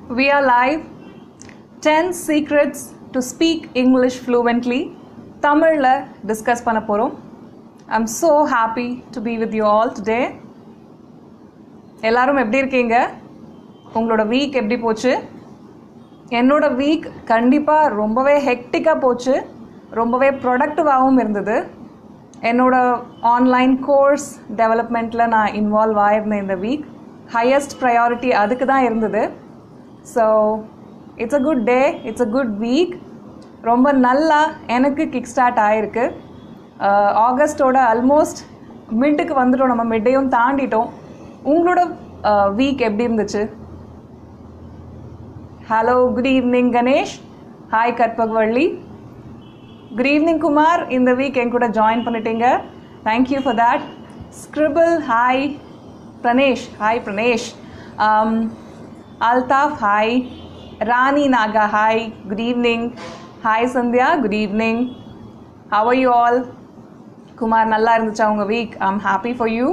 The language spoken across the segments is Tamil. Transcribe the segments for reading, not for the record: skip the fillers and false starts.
We are live. 10 secrets to speak English fluently. தமிழ்ல டிஸ்கஸ் பண்ண போறோம். I'm so happy to be with you all today. எல்லாரும் எப்படி இருக்கீங்க? உங்களோட வீக் எப்படி போச்சு? என்னோட வீக் கண்டிப்பா ரொம்பவே ஹெக்டிக்கா போச்சு. ரொம்பவே ப்ரொடக்டிவாகவும் இருந்தது. என்னோட ஆன்லைன் கோர்ஸ் டெவலப்மெண்ட்டில் நான் இன்வால்வ் ஆயிருந்தேன் இந்த வீக். ஹையஸ்ட் ப்ரையாரிட்டி அதுக்கு தான் இருந்தது. So it's a good day, it's a good week. ரொம்ப நல்லா எனக்கு கிக் ஸ்டார்ட் ஆகிருக்கு. ஆகஸ்டோட ஆல்மோஸ்ட் மிட்டுக்கு வந்துட்டோம், நம்ம மிட்டையும் தாண்டிட்டோம். உங்களோட வீக் எப்படி இருந்துச்சு? Hello, good evening Ganesh. Hi Karpagavalli. Good evening Kumar. இந்த வீக் என் கூட ஜாயின் பண்ணிட்டீங்க, thank you for that. Scribble hi. Pranesh hi Pranesh. Altaf hi. Rani Naga hi, good evening. Hi Sandhya, good evening. How are you all? Kumar, நல்லா இருந்துச்சா உங்கள் week? I am happy for you.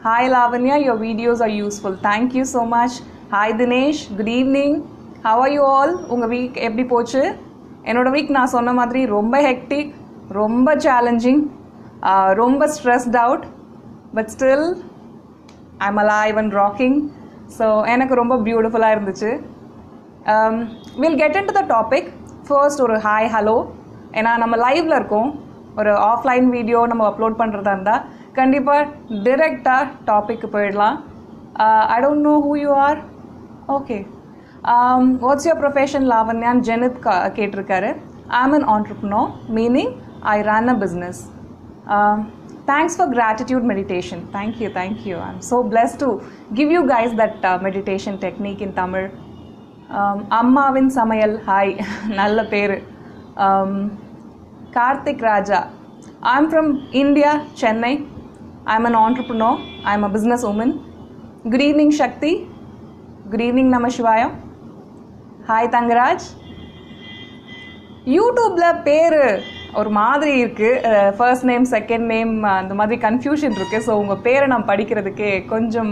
Hi Lavanya, your videos R useful, thank you so much. Hi Dinesh, good evening. How are you all? உங்கள் வீக் எப்படி போச்சு? என்னோடய வீக் நான் சொன்ன மாதிரி ரொம்ப ஹெக்டிக், ரொம்ப சேலஞ்சிங், ரொம்ப stressed out. But still I'm alive and rocking. So எனக்கு ரொம்ப பியூட்டிஃபுல்லாக இருந்துச்சு. Will get in to the topic. First ஒரு ஹாய் ஹலோ. ஏன்னா நம்ம லைவில் இருக்கோம், ஒரு ஆஃப்லைன் வீடியோ நம்ம அப்லோட் பண்ணுறதா இருந்தால் கண்டிப்பாக டிரெக்டாக டாபிக்கு போயிடலாம். I don't know who you are. Okay, what's your profession லாவண்யான் ஜெனித் கேட்டிருக்காரு. I am an entrepreneur, meaning I run a business. Thanks for gratitude meditation. Thank you, thank you. I'm so blessed to give you guys that meditation technique in Tamil. Ammavin Samayal, hi. Nalla peru. Karthik Raja. I'm from India, Chennai. I'm an entrepreneur. I'm a businesswoman. Good evening, Shakti. Good evening, Namashivaya. Hi, Tangaraj. யூடியூப்பில் பேர் ஒரு மாதிரி இருக்குது, ஃபர்ஸ்ட் நேம் செகண்ட் நேம் அந்த மாதிரி கன்ஃபியூஷன் இருக்குது. ஸோ உங்கள் பேரை நான் படிக்கிறதுக்கே கொஞ்சம்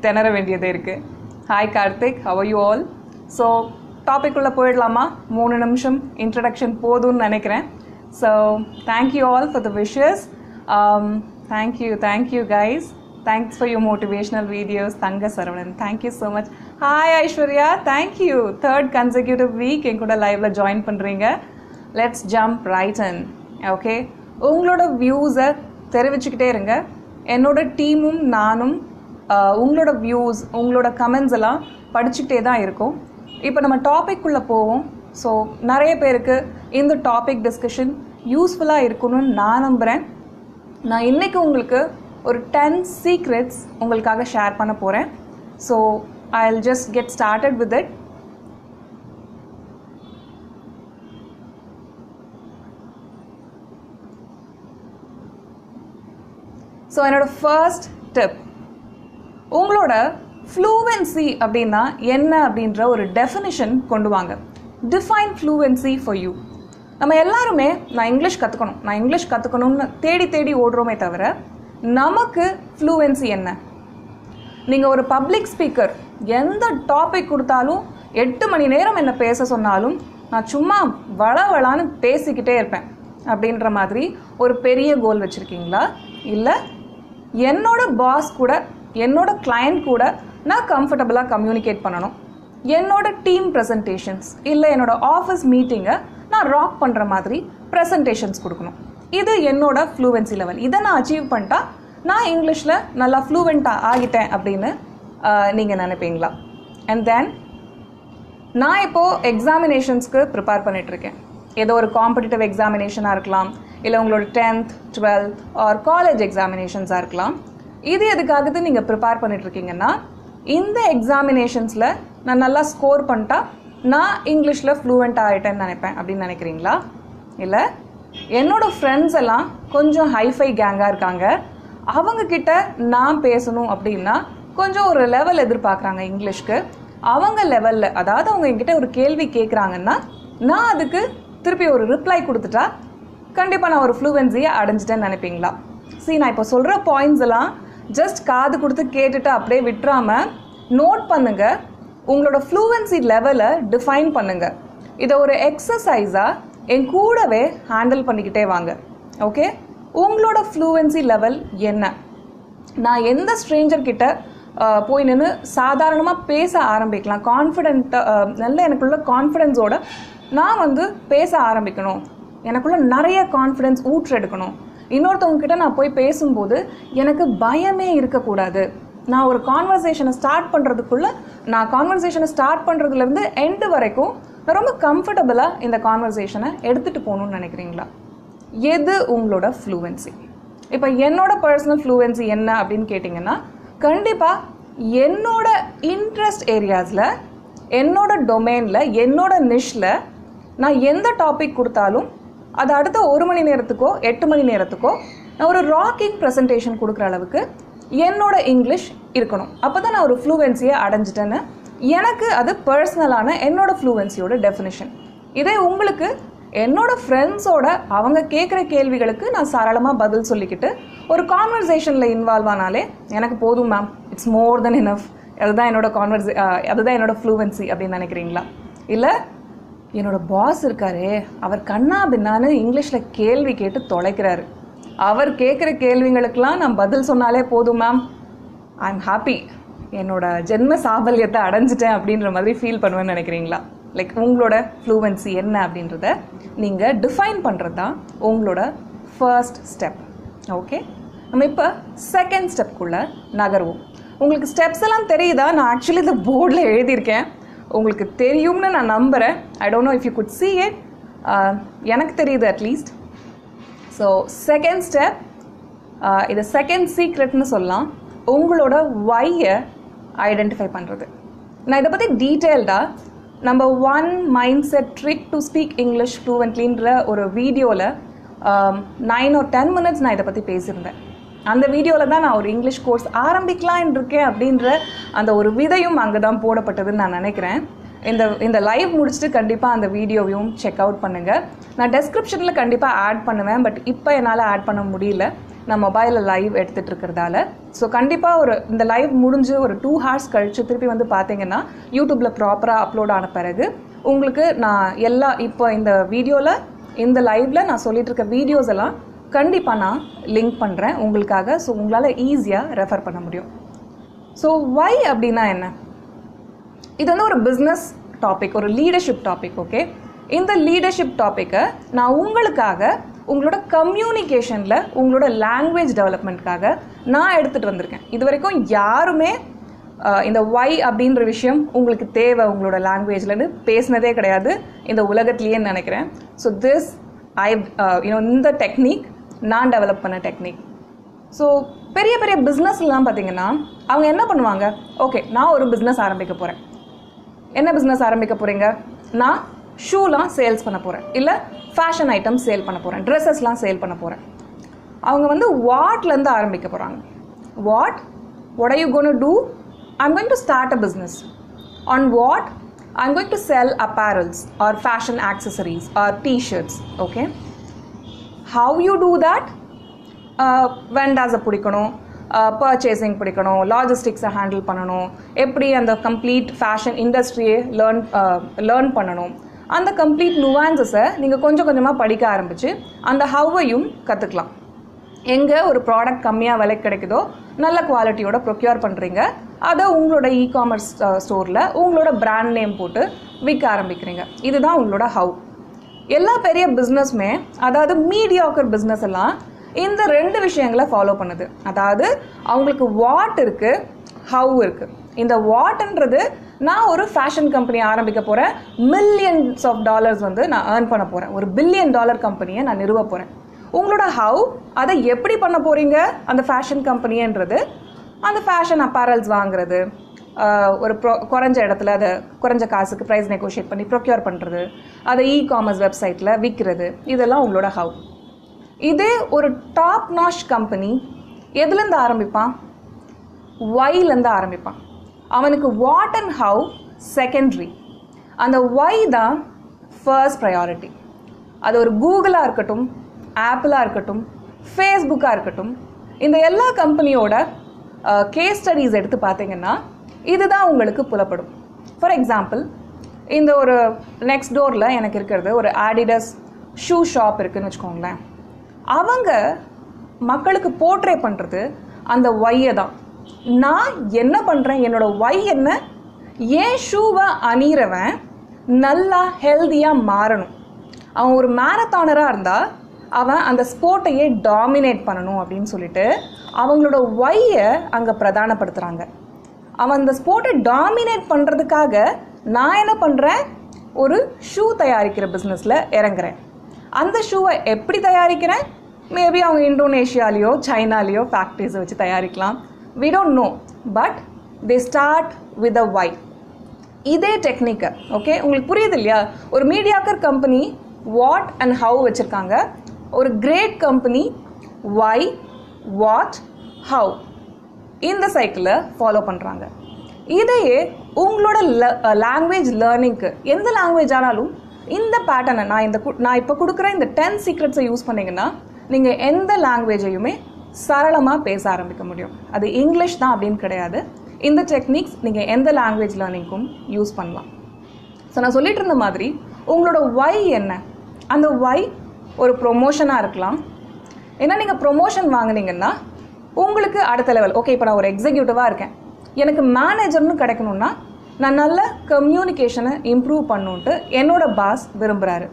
திணற வேண்டியதே இருக்குது. Hi Karthik, how are you all? So topic உள்ள போயிடலாமா? 3 நிமிஷம் இன்ட்ரடக்ஷன் போதும்னு நினைக்கிறேன். So thank you all for the wishes. Thank you guys. Thanks for your motivational videos. Thanga Saravanan, thank you so much. Hi Aishwarya, thank you. 3rd consecutive week en kuda live la join பண்றீங்க. Let's jump right in. Okay, உங்களோட வியூஸை தெரிவிச்சுக்கிட்டே இருங்க. என்னோட டீமும் நானும் உங்களோட வியூஸ், உங்களோட கமெண்ட்ஸ் எல்லாம் படிச்சுக்கிட்டே தான் இருக்கும். இப்போ நம்ம டாபிக் உள்ள போவோம். ஸோ நிறைய பேருக்கு இந்த டாபிக் டிஸ்கஷன் யூஸ்ஃபுல்லாக இருக்குன்னு நான் நம்புகிறேன். நான் இன்னைக்கு உங்களுக்கு ஒரு 10 சீக்ரெட்ஸ் உங்களுக்காக ஷேர் பண்ண போகிறேன். So I'll just get started with it. So என்னோட ஃபர்ஸ்ட் டிப், உங்களோட ஃப்ளூவென்சி அப்படின்னா என்ன அப்படின்ற ஒரு டெஃபினிஷன் கொண்டு வாங்க. Define fluency for you. நம்ம எல்லாருமே நான் இங்கிலீஷ் கற்றுக்கணும்னு தேடி ஓடுறோமே தவிர நமக்கு ஃப்ளூவென்சி என்ன? நீங்கள் ஒரு பப்ளிக் ஸ்பீக்கர், எந்த டாபிக் கொடுத்தாலும் 8 மணி நேரம் என்ன பேச சொன்னாலும் நான் சும்மா வளவளான்னு பேசிக்கிட்டே இருப்பேன் அப்படின்ற மாதிரி ஒரு பெரிய கோல் வச்சுருக்கீங்களா? இல்லை என்னோட பாஸ் கூட, என்னோட கிளையண்ட் கூட நான் கம்ஃபர்டபுளாக கம்யூனிகேட் பண்ணணும், என்னோட டீம் ப்ரெசன்டேஷன்ஸ் இல்லை என்னோட ஆஃபீஸ் மீட்டிங்கை நான் ராக் பண்ணுற மாதிரி ப்ரெசன்டேஷன்ஸ் கொடுக்கணும். இது என்னோட ஃப்ளூவென்சி லெவல். இதை நான் அச்சீவ் பண்ணிட்டா நான் இங்கிலீஷில் நல்லா ஃப்ளூவெண்ட்டாக ஆகிட்டேன் அப்படின்னு நீங்கள் நினைப்பீங்களா? அண்ட் தென் நான் இப்போது எக்ஸாமினேஷன்ஸ்க்கு ப்ரிப்பேர் பண்ணிகிட்ருக்கேன். ஏதோ ஒரு காம்படிட்டிவ் எக்ஸாமினேஷனாக இருக்கலாம், இல்லை உங்களோட 10th 12th ஆர் காலேஜ் எக்ஸாமினேஷன்ஸாக இருக்கலாம். இது எதுக்காகது நீங்கள் ப்ரிப்பேர் பண்ணிகிட்ருக்கீங்கன்னா, இந்த எக்ஸாமினேஷன்ஸில் நான் நல்லா ஸ்கோர் பண்ணிட்டா நான் இங்கிலீஷில் ஃப்ளூவெண்ட்டாக ஆகிட்டேன்னு நினைப்பேன் அப்படின்னு நினைக்கிறீங்களா? இல்லை என்னோடய ஃப்ரெண்ட்ஸ் எல்லாம் கொஞ்சம் ஹைஃபை கேங்காக இருக்காங்க, அவங்கக்கிட்ட நான் பேசணும் அப்படின்னா கொஞ்சம் ஒரு லெவல் எதிர்பார்க்குறாங்க இங்கிலீஷ்க்கு. அவங்க லெவலில், அதாவது அவங்க என்கிட்ட ஒரு கேள்வி கேட்குறாங்கன்னா நான் அதுக்கு திருப்பி ஒரு ரிப்ளை கொடுத்துட்டா கண்டிப்பாக நான் ஒரு ஃப்ளூவென்சியை அடைஞ்சிட்டேன்னு நினைப்பீங்களா? நான் இப்போ சொல்கிற பாயிண்ட்ஸ் எல்லாம் ஜஸ்ட் காது கொடுத்து கேட்டுட்டு அப்படியே விட்டுறாமல் நோட் பண்ணுங்க, உங்களோட ஃப்ளூவன்சி லெவலை டிஃபைன் பண்ணுங்க. இதை ஒரு எக்ஸசைஸாக என் கூடவே ஹேண்டில் பண்ணிக்கிட்டே வாங்க. ஓகே, உங்களோட ஃப்ளூவன்சி லெவல் என்ன? நான் எந்த ஸ்ட்ரேஞ்சர் கிட்ட போய் நின்று சாதாரணமாக பேச ஆரம்பிக்கலாம், நல்ல எனக்குள்ள கான்ஃபிடென்ஸோட நான் பேச ஆரம்பிக்கணும், எனக்குள்ள நிறைய கான்ஃபிடென்ஸ் ஊற்றெடுக்கணும். இன்னொருத்தவங்க கிட்ட நான் போய் பேசும்போது எனக்கு பயமே இருக்கக்கூடாது. நான் ஒரு கான்வர்சேஷனை ஸ்டார்ட் பண்ணுறதுக்குள்ள, நான் கான்வர்சேஷனை ஸ்டார்ட் பண்ணுறதுலேருந்து எண்டு வரைக்கும் நான் ரொம்ப கம்ஃபர்டபுளாக இந்த கான்வர்சேஷனை எடுத்துகிட்டு போகணுன்னு நினைக்கிறீங்களா? எது உங்களோட ஃப்ளூவன்சி? இப்போ என்னோட பர்சனல் ஃப்ளூவன்சி என்ன அப்படின்னு கேட்டிங்கன்னா, கண்டிப்பாக என்னோட இன்ட்ரெஸ்ட் ஏரியாஸில், என்னோட டொமைனில், என்னோட நிஷ்ல நான் எந்த டாபிக் கொடுத்தாலும் அது அடுத்த 1 மணி நேரத்துக்கோ 8 மணி நேரத்துக்கோ நான் ஒரு ராக்கிங் ப்ரெசன்டேஷன் கொடுக்குற அளவுக்கு என்னோட இங்கிலீஷ் இருக்கணும். அப்போ தான் நான் ஒரு ஃப்ளூவன்சியை அடைஞ்சிட்டேன்னு எனக்கு அது பர்சனலான என்னோட ஃப்ளூவன்சியோட டெஃபினிஷன். இதே உங்களுக்கு என்னோட ஃப்ரெண்ட்ஸோட அவங்க கேட்குற கேள்விகளுக்கு நான் சரளமாக பதில் சொல்லிக்கிட்டு ஒரு கான்வர்சேஷனில் இன்வால்வ் ஆனாலே எனக்கு போதும் ma'am, it's more then enough, அதுதான் என்னோட ஃப்ளூவன்சி அப்படின்னு நினைக்கிறீங்களா? இல்லை, என்னோட பாஸ் இருக்காரே, அவர் கண்ணா பின்னான்னு இங்கிலீஷில் கேள்வி கேட்டு தொலைக்கிறாரு, அவர் கேட்குற கேள்விங்களுக்கெல்லாம் நான் பதில் சொன்னாலே போதும் மேம், ஐ எம் ஹாப்பி, என்னோட ஜென்ம சாபல்யத்தை அடைஞ்சிட்டேன் அப்படின்ற மாதிரி ஃபீல் பண்ணுவேன்னு நினைக்கிறீங்களா? லைக் உங்களோட ஃப்ளூவன்சி என்ன அப்படின்றத நீங்கள் டிஃபைன் பண்ணுறது தான் உங்களோட ஃபர்ஸ்ட் ஸ்டெப். ஓகே, நம்ம இப்போ செகண்ட் ஸ்டெப்குள்ளே நகருவோம். உங்களுக்கு ஸ்டெப்ஸ் எல்லாம் தெரியுதா? நான் ஆக்சுவலி இந்த போர்டில் எழுதியிருக்கேன், உங்களுக்கு தெரியும்னு நான் நம்புகிறேன். I don't know if you could see it. எனக்கு தெரியுது அட்லீஸ்ட். ஸோ செகண்ட் ஸ்டெப், இது செகண்ட் சீக்ரெட்னு சொல்லலாம், உங்களோட வையை ஐடென்டிஃபை பண்ணுறது. நான் இதை பற்றி டீட்டெயில்டாக number 1 mind set trick to speak English ஃப்ளூவெண்ட்லின்ற ஒரு வீடியோவில் 9 or 10 minutes நான் இதை பற்றி பேசியிருந்தேன். அந்த வீடியோவில் தான் நான் ஒரு இங்கிலீஷ் கோர்ஸ் ஆரம்பிக்கலான் இருக்கேன் அப்படின்ற அந்த ஒரு விதையும் அங்கே தான் போடப்பட்டதுன்னு நான் நினைக்கிறேன். இந்த லைவ் முடிச்சுட்டு கண்டிப்பாக அந்த வீடியோவையும் செக் அவுட் பண்ணுங்கள். நான் டெஸ்கிரிப்ஷனில் கண்டிப்பாக ஆட் பண்ணுவேன், பட் இப்போ என்னால் ஆட் பண்ண முடியல, நான் மொபைலில் லைவ் எடுத்துகிட்டு இருக்கிறதால. ஸோ கண்டிப்பாக இந்த லைவ் முடிஞ்சு ஒரு 2 hours கழித்து திருப்பி பார்த்தீங்கன்னா யூடியூப்பில் ப்ராப்பராக அப்லோட் ஆன பிறகு உங்களுக்கு நான் இப்போ இந்த வீடியோவில், இந்த லைவில் நான் சொல்லிட்டு இருக்க வீடியோஸ் எல்லாம் கண்டிப்பாக நான் லிங்க் பண்ணுறேன் உங்களுக்காக. ஸோ உங்களால் ஈஸியாக ரெஃபர் பண்ண முடியும். ஸோ வை அப்படின்னா என்ன? இது ஒரு பிஸ்னஸ் டாபிக், ஒரு லீடர்ஷிப் டாபிக். ஓகே, இந்த லீடர்ஷிப் டாப்பிக்கை நான் உங்களுக்காக உங்களோட கம்யூனிகேஷனில், உங்களோட லாங்குவேஜ் டெவலப்மெண்ட்காக நான் எடுத்துகிட்டு வந்திருக்கேன். இது வரைக்கும் யாருமே இந்த வை அப்படின்ற விஷயம் உங்களுக்கு தேவை உங்களோட லாங்குவேஜ்லன்னு பேசினதே கிடையாது இந்த உலகத்துலேயே நினைக்கிறேன். ஸோ இந்த டெக்னிக் நான் டெவலப் பண்ண டெக்னிக். ஸோ பெரிய பெரிய பிஸ்னஸ்லாம் பார்த்தீங்கன்னா அவங்க என்ன பண்ணுவாங்க? ஓகே, நான் ஒரு பிஸ்னஸ் ஆரம்பிக்க போகிறேன். என்ன பிஸ்னஸ் ஆரம்பிக்க போகிறீங்க? நான் ஷூலாம் சேல்ஸ் பண்ண போகிறேன், இல்லை ஃபேஷன் ஐட்டம்ஸ் சேல் பண்ண போகிறேன், ட்ரெஸ்ஸஸ்லாம் சேல் பண்ண போகிறேன். அவங்க வாட்லேருந்து ஆரம்பிக்க போகிறாங்க. What are you going to do? I'm going to start a business. On what? I'm going to sell apparels or fashion accessories or t-shirts. Okay, how you do that? வெண்டாஸை பிடிக்கணும், பர்ச்சேசிங் பிடிக்கணும், லாஜிஸ்டிக்ஸை ஹேண்டில் பண்ணணும், எப்படி அந்த கம்ப்ளீட் ஃபேஷன் இண்டஸ்ட்ரியை லேர்ன் பண்ணணும், அந்த கம்ப்ளீட் நுவான்சஸை நீங்கள் கொஞ்சம் கொஞ்சமாக படிக்க ஆரம்பித்து அந்த ஹவ்வையும் கற்றுக்கலாம். எங்கே ஒரு ப்ராடக்ட் கம்மியாக விலைக்கு கிடைக்குதோ, நல்ல குவாலிட்டியோட ப்ரொக்யூர் பண்ணுறீங்க, அதை உங்களோட இ-காமர்ஸ் ஸ்டோரில் உங்களோட பிராண்ட் நேம் போட்டு விற்க ஆரம்பிக்கிறீங்க. இதுதான் உங்களோட ஹவ். எல்லா பெரிய பிஸ்னஸுமே, அதாவது மீடியாக்கர் பிஸ்னஸ் எல்லாம் இந்த 2 விஷயங்களை ஃபாலோ பண்ணுது. அதாவது அவங்களுக்கு வாட் இருக்குது, ஹவ் இருக்குது. இந்த வாட்ன்றது, நான் ஒரு ஃபேஷன் கம்பெனி ஆரம்பிக்க போகிறேன், மில்லியன்ஸ் ஆஃப் டாலர்ஸ் நான் ஏர்ன் பண்ண போகிறேன், ஒரு $1 billion கம்பெனியை நான் நிறுவ போகிறேன். உங்களோட ஹவ், அதை எப்படி பண்ண போகிறீங்க அந்த ஃபேஷன் கம்பெனின்றது, அந்த ஃபேஷன் அப்பேரல்ஸ் வாங்குறது, ஒரு குறைஞ்ச இடத்துல அதை குறைஞ்ச காசுக்கு ப்ரைஸ் நெகோஷியேட் பண்ணி ப்ரொக்யூர் பண்ணுறது, அதை இ-காமர்ஸ் வெப்சைட்டில் விற்கிறது, இதெல்லாம் உங்களோட ஹவ். இதே ஒரு டாப் நாஷ் கம்பெனி எதுலேருந்து ஆரம்பிப்பான்? ஒய்லேருந்து ஆரம்பிப்பான். அவனுக்கு வாட் அண்ட் ஹவ் செகண்டரி, அந்த ஒய் தான் ஃபர்ஸ்ட் ப்ரையாரிட்டி. அது ஒரு கூகுளாக இருக்கட்டும், ஆப்பிளாக இருக்கட்டும், ஃபேஸ்புக்காக இருக்கட்டும், இந்த எல்லா கம்பெனியோட கேஸ் ஸ்டடீஸ் எடுத்து பார்த்தீங்கன்னா இதுதான் உங்களுக்கு புலப்படும். ஃபார் எக்ஸாம்பிள், இந்த ஒரு நெக்ஸ்ட் டோரில் எனக்கு இருக்கிறது ஒரு ஆடிடஸ் ஷூ ஷாப் இருக்குதுன்னு வச்சுக்கோங்களேன். அவங்க மக்களுக்கு போர்ட்ரே பண்ணுறது அந்த ஒய்யை தான். நான் என்ன பண்ணுறேன், என்னோட ஒய் என்ன, ஏன் ஷூவை அணிகிறவன் நல்லா ஹெல்த்தியாக மாறணும். அவன் ஒரு மேரத்தானராக இருந்தால் அவன் அந்த ஸ்போர்ட்டையே டாமினேட் பண்ணணும் அப்படின்னு சொல்லிட்டு அவங்களோட ஒய்யை அங்கே பிரதானப்படுத்துகிறாங்க. அவன் அந்த ஸ்போர்ட்டை டாமினேட் பண்ணுறதுக்காக நான் என்ன பண்ணுறேன், ஒரு ஷூ தயாரிக்கிற பிஸ்னஸில் இறங்குறேன். அந்த ஷூவை எப்படி தயாரிக்கிறேன், மேபி அவங்க இந்தோனேஷியாலேயோ சைனாலேயோ ஃபேக்ட்ரிஸை வச்சு தயாரிக்கலாம். we don't know, but they start with a why. இதே டெக்னிக்கு ஓகே உங்களுக்கு புரியுது இல்லையா? ஒரு mediocre company what and how வச்சுருக்காங்க, ஒரு great company why, what, how இந்த சைக்கிளை ஃபாலோ பண்ணுறாங்க. இதையே உங்களோட லாங்குவேஜ் லேர்னிங்க்கு எந்த லாங்குவேஜ் ஆனாலும் இந்த பேட்டர்னை நான் இப்போ கொடுக்குற இந்த 10 சீக்ரெட்ஸை யூஸ் பண்ணிங்கன்னா நீங்கள் எந்த லாங்குவேஜையுமே சரளமாக பேச ஆரம்பிக்க முடியும். அது இங்கிலீஷ் தான் அப்படின்னு கிடையாது. இந்த டெக்னிக்ஸ் நீங்கள் எந்த லாங்குவேஜ் லேர்னிங்க்கும் யூஸ் பண்ணலாம். ஸோ நான் சொல்லிட்டு இருந்த மாதிரி உங்களோட ஒய் என்ன, அந்த ஒய் ஒரு ப்ரொமோஷனாக இருக்கலாம். ஏன்னா நீங்கள் ப்ரொமோஷன் வாங்கினீங்கன்னா உங்களுக்கு அடுத்த லெவல், ஓகே இப்போ நான் ஒரு எக்ஸிக்யூட்டிவாக இருக்கேன், எனக்கு மேனேஜர்னு கிடைக்கணுன்னா நான் நல்ல கம்யூனிகேஷனை இம்ப்ரூவ் பண்ணுன்ட்டு என்னோட பாஸ் விரும்புகிறாரு.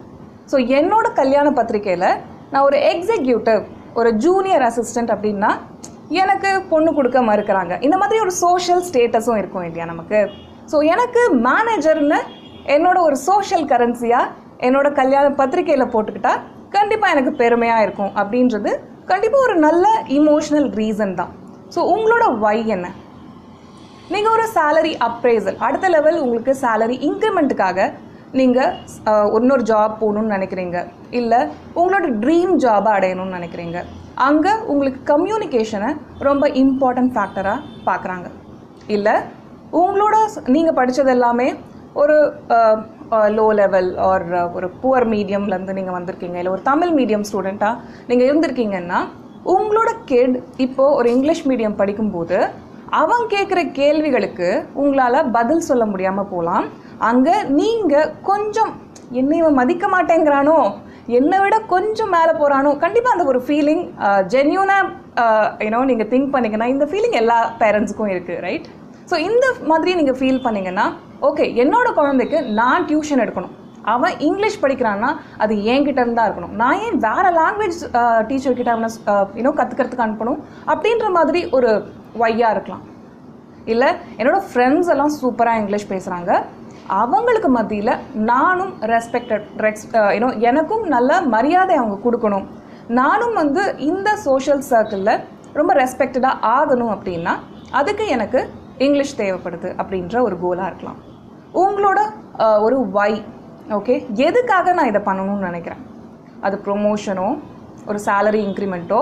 ஸோ என்னோட கல்யாண பத்திரிக்கையில் நான் ஒரு எக்ஸிக்யூட்டிவ், ஒரு ஜூனியர் அசிஸ்டண்ட் அப்படின்னா எனக்கு பொண்ணு கொடுக்க மறுக்கிறாங்க. இந்த மாதிரி ஒரு சோஷியல் ஸ்டேட்டஸும் இருக்கும் இல்லையா நமக்கு. ஸோ எனக்கு மேனேஜர்னு என்னோட ஒரு சோஷியல் கரன்சியாக என்னோட கல்யாண பத்திரிக்கையில் போட்டுக்கிட்டா கண்டிப்பாக எனக்கு பெருமையாக இருக்கும் அப்படின்றது கண்டிப்பாக ஒரு நல்ல இமோஷனல் ரீசன் தான். ஸோ உங்களோட ஒய் என்ன? நீங்கள் ஒரு சேலரி அப்ரைசல், அடுத்த லெவல் உங்களுக்கு சேலரி இன்க்ரிமெண்ட்டுக்காக நீங்கள் இன்னொரு ஜாப் போகணுன்னு நினைக்கிறீங்க, இல்லை உங்களோட ட்ரீம் ஜாபை அடையணும்னு நினைக்கிறீங்க. அங்கே உங்களுக்கு கம்யூனிகேஷனை ரொம்ப இம்பார்ட்டன்ட் ஃபேக்டராக பார்க்குறாங்க. இல்லை உங்களோட நீங்கள் படித்தது எல்லாமே ஒரு லோ லெவல் ஆர் ஒரு புவர் மீடியம்லேருந்து நீங்கள் வந்திருக்கீங்க, இல்லை ஒரு தமிழ் மீடியம் ஸ்டூடெண்ட்டாக நீங்கள் இருந்திருக்கீங்கன்னா உங்களோட கிட் இப்போது ஒரு இங்கிலீஷ் மீடியம் படிக்கும்போது அவன் கேட்குற கேள்விகளுக்கு உங்களால் பதில் சொல்ல முடியாமல் போகலாம். அங்கே நீங்கள் கொஞ்சம் என்ன இவன் மதிக்க மாட்டேங்கிறானோ, என்னை விட கொஞ்சம் மேலே போகிறானோ, கண்டிப்பாக அந்த ஒரு ஃபீலிங் ஜென்யூனாக நீங்கள் திங்க் பண்ணிங்கன்னா இந்த ஃபீலிங் எல்லா பேரண்ட்ஸுக்கும் இருக்குது, ரைட்? ஸோ இந்த மாதிரி நீங்கள் ஃபீல் பண்ணிங்கன்னா ஓகே என்னோட குழந்தைக்கு நான் டியூஷன் எடுக்கணும், அவன் இங்கிலீஷ் படிக்கிறான்னா அது என்கிட்ட இருந்தால் இருக்கணும், நான் ஏன் வேறு லாங்குவேஜ் டீச்சர்கிட்ட அவனை கற்றுக்கிறதுக்கு அனுப்பணும் அப்படின்ற மாதிரி ஒரு ஒய்யாக இருக்கலாம். இல்லை என்னோடய ஃப்ரெண்ட்ஸ் எல்லாம் சூப்பராக இங்கிலீஷ் பேசுகிறாங்க, அவங்களுக்கு மத்தியில் நானும் எனக்கும் நல்ல மரியாதை அவங்க கொடுக்கணும், நானும் இந்த சோஷியல் சர்க்கிளில் ரொம்ப ரெஸ்பெக்டடாக ஆகணும் அப்படின்னா அதுக்கு எனக்கு இங்கிலீஷ் தேவைப்படுது அப்படின்ற ஒரு கோலாக இருக்கலாம். உங்களோட ஒரு ஒய், ஓகே எதுக்காக நான் இதை பண்ணணும்னு நினைக்கிறேன், அது ப்ரொமோஷனோ, ஒரு சேலரி இன்க்ரிமெண்ட்டோ,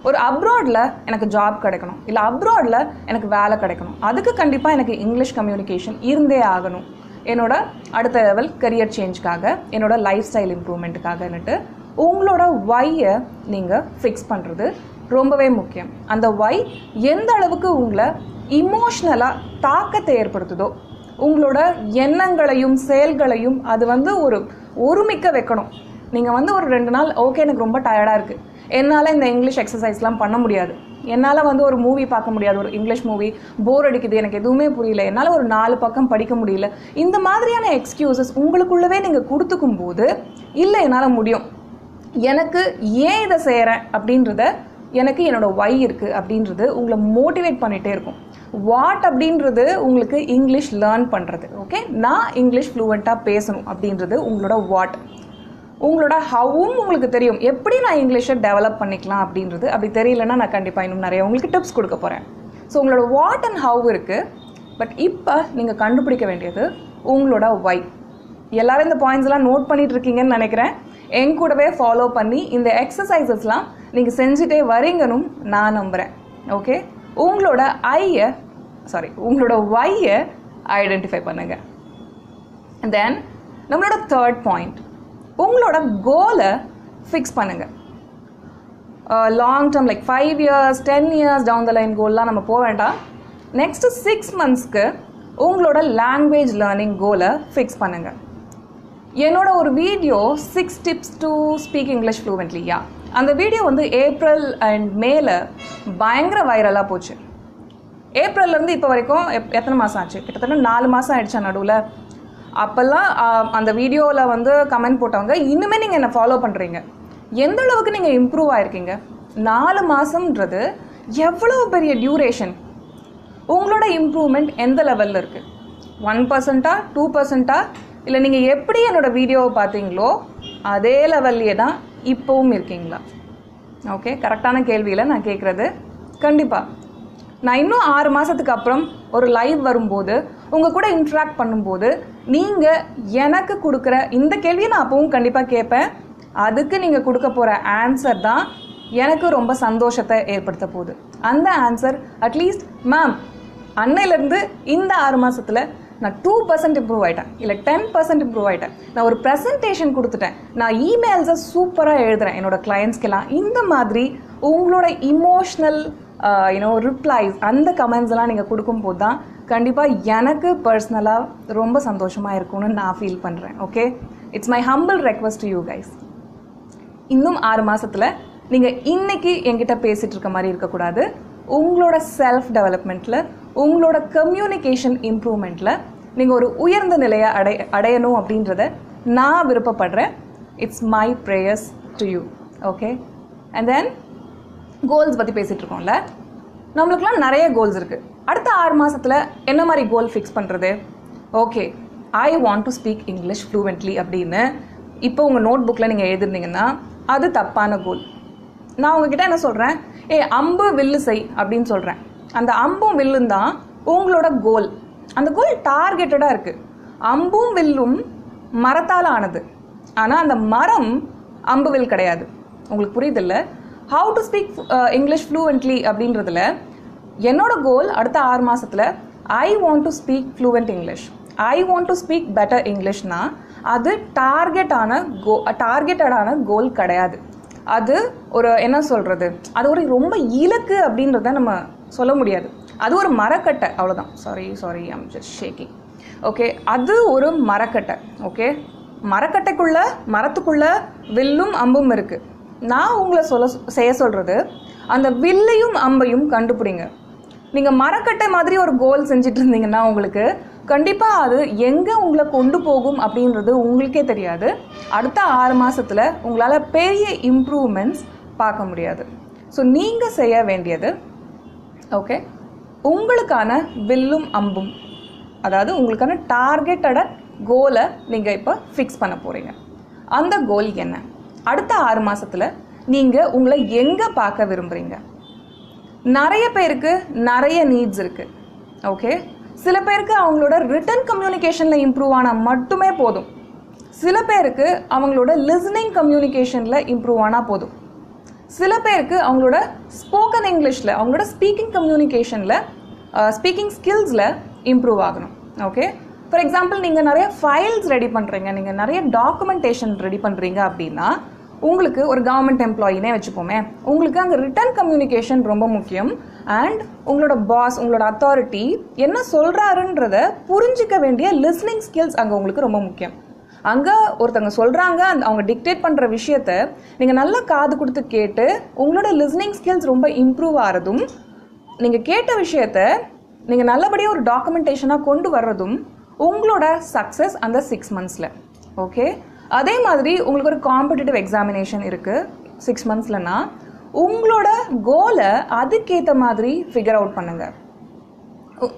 ஒரு அப்ராடில் எனக்கு ஜாப் கிடைக்கணும், இல்லை அப்ராடில் எனக்கு வேலை கிடைக்கணும், அதுக்கு கண்டிப்பாக எனக்கு இங்கிலீஷ் கம்யூனிகேஷன் இருந்தே ஆகணும், என்னோட அடுத்த லெவல் கரியர் சேஞ்சுக்காக, என்னோட லைஃப் ஸ்டைல் இம்ப்ரூவ்மெண்ட்டுக்காகன்னுட்டு உங்களோட ஒய்யை நீங்கள் ஃபிக்ஸ் பண்ணுறது ரொம்பவே முக்கியம். அந்த ஒய் எந்த அளவுக்கு உங்களை இமோஷ்னலாக தாக்கத்தை ஏற்படுத்துதோ, உங்களோட எண்ணங்களையும் செயல்களையும் அது ஒரு ஒருமிக்க வைக்கணும். நீங்கள் ஒரு 2 நாள் ஓகே எனக்கு ரொம்ப டயர்டாக இருக்குது, என்னால் இந்த இங்கிலீஷ் எக்ஸசைஸ்லாம் பண்ண முடியாது, என்னால் ஒரு மூவி பார்க்க முடியாது, ஒரு இங்கிலீஷ் மூவி போர் அடிக்குது, எனக்கு எதுவுமே புரியல, என்னால் ஒரு 4 பக்கம் படிக்க முடியல, இந்த மாதிரியான எக்ஸ்கியூசஸ் உங்களுக்குள்ளவே நீங்கள் கொடுத்துக்கும் போது இல்லை என்னால் முடியும், எனக்கு ஏன் இதை செய்கிறேன் அப்படின்றத, எனக்கு என்னோட ஒய் இருக்குது அப்படின்றது உங்களை மோட்டிவேட் பண்ணிகிட்டே இருக்கும். வாட் அப்படின்றது உங்களுக்கு இங்கிலீஷ் லேர்ன் பண்ணுறது, ஓகே நான் இங்கிலீஷ் ஃப்ளூவெண்ட்டாக பேசணும் அப்படின்றது உங்களோட வாட். உங்களோட ஹவும் உங்களுக்கு தெரியும், எப்படி நான் இங்கிலீஷை டெவலப் பண்ணிக்கலாம் அப்படின்றது. அப்படி தெரியலன்னா நான் கண்டிப்பாக இன்னும் நிறைய உங்களுக்கு டிப்ஸ் கொடுக்க போகிறேன். ஸோ உங்களோட வாட் அண்ட் ஹவ் இருக்குது. பட் இப்போ நீங்கள் கண்டுபிடிக்க வேண்டியது உங்களோட ஒய். எல்லோரும் இந்த பாயிண்ட்ஸ்லாம் நோட் பண்ணிகிட்டு இருக்கீங்கன்னு நினைக்கிறேன். என் கூடவே ஃபாலோ பண்ணி இந்த எக்ஸசைசஸ்லாம் நீங்கள் செஞ்சுட்டே வரீங்கன்னு நான் நம்புகிறேன். ஓகே உங்களோட உங்களோட ஒய்யை ஐடென்டிஃபை பண்ணுங்கள். தென் நம்மளோட 3rd பாயிண்ட், உங்களோட கோலை ஃபிக்ஸ் பண்ணுங்கள். Long term like 5 years 10 years down the line கோல்லாம் நம்ம போக வேண்டாம். நெக்ஸ்ட்டு 6 monthsக்கு உங்களோட லாங்குவேஜ் லேர்னிங் கோலை ஃபிக்ஸ் பண்ணுங்கள். என்னோட ஒரு video 6 tips to speak English ஃப்ளூவெண்ட்லியா, அந்த வீடியோ வந்து ஏப்ரல் அண்ட் மேல பயங்கர வைரலாக போச்சு. ஏப்ரல்லேருந்து இப்போ வரைக்கும் எத்தனை மாதம் ஆச்சு? கிட்டத்தட்ட 4 மாதம் ஆயிடுச்சா நடுவில். அப்போல்லாம் அந்த வீடியோவில் வந்து கமெண்ட் போட்டவங்க இன்னுமே நீங்கள் என்னை ஃபாலோ பண்ணுறீங்க. எந்த அளவுக்கு நீங்கள் இம்ப்ரூவ் ஆகிருக்கீங்க? 4 மாதம்ன்றது எவ்வளோ பெரிய டியூரேஷன். உங்களோட இம்ப்ரூவ்மெண்ட் எந்த லெவலில் இருக்குது? 1%, 2%, இல்லை நீங்கள் எப்படி என்னோடய வீடியோவை பார்த்தீங்களோ அதே லெவல்லையே தான் இப்போவும் இருக்கீங்களா? ஓகே, கரெக்டான கேள்வியில் நான் கேட்குறது. கண்டிப்பாக நான் இன்னும் 6 மாதத்துக்கு அப்புறம் ஒரு லைவ் வரும்போது உங்கள் கூட இன்ட்ராக்ட் பண்ணும்போது நீங்கள் எனக்கு கொடுக்குற இந்த கேள்வியை நான் அப்பவும் கண்டிப்பாக கேட்பேன். அதுக்கு நீங்கள் கொடுக்க போகிற ஆன்சர் தான் எனக்கு ரொம்ப சந்தோஷத்தை ஏற்படுத்த போகுது. அந்த ஆன்சர் அட்லீஸ்ட் மேம் அன்னையிலேருந்து இந்த 6 மாதத்தில் நான் 2% இம்ப்ரூவ் ஆகிட்டேன், இல்லை 10% இம்ப்ரூவ் ஆகிட்டேன், நான் ஒரு ப்ரெசன்டேஷன் கொடுத்துட்டேன், நான் இமெயில்ஸை சூப்பராக எழுதுகிறேன் என்னோட கிளையண்ட்ஸ்க்கெல்லாம். இந்த மாதிரி உங்களோட இமோஷ்னல் ரிப்ளைஸ், அந்த கமெண்ட்ஸ் எல்லாம் நீங்கள் கொடுக்கும்போது தான் கண்டிப்பாக எனக்கு பர்சனலாக ரொம்ப சந்தோஷமாக இருக்கும்னு நான் ஃபீல் பண்ணுறேன். Okay, it's my humble request to you guys. இன்னும் 6 மாதத்தில் நீங்கள் இன்றைக்கி என்கிட்ட பேசிகிட்டு இருக்க மாதிரி இருக்கக்கூடாது. உங்களோட செல்ஃப் டெவலப்மெண்ட்டில், உங்களோட கம்யூனிகேஷன் இம்ப்ரூவ்மெண்ட்டில் நீங்கள் ஒரு உயர்ந்த நிலையை அடையணும் அப்படின்றத நான் விருப்பப்படுறேன். It's my prayers to you. Okay, and then goals பற்றி பேசிகிட்டு இருக்கோம்ல, நம்மளுக்குலாம் நிறைய கோல்ஸ் இருக்குது. அடுத்த 6 மாதத்தில் என்ன மாதிரி கோல் ஃபிக்ஸ் பண்ணுறது? Okay, I want to speak English fluently அப்படின்னு இப்போ உங்கள் நோட் புக்கில் நீங்கள் எழுதிருந்தீங்கன்னா அது தப்பான கோல். நான் உங்ககிட்ட என்ன சொல்கிறேன், அம்பு வில்லு செய் அப்படின்னு சொல்கிறேன். அந்த அம்பும் வில்லும் தான் உங்களோட கோல். அந்த கோல் டார்கெட்டடாக இருக்குது. அம்பும் வில்லும் மரத்தால் ஆனது, ஆனால் அந்த மரம் அம்பு வில் கிடையாது. உங்களுக்கு புரியுதில்ல? How to speak English fluently அப்படின்றதுல என்னோட கோல் அடுத்த 6 மாதத்தில் I want to speak fluent English, I want to speak better இங்கிலீஷ்னா அது டார்கெட்டடான கோல் கிடையாது. அது ஒரு என்ன சொல்கிறது, அது ஒரு ரொம்ப இலக்கு அப்படின்றத நம்ம சொல்ல முடியாது. அது ஒரு மரக்கட்டை, அவ்வளோதான். Sorry I'm just shaking. Okay, அது ஒரு மரக்கட்டை. ஓகே, மரத்துக்குள்ளே வில்லும் அம்பும் இருக்குது. நான் உங்களை செய்ய சொல்கிறது அந்த வில்லையும் அம்பையும் கண்டுபிடிங்க. நீங்கள் மரக்கட்டை மாதிரி ஒரு கோல் செஞ்சுட்டு இருந்தீங்கன்னா உங்களுக்கு கண்டிப்பாக அது எங்கே உங்களை கொண்டு போகும் அப்படின்றது உங்களுக்கே தெரியாது. அடுத்த 6 மாதத்தில் உங்களால் பெரிய இம்ப்ரூவ்மெண்ட்ஸ் பார்க்க முடியாது. ஸோ நீங்கள் செய்ய வேண்டியது, ஓகே, உங்களுக்கான வில்லும் அம்பும், அதாவது உங்களுக்கான டார்கெட்டட கோலை நீங்கள் இப்போ ஃபிக்ஸ் பண்ண போகிறீங்க. அந்த கோல் என்ன? அடுத்த 6 மாதத்தில் நீங்கள் உங்களை எங்கே பார்க்க விரும்புகிறீங்க? நிறைய பேருக்கு நிறைய நீட்ஸ் இருக்குது. ஓகே, சில பேருக்கு அவங்களோட ரிட்டன் கம்யூனிகேஷனில் இம்ப்ரூவ் ஆனால் மட்டுமே போதும். சில பேருக்கு அவங்களோட லிசனிங் கம்யூனிகேஷனில் இம்ப்ரூவ் ஆனால் போதும். சில பேருக்கு அவங்களோட ஸ்போக்கன் இங்கிலீஷில், அவங்களோட ஸ்பீக்கிங் கம்யூனிகேஷனில், ஸ்பீக்கிங் ஸ்கில்ஸில் இம்ப்ரூவ் ஆகணும். ஓகே, ஃபார் எக்ஸாம்பிள் நீங்கள் நிறைய ஃபைல்ஸ் ரெடி பண்ணுறீங்க, நீங்கள் நிறைய டாக்குமெண்டேஷன் ரெடி பண்ணுறீங்க அப்படின்னா உங்களுக்கு ஒரு கவர்மெண்ட் எம்ப்ளாயினே வச்சுப்போமே, உங்களுக்கு அங்கே ரிட்டன் கம்யூனிகேஷன் ரொம்ப முக்கியம். அண்ட் உங்களோட பாஸ், உங்களோட அத்தாரிட்டி என்ன சொல்கிறாருன்றத புரிஞ்சிக்க வேண்டிய லிஸ்னிங் ஸ்கில்ஸ் அங்கே உங்களுக்கு ரொம்ப முக்கியம். அங்கே ஒருத்தவங்க சொல்கிறாங்க, அவங்க டிக்டேட் பண்ணுற விஷயத்த நீங்கள் நல்லா காது கொடுத்து கேட்டு உங்களோட லிஸ்னிங் ஸ்கில்ஸ் ரொம்ப இம்ப்ரூவ் ஆகிறதும், நீங்கள் கேட்ட விஷயத்த நீங்கள் நல்லபடியாக ஒரு டாக்குமெண்டேஷனாக கொண்டு வர்றதும் உங்களோட சக்ஸஸ் அந்த 6 மந்த்ஸில். ஓகே, அதே மாதிரி உங்களுக்கு ஒரு காம்படிட்டிவ் எக்ஸாமினேஷன் இருக்குது 6 மந்த்ஸ்லனா உங்களோட கோலை அதுக்கேற்ற மாதிரி ஃபிகர் அவுட் பண்ணுங்கள்.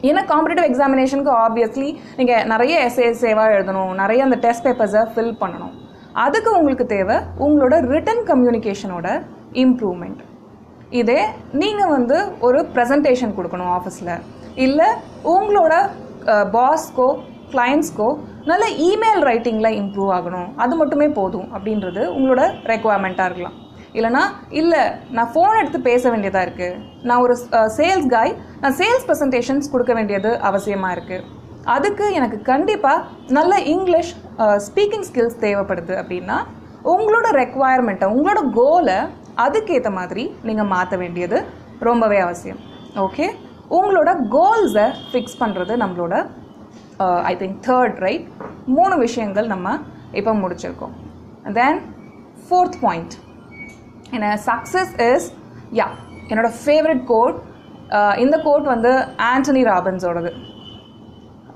ஏன்னா காம்படிட்டிவ் எக்ஸாமினேஷனுக்கு ஆப்வியஸ்லி நீங்கள் நிறைய எஸ்ஏவாக எழுதணும், நிறைய அந்த டெஸ்ட் பேப்பர்ஸை ஃபில் பண்ணணும். அதுக்கு உங்களுக்கு தேவை உங்களோட ரிட்டன் கம்யூனிகேஷனோட இம்ப்ரூவ்மெண்ட். இதே நீங்கள் ஒரு ப்ரெசன்டேஷன் கொடுக்கணும் ஆஃபீஸில், இல்லை உங்களோட பாஸ்க்கோ கிளைண்ட்ஸ்க்கோ நல்ல இமெயில் ரைட்டிங்கில் இம்ப்ரூவ் ஆகணும், அது மட்டுமே போதும் அப்படின்றது உங்களோட ரெக்குவயர்மெண்ட்டாக இருக்கலாம். இல்லைனா இல்லை நான் ஃபோன் எடுத்து பேச வேண்டியதாக இருக்குது, நான் ஒரு சேல்ஸ் காய், நான் சேல்ஸ் ப்ரெசன்டேஷன்ஸ் கொடுக்க வேண்டியது அவசியமாக இருக்குது, அதுக்கு எனக்கு கண்டிப்பாக நல்ல இங்கிலீஷ் ஸ்பீக்கிங் ஸ்கில்ஸ் தேவைப்படுது அப்படின்னா உங்களோட ரெக்குவயர்மெண்ட்டை, உங்களோட கோலை அதுக்கேற்ற மாதிரி நீங்கள் மாற்ற வேண்டியது ரொம்பவே அவசியம். ஓகே, உங்களோட கோல்ஸை ஃபிக்ஸ் பண்ணுறது நம்மளோட priority. Okay, so I think third, right? மூணு விஷயங்கள் நம்ம இப்போ முடிச்சிருக்கோம். And then fourth point, success is, என்னோட ஃபேவரட் கோட். இந்த கோட் வந்து ஆண்டனி ராபின்ஸோடது.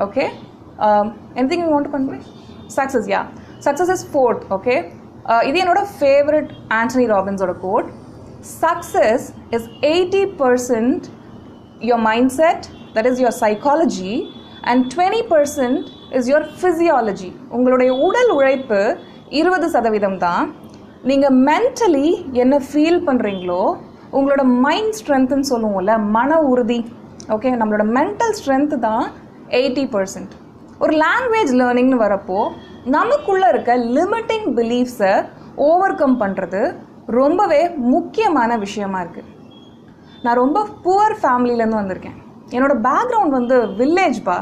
Okay, anything you want to convey? Success, success is fourth. Okay, இது என்னோட ஃபேவரட் ஆண்டனி ராபின்ஸோட quote. Success is 80% your mindset, that is your psychology, and 20% is your physiology. உங்களுடைய உடல் உழைப்பு 20% தான். நீங்கள் மென்டலி என்ன ஃபீல் பண்ணுறீங்களோ, உங்களோட மைண்ட் ஸ்ட்ரென்த்துன்னு சொல்லுவோம்ல, மன உறுதி. ஓகே, நம்மளோட மென்டல் ஸ்ட்ரென்த்து தான் 80%. ஒரு லாங்குவேஜ் லேர்னிங்னு வரப்போ நமக்குள்ளே இருக்க லிமிட்டிங் பிலீஃப்ஸை ஓவர் கம் பண்ணுறது ரொம்பவே முக்கியமான விஷயமா இருக்குது. நான் ரொம்ப புவர் ஃபேமிலியிலேருந்து வந்திருக்கேன். என்னோடய பேக்ரவுண்ட் வந்து வில்லேஜ்பா.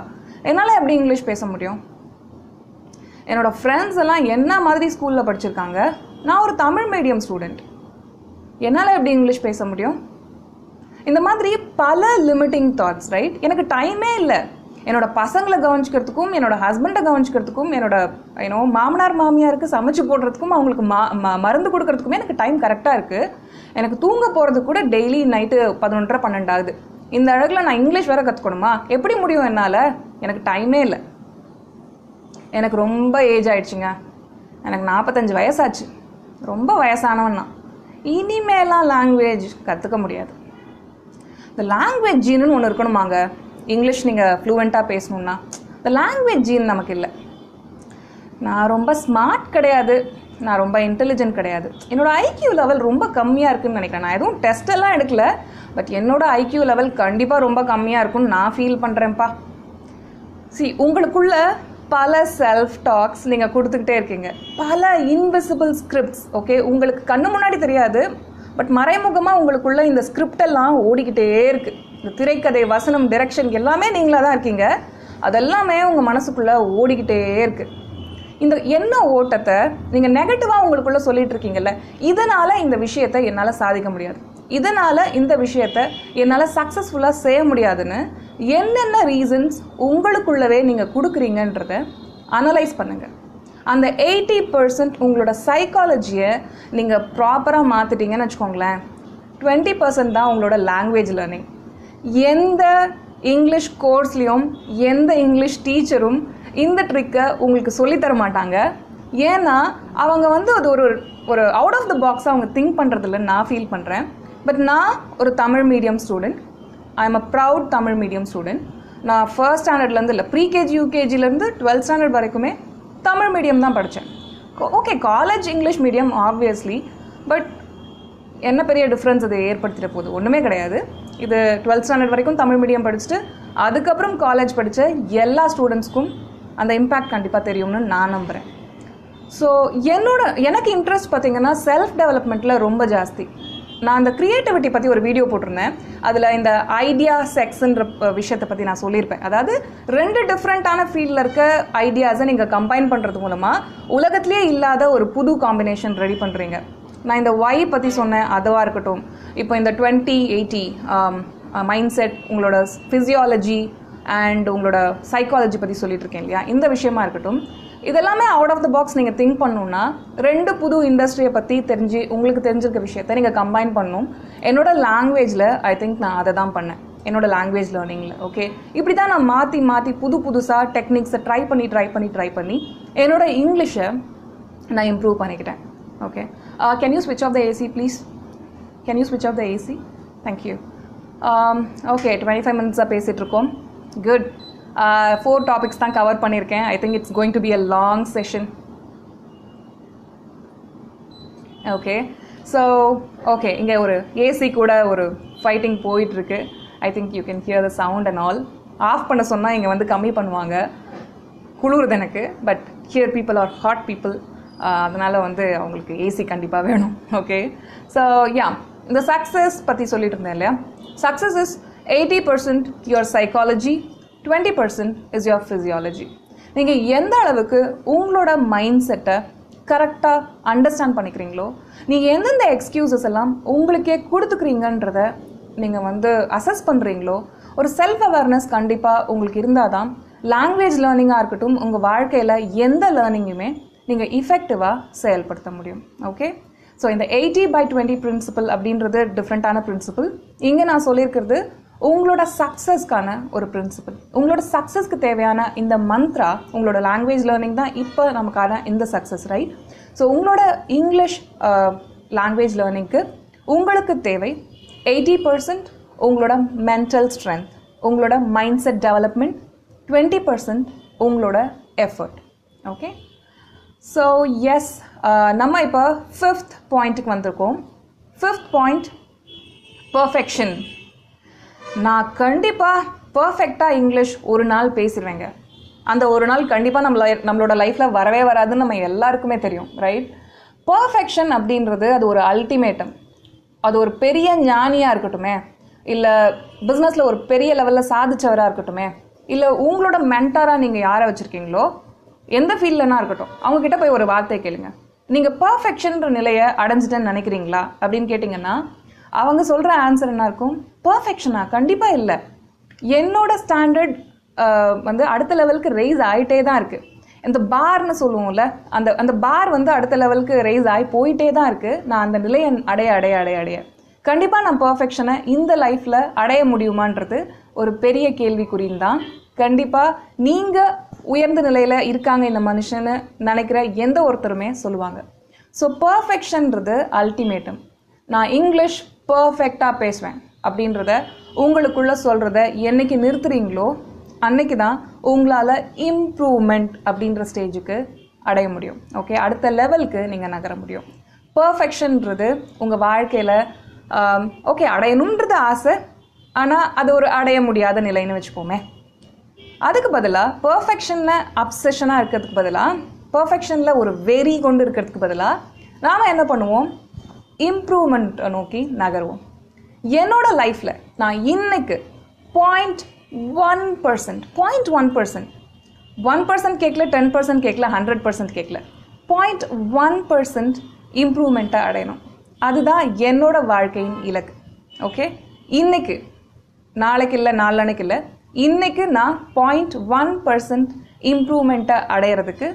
என்னால் எப்படி இங்கிலீஷ் பேச முடியும்? என்னோடய ஃப்ரெண்ட்ஸ் எல்லாம் என்ன மாதிரி ஸ்கூலில் படிச்சிருக்காங்க. நான் ஒரு தமிழ் மீடியம் ஸ்டூடெண்ட். என்னால் எப்படி இங்கிலீஷ் பேச முடியும்? இந்த மாதிரி பல லிமிட்டிங் தாட்ஸ், ரைட்? எனக்கு டைமே இல்லை. என்னோட பசங்களை கவனிச்சிக்கிறதுக்கும், என்னோட ஹஸ்பண்டை கவனிச்சிக்கிறதுக்கும், என்னோட மாமனார் மாமியாருக்கு சமைச்சு போடுறதுக்கும், அவங்களுக்கு மருந்து கொடுக்கறதுக்குமே எனக்கு டைம் கரெக்டாக இருக்குது. எனக்கு தூங்க போகிறது கூட டெய்லி நைட்டு 11:30 12 ஆகுது. இந்த அழகில் நான் இங்கிலீஷ் வேறு கற்றுக்கணுமா? எப்படி முடியும் என்னால்? எனக்கு டைமே இல்லை. எனக்கு ரொம்ப ஏஜ் ஆகிடுச்சுங்க. எனக்கு 45 வயசாச்சு. ரொம்ப வயசானவன் நான். இனிமேலாம் லாங்குவேஜ் கற்றுக்க முடியாது. இந்த லாங்குவேஜ் ஜீனுன்னு ஒன்று இருக்கணுமாங்க. இங்கிலீஷ் நீங்கள் ஃப்ளூவெண்ட்டாக பேசணுன்னா இந்த லாங்குவேஜ் ஜீன் நமக்கு இல்லை. நான் ரொம்ப ஸ்மார்ட் கிடையாது, நான் ரொம்ப இன்டெலிஜென்ட் கிடையாது. என்னோடய ஐக்யூ லெவல் ரொம்ப கம்மியாக இருக்குதுன்னு நினைக்கிறேன். நான் எதுவும் டெஸ்ட் எல்லாம் எடுக்கல, பட் என்னோடய ஐக்யூ லெவல் கண்டிப்பாக ரொம்ப கம்மியாக இருக்குன்னு நான் ஃபீல் பண்ணுறேன்ப்பா. உங்களுக்குள்ள பல செல்ஃப் டாக்ஸ் நீங்கள் கொடுத்துக்கிட்டே இருக்கீங்க, பல இன்விசிபிள் ஸ்கிரிப்ட்ஸ். ஓகே, உங்களுக்கு கண்ணு முன்னாடி தெரியாது, பட் மறைமுகமாக உங்களுக்குள்ள இந்த ஸ்கிரிப்டெல்லாம் ஓடிக்கிட்டே இருக்குது. இந்த திரைக்கதை, வசனம், டைரக்ஷன் எல்லாமே நீங்களாக தான் இருக்கீங்க. அதெல்லாமே உங்கள் மனசுக்குள்ளே ஓடிக்கிட்டே இருக்குது. இந்த என்ன ஓட்டத்தை நீங்கள் நெகட்டிவாக உங்களுக்குள்ளே சொல்லிட்டு இருக்கீங்கல்ல, இதனால் இந்த விஷயத்தை என்னால் சாதிக்க முடியாது, இதனால் இந்த விஷயத்தை என்னால் சக்ஸஸ்ஃபுல்லாக செய்ய முடியாதுன்னு என்னென்ன ரீசன்ஸ் உங்களுக்குள்ளவே நீங்கள் கொடுக்குறீங்கன்றத அனலைஸ் பண்ணுங்கள். அந்த 80% உங்களோட சைக்காலஜியை நீங்கள் ப்ராப்பராக மாற்றிட்டீங்கன்னு வச்சுக்கோங்களேன், 20% தான் உங்களோட லாங்குவேஜ் லேர்னிங். எந்த இங்கிலீஷ் கோர்ஸ்லேயும் எந்த இங்கிலீஷ் டீச்சரும் இந்த ட்ரிக்கை உங்களுக்கு சொல்லித்தர மாட்டாங்க. ஏன்னா அவங்க வந்து அது ஒரு அவுட் ஆஃப் த பாக்ஸாக அவங்க திங்க் பண்ணுறதில்லன்னு நான் ஃபீல் பண்ணுறேன். பட் நான் ஒரு Tamil medium student. I am a proud Tamil medium student. நான் ஃபர்ஸ்ட் ஸ்டாண்டர்ட்லேருந்து இல்லை, ப்ரீகேஜி யூகேஜிலேருந்து 12th ஸ்டாண்டர்ட் வரைக்குமே தமிழ் மீடியம் தான் படித்தேன். Okay, college English medium obviously, but என்ன பெரிய டிஃப்ரென்ஸ் அது ஏற்படுத்திட போகுது? ஒன்றுமே கிடையாது. இது 12th ஸ்டாண்டர்ட் வரைக்கும் தமிழ் மீடியம் படிச்சுட்டு அதுக்கப்புறம் காலேஜ் படித்த எல்லா ஸ்டூடெண்ட்ஸ்க்கும் அந்த இம்பேக்ட் கண்டிப்பாக தெரியும்னு நான் நம்புகிறேன். ஸோ எனக்கு இன்ட்ரெஸ்ட் பார்த்திங்கன்னா செல்ஃப் டெவலப்மெண்ட்டில் ரொம்ப ஜாஸ்தி. நான் அந்த க்ரியேட்டிவிட்டி பற்றி ஒரு வீடியோ போட்டிருந்தேன். அதில் இந்த ஐடியா செக்ஸ்ன்ற விஷயத்தை பற்றி நான் சொல்லியிருப்பேன். அதாவது 2 டிஃப்ரெண்ட்டான ஃபீல்டில் இருக்க ஐடியாஸை நீங்கள் கம்பைன் பண்ணுறது மூலமாக உலகத்திலே இல்லாத ஒரு புது காம்பினேஷன் ரெடி பண்ணுறீங்க. நான் இந்த ஒய் பற்றி சொன்னேன், அதுவாக இருக்கட்டும். இப்போ இந்த 20-80 மைண்ட் செட், உங்களோட ஃபிசியாலஜி அண்ட் உங்களோட சைக்காலஜி பற்றி சொல்லிட்டு இருக்கேன் இல்லையா, இந்த விஷயமா இருக்கட்டும். இதெல்லாமே அவுட் ஆஃப் த பாக்ஸ் நீங்கள் திங்க் பண்ணணுன்னா 2 புது இண்டஸ்ட்ரியை பற்றி உங்களுக்கு தெரிஞ்சிருக்க விஷயத்த நீங்கள் கம்பைன் பண்ணணும். என்னோட லாங்குவேஜில் ஐ திங்க் நான் அதை தான் பண்ணேன், என்னோட லாங்குவேஜ் லேர்னிங்கில். ஓகே, இப்படி தான் நான் மாற்றி புதுசாக டெக்னிக்ஸை ட்ரை பண்ணி என்னோட இங்கிலீஷை நான் இம்ப்ரூவ் பண்ணிக்கிட்டேன். ஓகே, கேன் யூ ஸ்விட்ச் of the AC please? Can you ஸ்விட்ச் of the AC? Thank you. Okay, 25 மினிட்ஸாக பேசிகிட்ருக்கோம். Good. 4 topics தான் கவர் பண்ணியிருக்கேன். I think it's going to be a long session. Okay, so okay, இங்கே ஒரு ஏசி கூட ஒரு ஃபைட்டிங் போயிட்டுருக்கு. I think you can hear the sound and all. Of பண்ண சொன்னால் இங்கே வந்து கம்மி பண்ணுவாங்க, குளிருது எனக்கு. But here people are hot people, அதனால் வந்து அவங்களுக்கு ஏசி கண்டிப்பாக வேணும். ஓகே, ஸோ இந்த சக்ஸஸ் பற்றி சொல்லிட்டு இருந்தேன் இல்லையா. Success is 80% your psychology, 20% is your physiology. நீங்கள் எந்த அளவுக்கு உங்களோட மைண்ட் செட்டை கரெக்டாக அண்டர்ஸ்டாண்ட் பண்ணிக்கிறீங்களோ, நீங்கள் எந்தெந்த எக்ஸ்கியூசஸ் எல்லாம் உங்களுக்கே கொடுத்துக்கிறீங்கன்றத நீங்கள் வந்து அசஸ் பண்ணுறீங்களோ, ஒரு செல்ஃப் அவேர்னஸ் கண்டிப்பாக உங்களுக்கு இருந்தால் தான் லாங்குவேஜ் லேர்னிங்காக இருக்கட்டும், உங்கள் வாழ்க்கையில் எந்த லேர்னிங்குமே நீங்கள் இஃபெக்டிவாக செயல்படுத்த முடியும். ஓகே, ஸோ இந்த 80/20 பிரின்சிபல் அப்படின்றது டிஃப்ரெண்ட்டான பிரின்சிபல். இங்கே நான் சொல்லியிருக்கிறது உங்களோட சக்ஸஸ்க்கான ஒரு பிரின்சிபல். உங்களோட சக்ஸஸ்க்கு தேவையான இந்த மந்த்ரா உங்களோட லாங்குவேஜ் லேர்னிங் தான் இப்போ நமக்கான இந்த சக்ஸஸ், ரைட்? ஸோ உங்களோட இங்கிலீஷ் லாங்குவேஜ் லேர்னிங்க்கு உங்களுக்கு தேவை 80% உங்களோட மென்டல் ஸ்ட்ரென்த், உங்களோட மைண்ட் செட் டெவலப்மெண்ட், 20% உங்களோட எஃபர்ட். ஓகே, ஸோ எஸ், நம்ம இப்போ 5th பாயிண்ட்டுக்கு வந்திருக்கோம். 5th point, perfection. நான் கண்டிப்பாக பர்ஃபெக்டாக இங்கிலீஷ் ஒரு நாள் பேசிடுவேங்க. அந்த ஒரு நாள் கண்டிப்பாக நம்மளோட லைஃப்பில் வரவே வராதுன்னு நம்ம எல்லாருக்குமே தெரியும், ரைட்? பர்ஃபெக்ஷன் அப்படின்றது அது ஒரு அல்டிமேட்டம். அது ஒரு பெரிய ஞானியாக இருக்கட்டுமே, இல்லை பிஸ்னஸில் ஒரு பெரிய லெவலில் சாதிச்சவராக இருக்கட்டுமே, இல்லை உங்களோட மென்டாராக நீங்கள் யாரை வச்சுருக்கீங்களோ, எந்த ஃபீல்ட்லனா இருக்கட்டும், அவங்கக்கிட்ட போய் ஒரு வார்த்தை கேளுங்க. நீங்கள் பர்ஃபெக்ஷன்ற நிலையை அடைஞ்சிட்டேன்னு நினைக்கிறீங்களா அப்படின்னு கேட்டிங்கன்னா அவங்க சொல்கிற ஆன்சர் என்ன இருக்கும்? பர்ஃபெக்ஷனா? கண்டிப்பாக இல்லை. என்னோட ஸ்டாண்டர்ட் வந்து அடுத்த லெவலுக்கு ரைஸ் ஆகிட்டே தான் இருக்குது. இந்த பார்னு சொல்லுவோம்ல, அந்த பார் வந்து அடுத்த லெவலுக்கு ரைஸ் ஆகி போயிட்டே தான் இருக்குது. நான் அந்த நிலையை அடைய கண்டிப்பாக நான் பர்ஃபெக்ஷனை இந்த லைஃப்பில் அடைய முடியுமான்றது ஒரு பெரிய கேள்விக்குறின்னு தான் கண்டிப்பாக நீங்கள் உயர்ந்த நிலையில் இருக்காங்க இந்த மனுஷன்னு நினைக்கிற எந்த ஒருத்தருமே சொல்லுவாங்க. ஸோ பர்ஃபெக்ஷன்றது அல்டிமேட்டம். நான் இங்கிலீஷ் பர்ஃபெக்டாக பேசுவேன் அப்படின்றத உங்களுக்குள்ளே சொல்கிறத என்னைக்கு நிறுத்துறீங்களோ அன்னைக்கு தான் உங்களால் இம்ப்ரூவ்மெண்ட் அப்படின்ற ஸ்டேஜுக்கு அடைய முடியும். ஓகே, அடுத்த லெவலுக்கு நீங்கள் நகர முடியும். பர்ஃபெக்ஷன்றது உங்கள் வாழ்க்கையில் ஓகே அடையணுன்றது ஆசை, ஆனால் அது ஒரு அடைய முடியாத நிலைன்னு வச்சுப்போமே. அதுக்கு பதிலாக பர்ஃபெக்ஷனில் அப்சஷனாக இருக்கிறதுக்கு பதிலாக, பர்ஃபெக்ஷனில் ஒரு வெறி கொண்டு இருக்கிறதுக்கு பதிலாக நாம் என்ன பண்ணுவோம்? இம்ப்ரூவ்மெண்ட் நோக்கி நகருவோம். என்னோட லைஃப்பில் நான் இன்னைக்கு 1% கேட்கல, 10% கேட்கல, 100% கேட்கல, 0.1% இம்ப்ரூவ்மெண்ட்டை அடையணும். அதுதான் என்னோட வாழ்க்கையின் இலக்கு. ஓகே, இன்னைக்கு, நாளைக்கு இல்லை, நாளன்னைக்கு இல்லை, இன்னைக்கு நான் 0.1% இம்ப்ரூவ்மெண்ட்டை அடையிறதுக்கு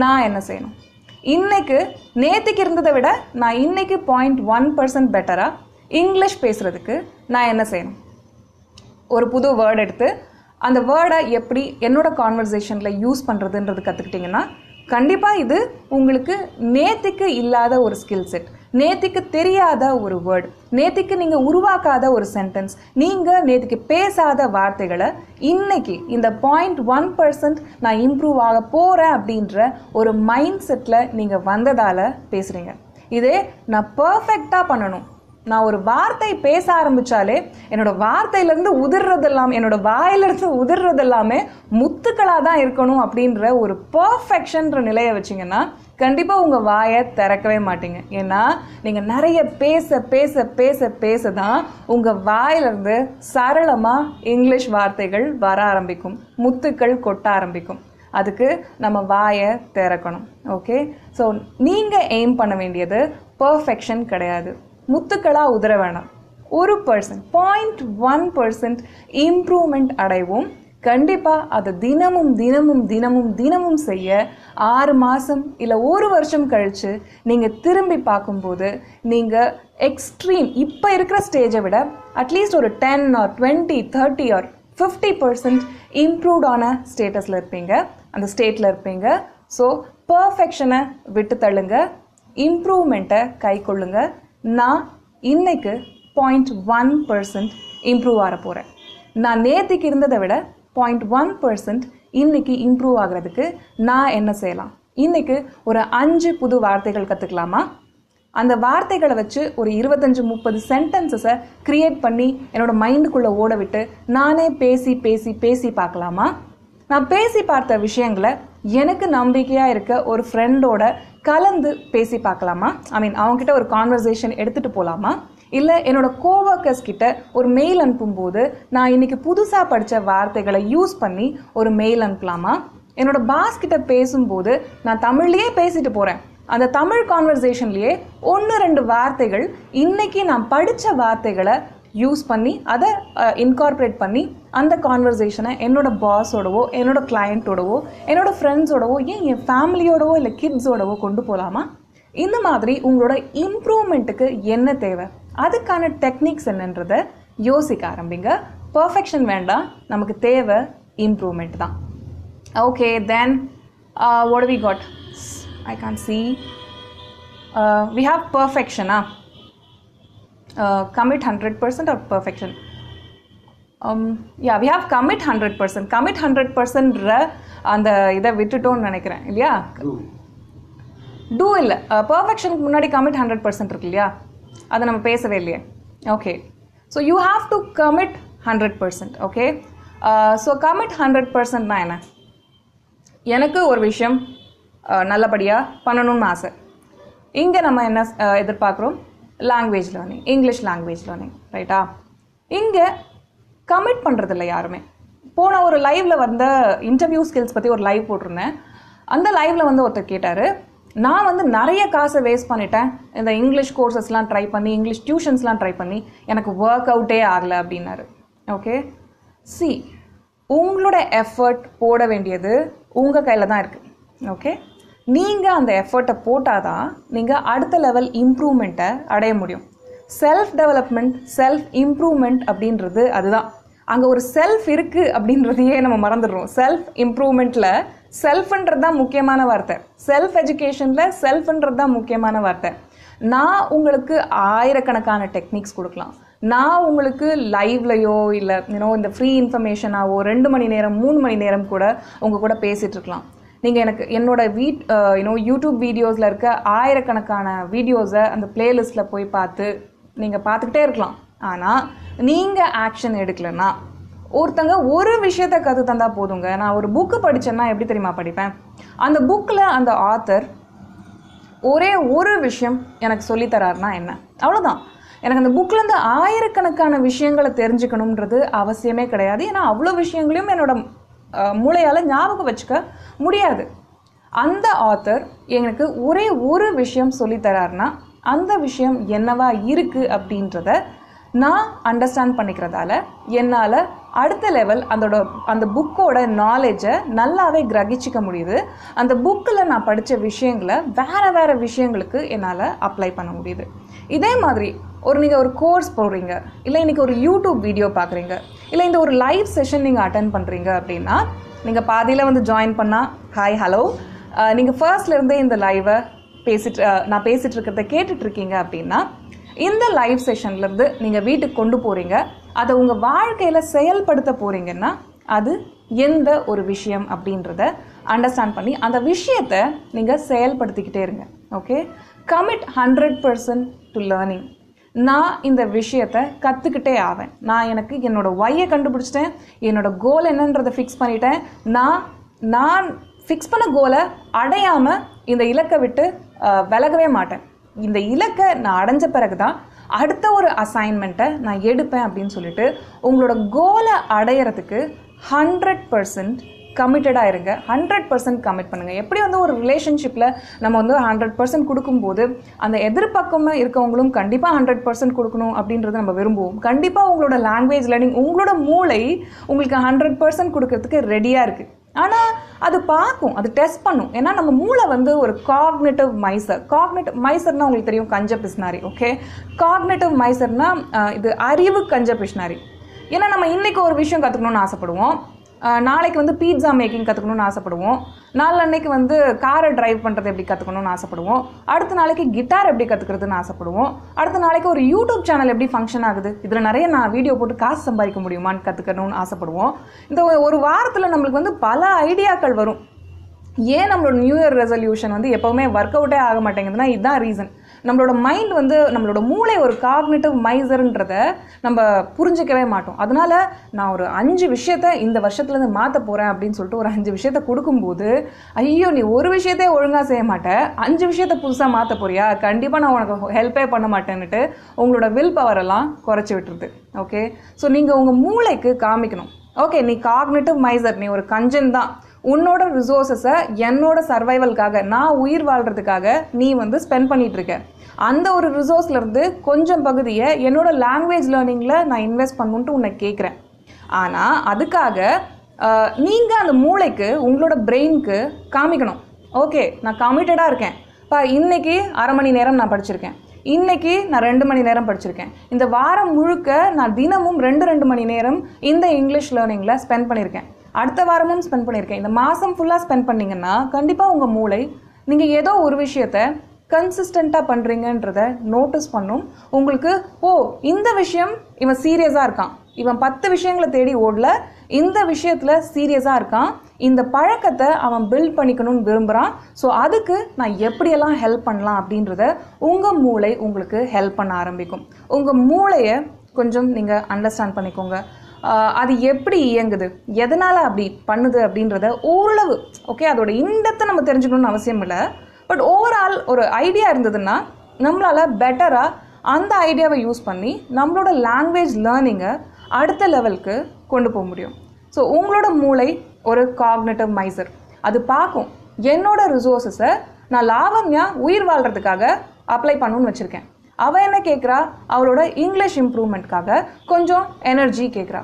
நான் என்ன செய்யணும்? இன்னைக்கு நேற்றுக்கு இருந்ததை விட நான் இன்னைக்கு 0.1% பெட்டராக இங்கிலீஷ் பேசுகிறதுக்கு நான் என்ன செய்யணும்? ஒரு புது வேர்டு எடுத்து அந்த வேர்டை எப்படி என்னோட கான்வர்சேஷனில் யூஸ் பண்ணுறதுன்றது கற்றுக்கிட்டிங்கன்னா கண்டிப்பாக இது உங்களுக்கு நேற்றுக்கு இல்லாத ஒரு ஸ்கில் செட், நேற்றுக்கு தெரியாத ஒரு வேர்டு, நேற்றுக்கு நீங்கள் உருவாக்காத ஒரு சென்டென்ஸ், நீங்கள் நேற்றுக்கு பேசாத வார்த்தைகளை இன்னைக்கு இந்த 0.1% நான் இம்ப்ரூவ் ஆக போகிறேன் அப்படின்ற ஒரு மைண்ட் செட்டில் நீங்கள் வந்ததால் பேசுகிறீங்க. இதே நான் பர்ஃபெக்டாக பண்ணணும், நான் ஒரு வார்த்தை பேச ஆரம்பித்தாலே என்னோடய வார்த்தையிலேருந்து உதிர்றதெல்லாம், என்னோடய வாயிலிருந்து உதிர்றதெல்லாமே முத்துக்களாக தான் இருக்கணும் அப்படின்ற ஒரு பர்ஃபெக்ஷன்ற நிலையை வச்சிங்கன்னா கண்டிப்பாக உங்கள் வாயை திறக்கவே மாட்டீங்க. ஏன்னா நீங்கள் நிறைய பேச பேச பேச பேச தான் உங்கள் வாயிலிருந்து சரளமாக இங்கிலீஷ் வார்த்தைகள் வர ஆரம்பிக்கும், முத்துக்கள் கொட்ட ஆரம்பிக்கும். அதுக்கு நம்ம வாயை திறக்கணும். ஓகே, ஸோ நீங்கள் எய்ம் பண்ண வேண்டியது பர்ஃபெக்ஷன் கிடையாது, முத்துக்களாக உதற வேணாம். 0% இம்ப்ரூவ்மெண்ட் அடைவோம். கண்டிப்பாக அதை தினமும் தினமும் தினமும் தினமும் செய்ய 6 மாதம் இல்லை 1 வருஷம் கழித்து நீங்கள் திரும்பி பார்க்கும்போது நீங்கள் எக்ஸ்ட்ரீம் இப்போ இருக்கிற ஸ்டேஜை விட அட்லீஸ்ட் ஒரு 10 or 20, 30 or 50% இம்ப்ரூவ்டான ஸ்டேட்டஸில் இருப்பீங்க, அந்த ஸ்டேட்டில் இருப்பீங்க. ஸோ பர்ஃபெக்ஷனை விட்டு தள்ளுங்க, இம்ப்ரூவ்மெண்ட்டை கை கொள்ளுங்க. நான் இன்னைக்கு 0.1% இம்ப்ரூவ் ஆக போகிறேன். நான் நேற்றுக்கு இருந்ததை விட 0.1% இன்னைக்கு இம்ப்ரூவ் ஆகிறதுக்கு நான் என்ன செய்யலாம்? இன்னைக்கு ஒரு 5 புது வார்த்தைகள் கற்றுக்கலாமா? அந்த வார்த்தைகளை வச்சு ஒரு 25-30 சென்டென்சஸை க்ரியேட் பண்ணி என்னோடய மைண்டுக்குள்ளே ஓட விட்டு நானே பேசி பேசி பேசி பார்க்கலாமா? நான் பேசி பார்த்த விஷயங்களை எனக்கு நம்பிக்கையாக இருக்க ஒரு ஃப்ரெண்டோட கலந்து பேசி பார்க்கலாமா? அவங்ககிட்ட ஒரு கான்வர்சேஷன் எடுத்துகிட்டு போகலாமா? இல்லை என்னோடய கோவர்க்கர்ஸ் கிட்ட ஒரு மெயில் அனுப்பும்போது நான் இன்றைக்கி புதுசாக படித்த வார்த்தைகளை யூஸ் பண்ணி ஒரு மெயில் அனுப்பலாமா? என்னோடய பாஸ் கிட்ட பேசும்போது நான் தமிழ்லேயே பேசிட்டு போகிறேன், அந்த தமிழ் கான்வர்சேஷன்லேயே 1-2 வார்த்தைகள் இன்றைக்கி நான் படித்த வார்த்தைகளை யூஸ் பண்ணி அதை இன்கார்பரேட் பண்ணி அந்த கான்வர்சேஷனை என்னோட பாஸோடவோ என்னோட கிளையண்ட்டோடவோ என்னோட ஃப்ரெண்ட்ஸோடவோ ஏன் என் ஃபேமிலியோடவோ இல்லை கிட்ஸோடவோ கொண்டு போகலாமா? இந்த மாதிரி உங்களோட இம்ப்ரூவ்மெண்ட்டுக்கு என்ன தேவை, அதுக்கான டெக்னிக்ஸ் என்னன்றதை யோசிக்க ஆரம்பிங்க. பர்ஃபெக்ஷன் வேண்டாம், நமக்கு தேவை இம்ப்ரூவ்மெண்ட் தான். Okay, then what we got? I can't see. We have perfection. Commit 100% or perfection? Yeah, we have commit 100%. Commit 100% அந்த இதை விட்டுட்டோன்னு நினைக்கிறேன் இல்லையா? டூ இல்லை, பர்ஃபெக்ஷனுக்கு முன்னாடி கமிட் 100% இருக்கு இல்லையா, அதை நம்ம பேசவே இல்லையே. Okay, so you have to commit 100%. Okay, so commit 100%னா என்ன? எனக்கு ஒரு விஷயம் நல்லபடியாக பண்ணணும்னு ஆசை. இங்கே நம்ம என்ன எதிர்பார்க்குறோம்? Language learning, English language learning, ரைட்டா? இங்கே கமிட் பண்ணுறதில்ல யாருமே. போன ஒரு லைவில் வந்த இன்டர்வியூ ஸ்கில்ஸ் பற்றி ஒரு லைவ் போட்டிருந்தேன். அந்த லைவில் வந்து ஒருத்தர் கேட்டார், நான் வந்து நிறைய காசை வேஸ்ட் பண்ணிட்டேன் இந்த இங்கிலீஷ் கோர்சஸ்லாம் ட்ரை பண்ணி, இங்கிலீஷ் டியூஷன்ஸ்லாம் ட்ரை பண்ணி, எனக்கு ஒர்க் அவுட்டே ஆகலை அப்படின்னாரு. ஓகே, சி, உங்களோட எஃபர்ட் போட வேண்டியது உங்கள் கையில் தான் இருக்குது. ஓகே, நீங்கள் அந்த எஃபர்ட்டை போட்டால் தான் நீங்கள் அடுத்த லெவல் இம்ப்ரூவ்மெண்ட்டை அடைய முடியும். செல்ஃப் டெவலப்மெண்ட், செல்ஃப் இம்ப்ரூவ்மெண்ட் அப்படின்றது அதுதான். அங்கே ஒரு செல்ஃப் இருக்குது அப்படின்றதையே நம்ம மறந்துடுறோம். செல்ஃப் இம்ப்ரூவ்மெண்ட்டில் செல்ஃப்ன்றது தான் முக்கியமான வார்த்தை. செல்ஃப் எஜுகேஷனில் செல்ஃப்ன்றது தான் முக்கியமான வார்த்தை. நான் உங்களுக்கு ஆயிரக்கணக்கான டெக்னிக்ஸ் கொடுக்கலாம். நான் உங்களுக்கு லைவ்லையோ இல்லை இந்த ஃப்ரீ இன்ஃபர்மேஷனாவோ 2 மணி நேரம் 3 மணி நேரம் கூட உங்கள் கூட பேசிகிட்டு இருக்கலாம். நீங்கள் எனக்கு என்னோட யூடியூப் வீடியோஸில் இருக்க ஆயிரக்கணக்கான வீடியோஸை அந்த பிளேலிஸ்ட்டில் போய் நீங்கள் பார்த்துக்கிட்டே இருக்கலாம். ஆனால் நீங்கள் ஆக்ஷன் எடுக்கலைன்னா, ஒருத்தங்க ஒரு விஷயத்தை கற்று தந்தால் போதுங்க. நான் ஒரு புக்கு படித்தேன்னா எப்படி தெரியுமா படிப்பேன்? அந்த புக்கில் அந்த ஆத்தர் ஒரே ஒரு விஷயம் எனக்கு சொல்லித்தராருனா என்ன, அவ்வளோதான். எனக்கு அந்த புக்கிலேருந்து ஆயிரக்கணக்கான விஷயங்களை தெரிஞ்சுக்கணுன்றது அவசியமே கிடையாது. ஏன்னா அவ்வளோ விஷயங்களையும் என்னோட மூளையால் ஞாபகம் வச்சுக்க முடியாது. அந்த ஆத்தர் எனக்கு ஒரே ஒரு விஷயம் சொல்லித்தராருனா அந்த விஷயம் என்னவா இருக்குது அப்படின்றத நான் அண்டர்ஸ்டாண்ட் பண்ணிக்கிறதால என்னால் அடுத்த லெவல் அந்த புக்கோட நாலேஜை நல்லாவே கிரகிச்சிக்க முடியுது. அந்த புக்கில் நான் படித்த விஷயங்களை வேறு விஷயங்களுக்கு என்னால் அப்ளை பண்ண முடியுது. இதே மாதிரி நீங்கள் ஒரு கோர்ஸ் போடுறீங்க, இல்லை இன்றைக்கி ஒரு யூடியூப் வீடியோ பார்க்குறீங்க, இல்லை இந்த ஒரு லைவ் செஷன் நீங்கள் அட்டென்ட் பண்ணுறீங்க அப்படின்னா, நீங்கள் பாதியில் வந்து ஜாயின் பண்ணால் ஹாய் ஹலோ, நீங்கள் ஃபர்ஸ்ட்லேருந்தே இந்த லைவை நான் பேசிகிட்டு இருக்கிறத கேட்டுட்ருக்கீங்க அப்படின்னா, இந்த லைவ் செஷன்லேருந்து நீங்கள் வீட்டுக்கு கொண்டு போகிறீங்க, அதை உங்கள் வாழ்க்கையில் செயல்படுத்த போகிறீங்கன்னா அது எந்த ஒரு விஷயம் அப்படின்றத அண்டர்ஸ்டாண்ட் பண்ணி அந்த விஷயத்தை நீங்கள் செயல்படுத்திக்கிட்டே இருங்க. Okay, commit 100% to learning. நான் இந்த விஷயத்தை கற்றுக்கிட்டே ஆவேன். எனக்கு என்னோடய ஒய்யை கண்டுபிடிச்சிட்டேன், என்னோடய கோல் என்னன்றதை ஃபிக்ஸ் பண்ணிட்டேன். நான் ஃபிக்ஸ் பண்ண கோலை அடையாமல் இந்த இலக்கை விட்டு விலகவே மாட்டேன். இந்த இலக்கை நான் அடைஞ்ச பிறகு தான் அடுத்த ஒரு அசைன்மெண்ட்டை நான் எடுப்பேன் அப்படின்னு சொல்லிட்டு உங்களோட கோலை அடையிறதுக்கு 100% கமிட்டடாக இருங்க. 100% கமிட் பண்ணுங்கள். எப்படி ஒரு ரிலேஷன்ஷிப்பில் நம்ம 100% கொடுக்கும்போது அந்த எதிர்பக்கமாக இருக்கவங்களும் கண்டிப்பாக 100% கொடுக்கணும் அப்படின்றத நம்ம விரும்புவோம். கண்டிப்பாக உங்களோட லாங்குவேஜ் லேர்னிங், உங்களோட மூளை உங்களுக்கு 100% கொடுக்கறதுக்கு ரெடியாக இருக்குது. ஆனால் அது பார்க்கும், அது டெஸ்ட் பண்ணும். ஏன்னா நம்ம மூளை ஒரு காக்னேட்டிவ் மைசர்னால் உங்களுக்கு தெரியும், கஞ்ச பிஸ்னாரி. ஓகே, காக்னேட்டிவ் மைசர்னா இது அறிவு கஞ்ச பிஸ்னாரி. ஏன்னா நம்ம இன்றைக்கி ஒரு விஷயம் கற்றுக்கணும்னு ஆசைப்படுவோம், நாளைக்கு பீட்சா மேக்கிங் கற்றுக்கணும்னு ஆசைப்படுவோம், நாளைக்கு காரை டிரைவ் பண்ணுறது எப்படி கற்றுக்கணும்னு ஆசைப்படுவோம், அடுத்த நாளைக்கு கிட்டார் எப்படி கற்றுக்கிறதுன்னு ஆசைப்படுவோம், அடுத்த நாளைக்கு ஒரு யூடியூப் சேனல் எப்படி ஃபங்க்ஷன் ஆகுது, இதில் நிறைய நான் வீடியோ போட்டு காசு சம்பாதிக்க முடியுமான்னு கற்றுக்கணும்னு ஆசைப்படுவோம். இந்த ஒரு வாரத்தில் நம்மளுக்கு பல ஐடியாக்கள் வரும். ஏன் நம்மளோட நியூ இயர் ரெசல்யூஷன் எப்போவுமே ஒர்க் அவுட்டே ஆக மாட்டேங்குதுன்னா இதுதான் ரீசன். நம்மளோட மைண்ட் நம்மளோட மூளை ஒரு காக்னேட்டிவ் மைசர்ன்றதை நம்ம புரிஞ்சிக்கவே மாட்டோம். அதனால நான் ஒரு 5 விஷயத்தை இந்த வருஷத்துலேருந்து மாற்ற போகிறேன் அப்படின்னு சொல்லிட்டு ஒரு 5 விஷயத்தை கொடுக்கும்போது, ஐயோ நீ ஒரு விஷயத்தையே ஒழுங்காக செய்ய மாட்டேன், 5 விஷயத்தை புதுசாக மாற்ற போறியா, கண்டிப்பாக நான் உனக்கு ஹெல்ப்பே பண்ண மாட்டேன்னுட்டு உங்களோட வில் பவரெல்லாம் குறைச்சி விட்டுருது. ஓகே, ஸோ நீங்கள் உங்கள் மூளைக்கு காமிக்கணும், ஓகே நீ காக்னேட்டிவ் மைசர், நீ ஒரு கஞ்சன் தான், உன்னோட ரிசோர்ஸஸை என்னோட சர்வைவல்காக, நான் உயிர் வாழ்கிறதுக்காக நீ ஸ்பெண்ட் பண்ணிகிட்ருக்க. அந்த ஒரு ரிசோர்ஸ்லேருந்து கொஞ்சம் பகுதியை என்னோட லாங்குவேஜ் லேர்னிங்கில் நான் இன்வெஸ்ட் பண்ணணுன்ட்டு உன்னை கேட்குறேன். ஆனால் அதுக்காக நீங்கள் அந்த மூளைக்கு உங்களோட பிரெயினுக்கு காமிக்கணும், ஓகே நான் கமிட்டடாக இருக்கேன், இப்போ இன்றைக்கி அரை மணி நேரம் நான் படிச்சிருக்கேன், இன்றைக்கி நான் 2 மணி நேரம் படிச்சிருக்கேன், இந்த வாரம் முழுக்க நான் தினமும் 2 மணி நேரம் இந்த இங்கிலீஷ் லேர்னிங்கில் ஸ்பெண்ட் பண்ணியிருக்கேன், அடுத்த வாரமும் ஸ்பெண்ட் பண்ணியிருக்கேன், இந்த மாதம் ஃபுல்லாக ஸ்பெண்ட் பண்ணிங்கன்னா கண்டிப்பாக உங்கள் மூளை நீங்கள் ஏதோ ஒரு விஷயத்தை கன்சிஸ்டண்ட்டாக பண்ணுறீங்கன்றத நோட்டீஸ் பண்ணும். உங்களுக்கு இந்த விஷயம் இவன் சீரியஸாக இருக்கான், இவன் 10 விஷயங்களை தேடி ஓடல, இந்த விஷயத்தில் சீரியஸாக இருக்கான், இந்த பழக்கத்தை அவன் பில்ட் பண்ணிக்கணும்னு விரும்புகிறான், ஸோ அதுக்கு நான் எப்படியெல்லாம் ஹெல்ப் பண்ணலாம் அப்படின்றத உங்கள் மூளை உங்களுக்கு ஹெல்ப் பண்ண ஆரம்பிக்கும். உங்கள் மூளையை கொஞ்சம் நீங்கள் அண்டர்ஸ்டாண்ட் பண்ணிக்கோங்க, அது எப்படி இயங்குது, எதனால் அப்படி பண்ணுது அப்படின்றத ஓரளவு ஓகே அதோட இன்டெப்த்தை நம்ம தெரிஞ்சுக்கணும்னு அவசியம் இல்லை, பட் ஓவரால் ஒரு ஐடியா இருந்ததுன்னா நம்மளால் பெட்டராக அந்த ஐடியாவை யூஸ் பண்ணி நம்மளோட லாங்குவேஜ் லேர்னிங்கை அடுத்த லெவலுக்கு கொண்டு போக முடியும். ஸோ உங்களோட மூளை ஒரு காக்னிட்டிவ் மைசர், அது பார்க்கும் என்னோட ரிசோர்ஸஸை நான் லாவண்யா உயிர் வாழ்கிறதுக்காக அப்ளை பண்ணணும்னு வச்சுருக்கேன், அவள் என்ன கேட்குறா, அவளோட இங்கிலீஷ் இம்ப்ரூவ்மெண்ட்காக கொஞ்சம் எனர்ஜி கேட்குறா,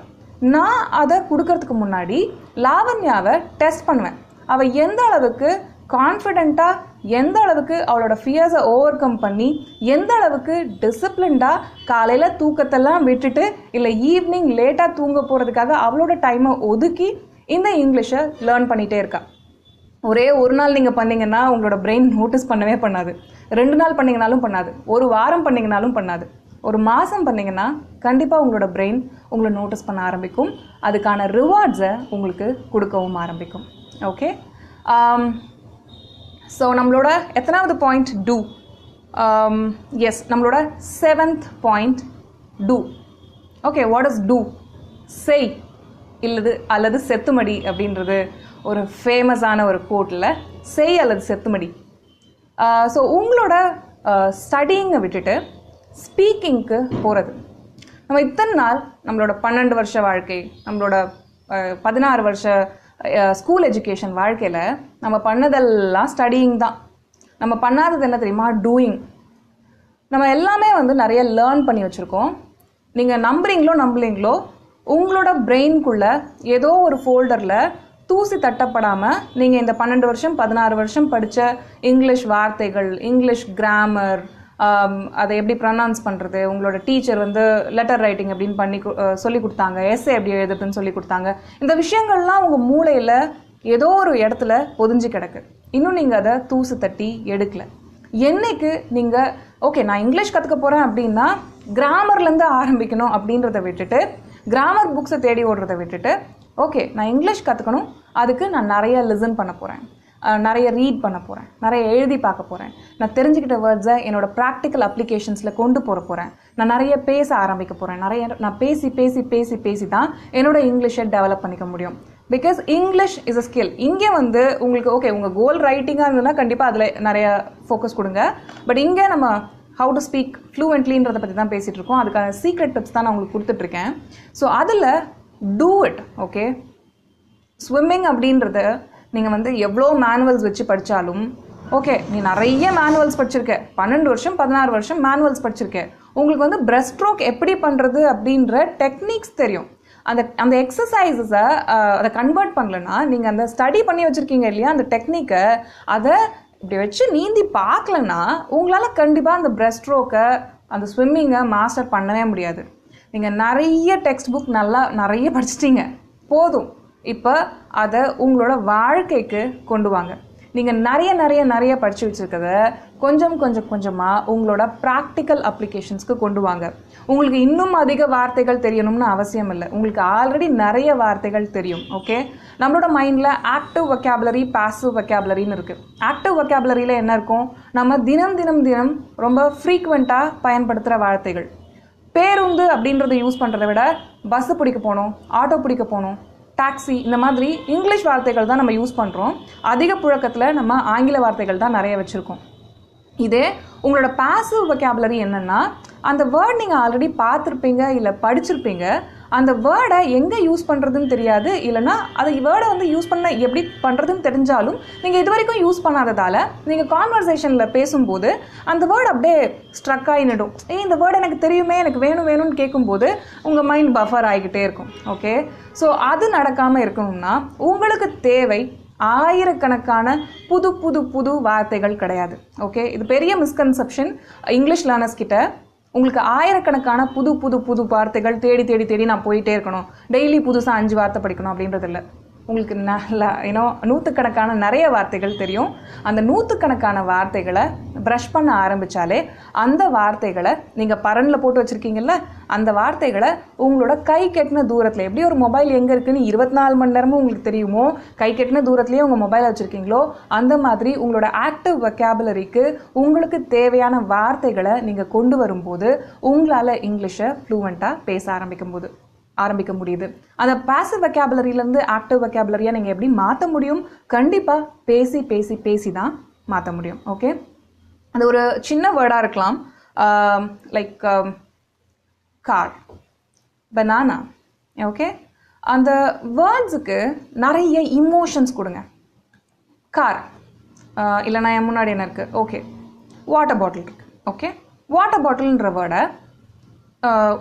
நான் அதை கொடுக்கறதுக்கு முன்னாடி லாவண்யாவை டெஸ்ட் பண்ணுவேன், அவள் எந்த அளவுக்கு கான்ஃபிடெண்ட்டாக, எந்த அளவுக்கு அவளோட ஃபியர்ஸை ஓவர் கம் பண்ணி, எந்த அளவுக்கு டிசிப்ளின்டாக காலையில் தூக்கத்தெல்லாம் விட்டுட்டு இல்லை ஈவினிங் லேட்டாக தூங்க போகிறதுக்காக அவளோட டைமை ஒதுக்கி இந்த இங்கிலீஷை லேர்ன் பண்ணிகிட்டே இருக்கா. ஒரே ஒரு நாள் நீங்கள் பண்ணிங்கன்னா உங்களோட பிரெயின் நோட்டீஸ் பண்ணவே பண்ணாது, 2 நாள் பண்ணிங்கனாலும் பண்ணாது, ஒரு வாரம் பண்ணிங்கனாலும் பண்ணாது, ஒரு மாதம் பண்ணிங்கன்னா கண்டிப்பாக உங்களோட பிரெயின் உங்களை நோட்டீஸ் பண்ண ஆரம்பிக்கும், அதுக்கான ரிவார்ட்ஸை உங்களுக்கு கொடுக்கவும் ஆரம்பிக்கும். ஓகே, ஸோ நம்மளோட எத்தனாவது பாயிண்ட் டூ, எஸ் நம்மளோட 7th point do. Okay, what is do? செய் அல்லது செத்துமடி அப்படின்றது ஒரு ஃபேமஸான ஒரு கோட்டில், செய் அல்லது செத்துமடி. ஸோ உங்களோட ஸ்டடிங்கை விட்டுட்டு ஸ்பீக்கிங்க்கு போகிறது. நம்ம இத்தனை நாள் நம்மளோட 12 வருஷ வாழ்க்கை, நம்மளோட 16 வருஷ ஸ்கூல் எஜுகேஷன் வாழ்க்கையில் நம்ம பண்ணதெல்லாம் ஸ்டடியிங் தான். நம்ம பண்ணாதது என்ன தெரியுமா? டூயிங். நம்ம எல்லாமே நிறைய லேர்ன் பண்ணி வச்சுருக்கோம். நீங்கள் நம்புறீங்களோ உங்களோட பிரெயின்குள்ளே ஏதோ ஒரு ஃபோல்டரில் தூசி தட்டப்படாமல் நீங்கள் இந்த 12 வருஷம் 16 வருஷம் படித்த இங்கிலீஷ் வார்த்தைகள், இங்கிலீஷ் கிராமர், அதை எப்படி ப்ரொனவுன்ஸ் பண்ணுறது, உங்களோட டீச்சர் லெட்டர் ரைட்டிங் அப்படின்னு பண்ணி சொல்லி கொடுத்தாங்க, எஸ்ஸே எப்படி எழுதுறதுன்னு சொல்லி கொடுத்தாங்க, இந்த விஷயங்கள்லாம் உங்கள் மூளையில் ஏதோ ஒரு இடத்துல பொதிஞ்சு கிடக்கு. இன்னும் நீங்கள் அதை தூசு தட்டி எடுக்கலை. என்னைக்கு நீங்கள் ஓகே நான் இங்கிலீஷ் கற்றுக்க போகிறேன் அப்படின்னா கிராமர்லேருந்து ஆரம்பிக்கணும் அப்படின்றத விட்டுட்டு, கிராமர் புக்ஸை தேடி ஓடுறதை விட்டுட்டு, ஓகே நான் இங்கிலீஷ் கற்றுக்கணும், அதுக்கு நான் நிறைய லிசன் பண்ண போகிறேன், நிறைய ரீட் பண்ண போகிறேன், நிறைய எழுதி பார்க்க போகிறேன், நான் தெரிஞ்சுக்கிட்ட வேர்ட்ஸை என்னோடய ப்ராக்டிக்கல் அப்ளிகேஷன்ஸில் கொண்டு போகிறேன், நான் நிறைய பேச ஆரம்பிக்க போகிறேன், நான் பேசி பேசி பேசி பேசி தான் என்னோட இங்கிலீஷை டெவலப் பண்ணிக்க முடியும். Because English is a skill. இங்கே உங்களுக்கு ஓகே உங்கள் கோல் ரைட்டிங்காக இருந்ததுன்னா கண்டிப்பாக அதில் நிறைய ஃபோக்கஸ் கொடுங்க. பட் இங்கே நம்ம ஹவு டு ஸ்பீக் ஃப்ளூவெண்ட்லின்றதை பற்றி தான் பேசிகிட்டு இருக்கோம். அதுக்கான சீக்ரெட் டிப்ஸ் தான் நான் உங்களுக்கு கொடுத்துட்ருக்கேன். ஸோ அதில் டூ இட். ஓகே, ஸ்விம்மிங் அப்படின்றது நீங்கள் எவ்வளோ மேனுவல்ஸ் வச்சு படித்தாலும், ஓகே நீ நிறைய மேனுவல்ஸ் படிச்சிருக்க, 12 வருஷம் 16 வருஷம் மேனுவல்ஸ் படிச்சிருக்க, உங்களுக்கு பிரெஸ்ட் ஸ்ட்ரோக் எப்படி பண்ணுறது அப்படின்ற டெக்னிக்ஸ் தெரியும். அந்த எக்ஸசைஸஸை அதை கன்வெர்ட் பண்ணலன்னா, நீங்கள் அந்த ஸ்டடி பண்ணி வச்சுருக்கீங்க இல்லையா அந்த டெக்னிக்கை, அதை இப்படி வச்சு நீந்தி பார்க்கலன்னா உங்களால் கண்டிப்பாக அந்த பிரெஸ்ட் ஸ்ட்ரோக்கை, அந்த ஸ்விம்மிங்கை மாஸ்டர் பண்ணவே முடியாது. நீங்கள் நிறைய டெக்ஸ்ட் புக் நிறைய படிச்சிட்டிங்க, போதும். இப்போ அதை உங்களோட வாழ்க்கைக்கு கொண்டு வாங்க. நீங்கள் நிறைய படித்து வச்சுருக்கத கொஞ்சமாக உங்களோட ப்ராக்டிக்கல் அப்ளிகேஷன்ஸ்க்கு கொண்டு வாங்க. உங்களுக்கு இன்னும் அதிக வார்த்தைகள் தெரியணும்னு அவசியம் இல்லை, உங்களுக்கு ஆல்ரெடி நிறைய வார்த்தைகள் தெரியும். ஓகே, நம்மளோட மைண்டில் ஆக்டிவ் வொக்காபுலரி, பாசிவ் வொக்காபுலரின்னு இருக்குது. ஆக்டிவ் வொக்காபுலரியில் என்ன இருக்கும்? நம்ம தினம் ரொம்ப ஃப்ரீக்வெண்ட்டாக பயன்படுத்துகிற வார்த்தைகள். பேருந்து அப்படின்றத யூஸ் பண்ணுறதை விட பஸ்ஸு பிடிக்க போகணும், ஆட்டோ பிடிக்க போகணும், டாக்ஸி, இந்த மாதிரி இங்கிலீஷ் வார்த்தைகள் தான் நம்ம யூஸ் பண்ணுறோம். அதிக புழக்கத்தில் நம்ம ஆங்கில வார்த்தைகள் தான் நிறைய வச்சுருக்கோம். இதே உங்களோட பாசிவ் வொக்காபுலரி என்னென்னா, அந்த வேர்ட் நீங்கள் ஆல்ரெடி பார்த்துருப்பீங்க இல்லை படிச்சிருப்பீங்க, அந்த வேர்டை எங்கே யூஸ் பண்ணுறதுன்னு தெரியாது, இல்லைனா அதை வேர்டை வந்து யூஸ் பண்ண எப்படி பண்ணுறதுன்னு தெரிஞ்சாலும் நீங்கள் இது வரைக்கும் யூஸ் பண்ணாததால் நீங்கள் கான்வர்சேஷனில் பேசும்போது அந்த வேர்டு அப்படியே ஸ்ட்ரக் ஆகிடும். இந்த வேர்டு எனக்கு தெரியுமே, எனக்கு வேணும்னு கேட்கும்போது உங்கள் மைண்ட் பஃபர் ஆகிக்கிட்டே இருக்கும். ஓகே, ஸோ அது நடக்காமல் இருக்கணும்னா உங்களுக்கு தேவை ஆயிரக்கணக்கான புது புது புது வார்த்தைகள் கிடையாது. ஓகே, இது பெரிய மிஸ்கன்செப்ஷன் இங்கிலீஷ் லேர்னர்ஸ் கிட்ட. உங்களுக்கு ஆயிரக்கணக்கான புது புது புது வார்த்தைகள் தேடி தேடி தேடி நான் போயிட்டே இருக்கணும், டெய்லி புதுசாக 5 வார்த்தை படிக்கணும் அப்படின்றது இல்லை. உங்களுக்கு நூற்றுக்கணக்கான நிறைய வார்த்தைகள் தெரியும். அந்த நூற்றுக்கணக்கான வார்த்தைகளை ப்ரஷ் பண்ண ஆரம்பித்தாலே அந்த வார்த்தைகளை நீங்கள் பரனில் போட்டு வச்சுருக்கீங்கல்ல, அந்த வார்த்தைகளை உங்களோட கை கெட்டின தூரத்தில், எப்படி ஒரு மொபைல் எங்கே இருக்குன்னு 24 மணி நேரமும் உங்களுக்கு தெரியுமோ, கை கெட்டின தூரத்துலேயே உங்கள் மொபைலை வச்சுருக்கீங்களோ, அந்த மாதிரி உங்களோட ஆக்டிவ் வொக்காபுலரிக்கு உங்களுக்கு தேவையான வார்த்தைகளை நீங்கள் கொண்டு வரும்போது உங்களால் இங்கிலீஷை ஃப்ளூவெண்ட்டாக பேச ஆரம்பிக்க முடியுது. அந்த பாசிவ் வொக்காபுலரியிலேருந்து ஆக்டிவ் வொக்காபுலரியாக நீங்கள் எப்படி மாற்ற முடியும்? கண்டிப்பாக பேசி பேசி பேசி தான் மாற்ற முடியும். ஓகே, அது ஒரு சின்ன வேர்டாக இருக்கலாம், லைக் கார், பனானா. ஓகே, அந்த வேர்ட்ஸுக்கு நிறைய இமோஷன்ஸ் கொடுங்க. கார் இல்லைனா என் முன்னாடி என்ன இருக்குது? ஓகே, வாட்டர் பாட்டில் இருக்குது. ஓகே, வாட்டர் பாட்டில்ன்ற வேர்டை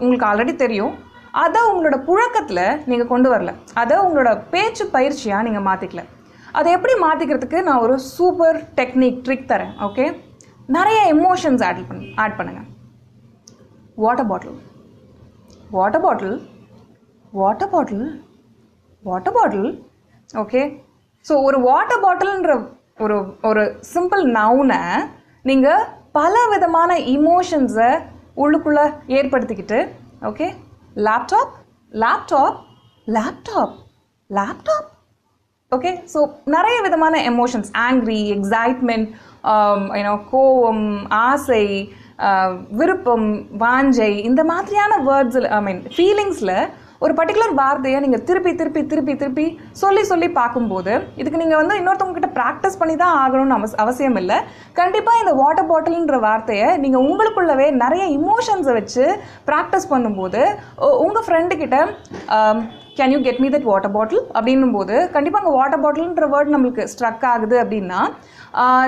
உங்களுக்கு ஆல்ரெடி தெரியும், அதை உங்களோட புழக்கத்தில் நீங்கள் கொண்டு வரல, அதை உங்களோட பேச்சு பயிற்சியாக நீங்கள் மாற்றிக்கல. அதை எப்படி மாற்றிக்கிறதுக்கு நான் ஒரு சூப்பர் ட்ரிக் தரேன். ஓகே, நிறைய எமோஷன்ஸ் ஆட் பண்ணுங்க. Water bottle, water bottle, water bottle, water bottle. Okay, so ஒரு வாட்டர் பாட்டில்ன்ற ஒரு சிம்பிள் நவுனை நீங்கள் பல விதமான இமோஷன்ஸை உள்ளுக்குள்ளே ஏற்படுத்திக்கிட்டு, okay, laptop, laptop, laptop, laptop. Okay, so நிறைய விதமான எமோஷன்ஸ், ஆங்க்ரி, எக்ஸைட்மெண்ட், கோவம், ஆசை, விருப்பம், வாஞ்சை, இந்த மாதிரியான வேர்ட்ஸில் ஃபீலிங்ஸில் ஒரு பர்டிகுலர் வார்த்தையை நீங்கள் திருப்பி திருப்பி திருப்பி திருப்பி சொல்லி பார்க்கும்போது, இதுக்கு நீங்கள் வந்து இன்னொருத்தவங்ககிட்ட ப்ராக்டிஸ் பண்ணி தான் ஆகணும்னு அவசியம் இல்லை. கண்டிப்பாக இந்த வாட்டர் பாட்டில்ன்ற வார்த்தையை நீங்கள் உங்களுக்குள்ளவே நிறைய இமோஷன்ஸை வச்சு ப்ராக்டிஸ் பண்ணும்போது உங்கள் ஃப்ரெண்டுக்கிட்ட can you get me that water bottle அப்படின்னும் போது கண்டிப்பாக அங்கே வாட்டர் பாட்டில்ன்ற வேர்ட் நம்மளுக்கு ஸ்ட்ரக் ஆகுது அப்படின்னா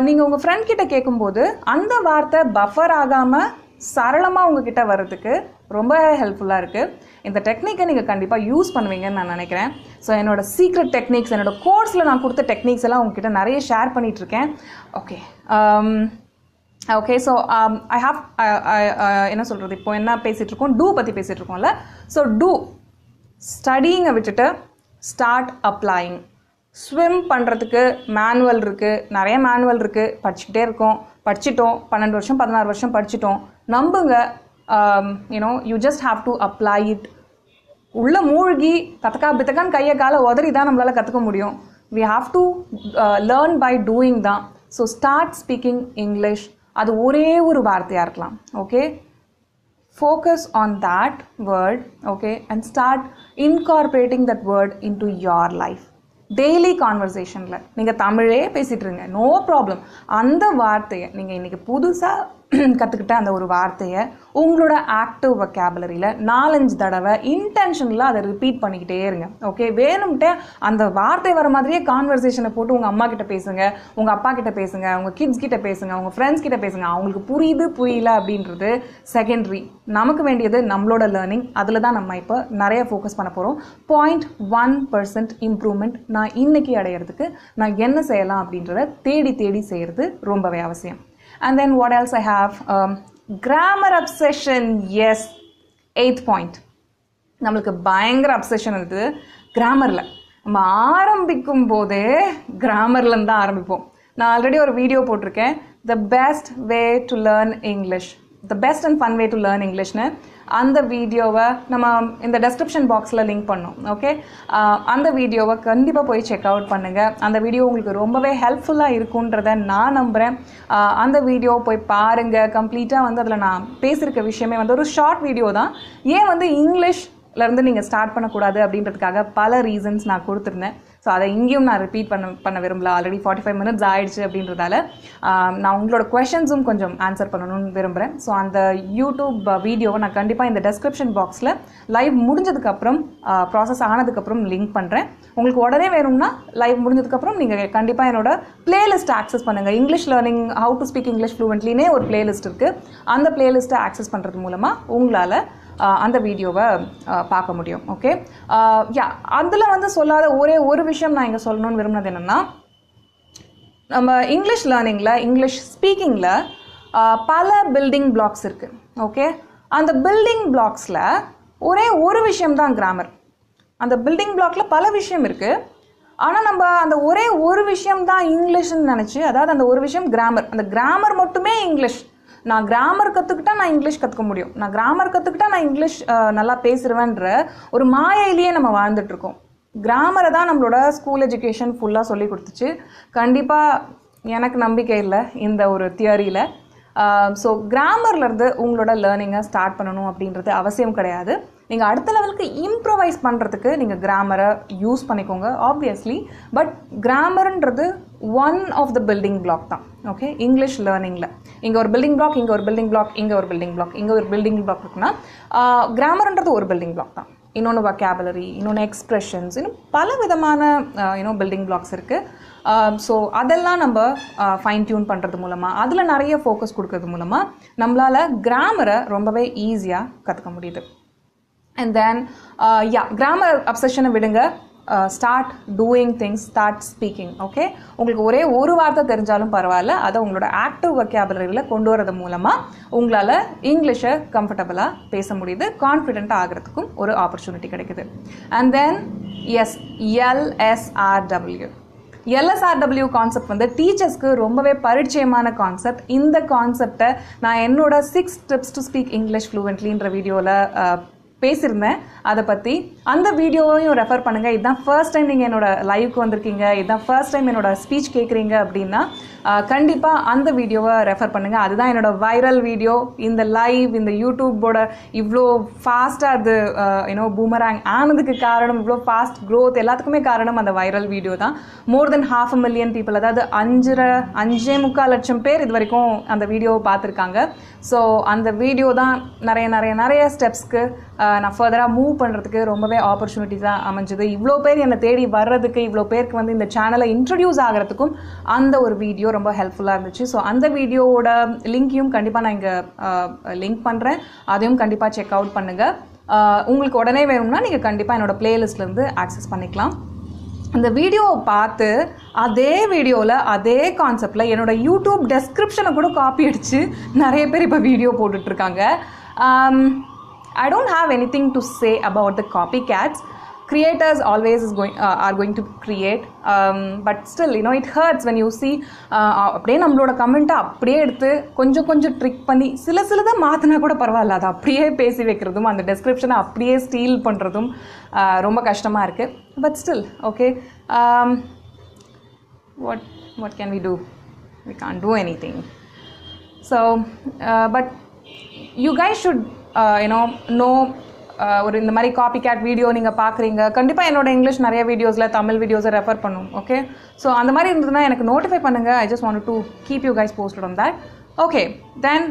நீங்கள் உங்கள் ஃப்ரெண்ட் கிட்ட கேட்கும்போது அந்த வார்த்தை பஃபர் ஆகாமல் சரளமாக உங்ககிட்ட வர்றதுக்கு ரொம்ப ஹெல்ப்ஃபுல்லாக இருக்குது. இந்த டெக்னிக்கை நீங்கள் கண்டிப்பாக யூஸ் பண்ணுவீங்கன்னு நான் நினைக்கிறேன். ஸோ என்னோட சீக்ரெட் டெக்னிக்ஸ், என்னோட கோர்ஸில் நான் கொடுத்த டெக்னிக்ஸ் எல்லாம் உங்ககிட்ட நிறைய ஷேர் பண்ணிகிட்ருக்கேன். Okay, okay, so I have என்ன சொல்கிறது, இப்போ என்ன பேசிகிட்ருக்கோம், டூ பற்றி பேசிகிட்ருக்கோம்ல. ஸோ டூ, ஸ்டடிங்கை விட்டுட்டு ஸ்டார்ட் அப்ளையிங். ஸ்விம் பண்ணுறதுக்கு மேனுவல் இருக்குது, நிறைய மேனுவல் இருக்குது, படிச்சுக்கிட்டே படிச்சிட்டோம், 12 வருஷம் 16 வருஷம் படிச்சிட்டோம். நம்புங்க, you just have to apply it. உள்ளே மூழ்கி பித்தக்கான்னு கையை காலை உதறி தான் நம்மளால் கற்றுக்க முடியும். We have to learn by doing தான். So start speaking English. அது ஒரே ஒரு வார்த்தையாக இருக்கலாம். Okay, focus on that word, okay, and start incorporating that word into your life. Daily கான்வர்சேஷனில் நீங்கள் தமிழே பேசிகிட்ருங்க, நோ ப்ராப்ளம். அந்த வார்த்தையை நீங்கள் இன்றைக்கி புதுசாக கற்றுக்கிட்ட அந்த ஒரு வார்த்தையை உங்களோட ஆக்டிவ் வொக்காபுலரியில் 4-5 தடவை இன்டென்ஷனில் அதை ரிப்பீட் பண்ணிக்கிட்டே இருங்க. ஓகே, வேணும்ட்டே அந்த வார்த்தை வர மாதிரியே கான்வர்சேஷனை போட்டு உங்கள் அம்மா கிட்ட பேசுங்க, உங்கள் அப்பா கிட்ட பேசுங்க, உங்கள் கிட்ஸ் கிட்ட பேசுங்க, உங்கள் ஃப்ரெண்ட்ஸ் கிட்ட பேசுங்க. அவங்களுக்கு புரியல அப்படின்றது செகண்டரி. நமக்கு வேண்டியது நம்மளோட லேர்னிங். அதில் தான் நம்ம இப்போ நிறைய ஃபோக்கஸ் பண்ண போகிறோம். 0.1% இம்ப்ரூவ்மெண்ட் நான் இன்னைக்கு அடையிறதுக்கு நான் என்ன செய்யலாம் அப்படின்றத தேடி தேடி செய்கிறது ரொம்பவே அவசியம். And then what else I have? Grammar obsession. Yes, 8th point. நம்மளுக்கு பயங்கர அப்சஷன் இருக்குது கிராமரில். நம்ம ஆரம்பிக்கும் போதே கிராமர்லேருந்து தான் ஆரம்பிப்போம். நான் ஆல்ரெடி ஒரு வீடியோ போட்டிருக்கேன், the best way to learn English, the best and fun way to learn இங்கிலீஷ்னு. அந்த வீடியோவை நம்ம இந்த டெஸ்கிரிப்ஷன் பாக்ஸில் லிங்க் பண்ணோம். ஓகே, அந்த வீடியோவை கண்டிப்பாக போய் செக் அவுட் பண்ணுங்கள். அந்த வீடியோ உங்களுக்கு ரொம்பவே ஹெல்ப்ஃபுல்லாக இருக்குன்றதை நான் நம்புகிறேன். அந்த வீடியோ போய் பாருங்கள். கம்ப்ளீட்டாக அதில் நான் பேசியிருக்க விஷயமே ஒரு ஷார்ட் வீடியோ தான். ஏன் இங்கிலீஷ் இருந்து நீங்கள் ஸ்டார்ட் பண்ணக்கூடாது அப்படின்றதுக்காக பல ரீசன்ஸ் நான் கொடுத்துருந்தேன். ஸோ அதை இங்கேயும் நான் ரிப்பீட் பண்ண விரும்பல. ஆல்ரெடி 45 minutes ஆயிடுச்சு அப்படின்றதால நான் உங்களோட கொஷின்ஸும் கொஞ்சம் ஆன்சர் பண்ணணும்னு விரும்புகிறேன். ஸோ அந்த யூடியூப் வீடியோவை நான் கண்டிப்பாக இந்த டெஸ்கிரிப்ஷன் பாக்ஸில் லைவ் முடிஞ்சதுக்கப்புறம் ப்ராசஸ் ஆனதுக்கப்புறம் லிங்க் பண்ணுறேன். உங்களுக்கு உடனே வேணும்னா லைவ் முடிஞ்சதுக்கப்புறம் நீங்கள் கண்டிப்பாக என்னோட பிளேலிஸ்ட்டை ஆக்சஸ் பண்ணுங்கள். English learning how to speak English ஃப்ளூவெண்ட்லினே ஒரு பிளேலிஸ்ட் இருக்குது. அந்த பிளேலிஸ்ட்டை ஆக்சஸ் பண்ணுறது மூலமாக உங்களால் அந்த வீடியோவை பார்க்க முடியும். ஓகே, அதில் வந்து சொல்லாத ஒரே ஒரு விஷயம் நான் இங்கே சொல்லணும்னு விரும்பினது என்னென்னா, நம்ம இங்கிலீஷ் லேர்னிங்கில் இங்கிலீஷ் ஸ்பீக்கிங்கில் பல பில்டிங் பிளாக்ஸ் இருக்குது. ஓகே, அந்த பில்டிங் பிளாக்ஸில் ஒரே ஒரு விஷயம்தான் கிராமர். அந்த பில்டிங் பிளாக்கில் பல விஷயம் இருக்குது. ஆனால் நம்ம அந்த ஒரே ஒரு விஷயம்தான் இங்கிலீஷ்னு நினச்சி, அதாவது அந்த ஒரு விஷயம் கிராமர், அந்த கிராமர் மட்டுமே இங்கிலீஷ். நான் கிராமர் கற்றுக்கிட்டா நான் இங்கிலீஷ் கற்றுக்க முடியும், நான் கிராமர் கற்றுக்கிட்டா நான் இங்கிலீஷ் நல்லா பேசுகிறேன்ற ஒரு மாயையிலேயே நம்ம வாழ்ந்துட்டுருக்கோம். கிராமரை தான் நம்மளோட ஸ்கூல் எஜுகேஷன் ஃபுல்லாக சொல்லி கொடுத்துச்சு. கண்டிப்பாக எனக்கு நம்பிக்கை இல்லை இந்த ஒரு தியரியில். ஸோ கிராமர்லேருந்து உங்களோட லேர்னிங்கை ஸ்டார்ட் பண்ணணும் அப்படின்றது அவசியம் கிடையாது. நீங்கள் அடுத்த லெவலுக்கு இம்ப்ரவைஸ் பண்ணுறதுக்கு நீங்கள் கிராமரை யூஸ் பண்ணிக்கோங்க ஆப்வியஸ்லி. பட் கிராமர்ன்றது one of the building block தான். ஓகே, இங்கிலீஷ் லேர்னிங்கில் இங்கே ஒரு பில்டிங் பிளாக், இங்கே ஒரு பில்டிங் பிளாக், இங்கே ஒரு பில்டிங் பிளாக், இங்கே ஒரு பில்டிங் பிளாக் இருக்குன்னா கிராமர்ன்றது ஒரு பில்டிங் பிளாக் தான். இன்னொன்று வொக்காபுலரி, இன்னொன்று எக்ஸ்ப்ரெஷன்ஸ், இன்னும் பல விதமான பில்டிங் பிளாக்ஸ் இருக்குது. ஸோ அதெல்லாம் நம்ம ஃபைன் டியூன் பண்ணுறது மூலமாக, அதில் நிறைய ஃபோக்கஸ் கொடுக்கறது மூலமாக நம்மளால் கிராமரை ரொம்பவே ஈஸியாக கற்றுக்க முடியுது. அண்ட் தென் கிராமர் அப்சஷனை விடுங்க, start doing things, start speaking. Okay, உங்களுக்கு ஒரே ஒரு வார்த்தை தெரிஞ்சாலும் பரவாயில்ல, அதை உங்களோட ஆக்டிவ் வொக்காபுலரியில் கொண்டு வரது மூலமாக உங்களால் இங்கிலீஷை கம்ஃபர்டபுளாக பேச முடியுது, கான்ஃபிடென்ட்டாக ஆகிறதுக்கும் ஒரு ஆப்பர்ச்சுனிட்டி கிடைக்குது. அண்ட் தென் LSRW கான்செப்ட் வந்து டீச்சர்ஸ்க்கு ரொம்பவே பரிச்சயமான கான்செப்ட். இந்த கான்செப்டை நான் என்னோட 6 tips to speak English fluentlyன்ற வீடியோவில் பேசியிருந்தேன். அதை பற்றி அந்த வீடியோவையும் ரெஃபர் பண்ணுங்கள். இதுதான் ஃபர்ஸ்ட் டைம் நீங்கள் என்னோட லைவுக்கு வந்திருக்கீங்க, இதுதான் ஃபர்ஸ்ட் டைம் என்னோட ஸ்பீச் கேட்குறீங்க அப்படின்னா கண்டிப்பாக அந்த வீடியோவை ரெஃபர் பண்ணுங்கள். அதுதான் என்னோட வைரல் வீடியோ. இந்த லைவ், இந்த யூடியூப்போட இவ்வளோ ஃபாஸ்ட்டாக அது பூமராங் ஆனதுக்கு காரணம், இவ்வளோ ஃபாஸ்ட் க்ரோத் எல்லாத்துக்குமே காரணம் அந்த வைரல் வீடியோ தான். மோர் தென் 500,000 people, அதாவது 5.25 லட்சம் பேர் இது வரைக்கும் அந்த வீடியோவை பார்த்துருக்காங்க. ஸோ அந்த வீடியோ தான் நிறைய ஸ்டெப்ஸ்க்கு நான் ஃபர்தராக மூவ் பண்ணுறதுக்கு ரொம்பவே ஆப்பர்ச்சுனிட்டிஸாக அமைஞ்சது. இவ்வளோ பேர் என்னை தேடி வர்றதுக்கு, இவ்வளோ பேருக்கு வந்து இந்த சேனலை இன்ட்ரடியூஸ் ஆகிறதுக்கும் அந்த ஒரு வீடியோ ரொம்ப ஹெல்ப்ஃபுல்லாக இருந்துச்சு. ஸோ அந்த வீடியோவோட லிங்க்கையும் கண்டிப்பாக நான் இங்கே லிங்க் பண்ணுறேன், அதையும் கண்டிப்பாக செக் அவுட் பண்ணுங்கள். உங்களுக்கு உடனே வேணும்னா நீங்கள் கண்டிப்பாக என்னோடய பிளேலிஸ்ட்லேருந்து ஆக்சஸ் பண்ணிக்கலாம். அந்த வீடியோவை பார்த்து அதே வீடியோவில் அதே கான்செப்டில் என்னோட யூடியூப் டெஸ்கிரிப்ஷனை கூட காப்பி அடித்து நிறைய பேர் இப்போ வீடியோ போட்டுட்ருக்காங்க. I don't have anything to say about the copycats. Creators always are going to create, but still it hurts when you see அப்படியே நம்மளோட கமெண்ட்டை அப்படியே எடுத்து கொஞ்சம் ட்ரிக் பண்ணி சிலதை மாற்றினா கூட பரவாயில்ல, அதை அப்படியே பேசி வைக்கிறதும் அந்த டெஸ்கிரிப்ஷனை அப்படியே ஸ்டீல் பண்ணுறதும் ரொம்ப கஷ்டமாக இருக்குது. But still okay, what can we do? We can't do anything. So but you guys should know ஒரு இந்த மாதிரி காப்பி கேட் வீடியோ நீங்கள் பார்க்குறீங்க, கண்டிப்பாக என்னோட இங்கிலீஷ் நிறைய வீடியோஸில் தமிழ் வீடியோஸை ரெஃபர் பண்ணும். ஓகே, ஸோ அந்த மாதிரி இருந்ததுன்னா எனக்கு நோட்டிஃபை பண்ணுங்கள். I just want to keep you guys posted on that. Okay, then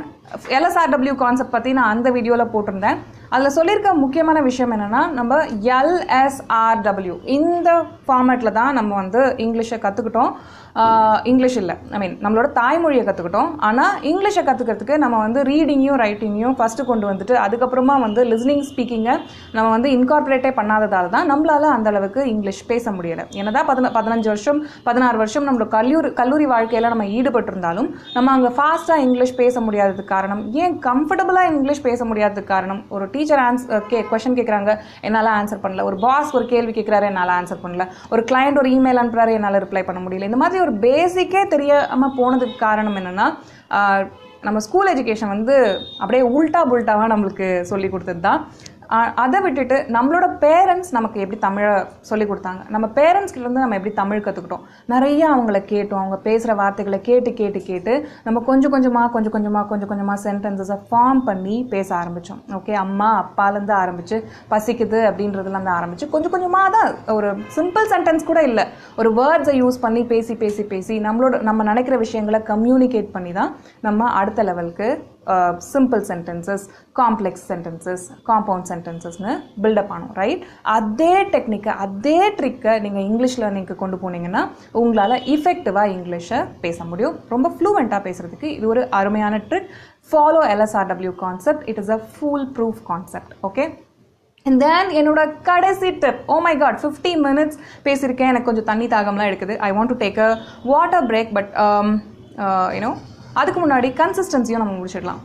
LSRW concept பற்றி நான் அந்த வீடியோவில் போட்டிருந்தேன். அதில் சொல்லியிருக்க முக்கியமான விஷயம் என்னென்னா, நம்ம LSRW இந்த ஃபார்மேட்டில் தான் நம்ம வந்து இங்கிலீஷை கற்றுக்கிட்டோம். இங்கிலீஷ் இல்லை, நம்மளோட தாய்மொழியை கற்றுக்கிட்டோம். ஆனால் இங்கிலீஷை கற்றுக்கிறதுக்கு நம்ம வந்து ரீடிங்கையும் ரைட்டிங்கையும் ஃபஸ்ட்டு கொண்டு வந்துட்டு அதுக்கப்புறமா வந்து லிஸ்னிங் ஸ்பீக்கிங்கை நம்ம வந்து இன்கார்பரேட்டே பண்ணாததால் தான் நம்மளால் அந்தளவுக்கு இங்கிலீஷ் பேச முடியலை. என்னதான் 15 வருஷம் 16 வருஷம் நம்மளோட கல்லூரி வாழ்க்கையில் நம்ம ஈடுபட்டிருந்தாலும் நம்ம அங்கே ஃபாஸ்ட்டாக இங்கிலீஷ் பேச முடியாததுக்கு காரணம், ஏன் கம்ஃபர்டபுளாக இங்கிலீஷ் பேச முடியாததுக்கு காரணம், ஒரு டீச்சர் கொஷின் கேட்குறாங்க, என்னால் ஆன்சர் பண்ணல, ஒரு பாஸ் ஒரு கேள்வி கேட்குறாரு, என்னால் ஆன்சர் பண்ணல, ஒரு கிளையண்ட் ஒரு இமெயில் அனுப்புறாரு, என்னால் ரிப்ளை பண்ண முடியல. இந்த மாதிரி ஒரு பேசிக்கே தெரியாமல் போனதுக்கு காரணம் என்னென்னா, நம்ம ஸ்கூல் எஜுகேஷன் வந்து அப்படியே உல்ட்டா புல்ட்டாவாக நம்மளுக்கு சொல்லி கொடுத்தது தான். அதை விட்டுட்டு நம்மளோட பேரண்ட்ஸ் நமக்கு எப்படி தமிழை சொல்லிக் கொடுத்தாங்க, நம்ம பேரண்ட்ஸ்கிட்டேருந்து நம்ம எப்படி தமிழ் கற்றுக்கிட்டோம், நிறைய அவங்கள கேட்டோம், அவங்க பேசுகிற வார்த்தைகளை கேட்டு கேட்டு கேட்டு நம்ம கொஞ்சம் கொஞ்சமாக சென்டென்சஸை ஃபார்ம் பண்ணி பேச ஆரம்பித்தோம். ஓகே, அம்மா அப்பாலேருந்து ஆரம்பித்து பசிக்குது அப்படின்றதுலேருந்து ஆரம்பித்து கொஞ்சம் கொஞ்சமாக தான், ஒரு சிம்பிள் சென்டென்ஸ் கூட இல்லை, ஒரு வேர்ட்ஸை யூஸ் பண்ணி பேசி பேசி பேசி நம்ம நினைக்கிற விஷயங்களை கம்யூனிகேட் பண்ணி தான் நம்ம அடுத்த லெவலுக்கு simple sentences, complex sentences, compound சென்டென்சஸ்னு பில்டப் ஆனோம். ரைட்? அதே டெக்னிக்கை, அதே ட்ரிக்கை நீங்கள் இங்கிலீஷ் லேர்னிங்க்கு கொண்டு போனீங்கன்னா உங்களால் இஃபெக்டிவாக இங்கிலீஷை பேச முடியும். ரொம்ப ஃப்ளூவெண்ட்டாக பேசுகிறதுக்கு இது ஒரு அருமையான trick. Follow LSRW concept. It is a full proof concept. Okay, and then என்னோட கடைசி tip. Oh my God, 50 minutes பேசியிருக்கேன், எனக்கு கொஞ்சம் தண்ணி தாகம்லாம் எடுக்குது. I want to take a water break, but you know அதுக்கு முன்னாடி கன்சிஸ்டன்சியும் நம்ம முடிச்சிடலாம்.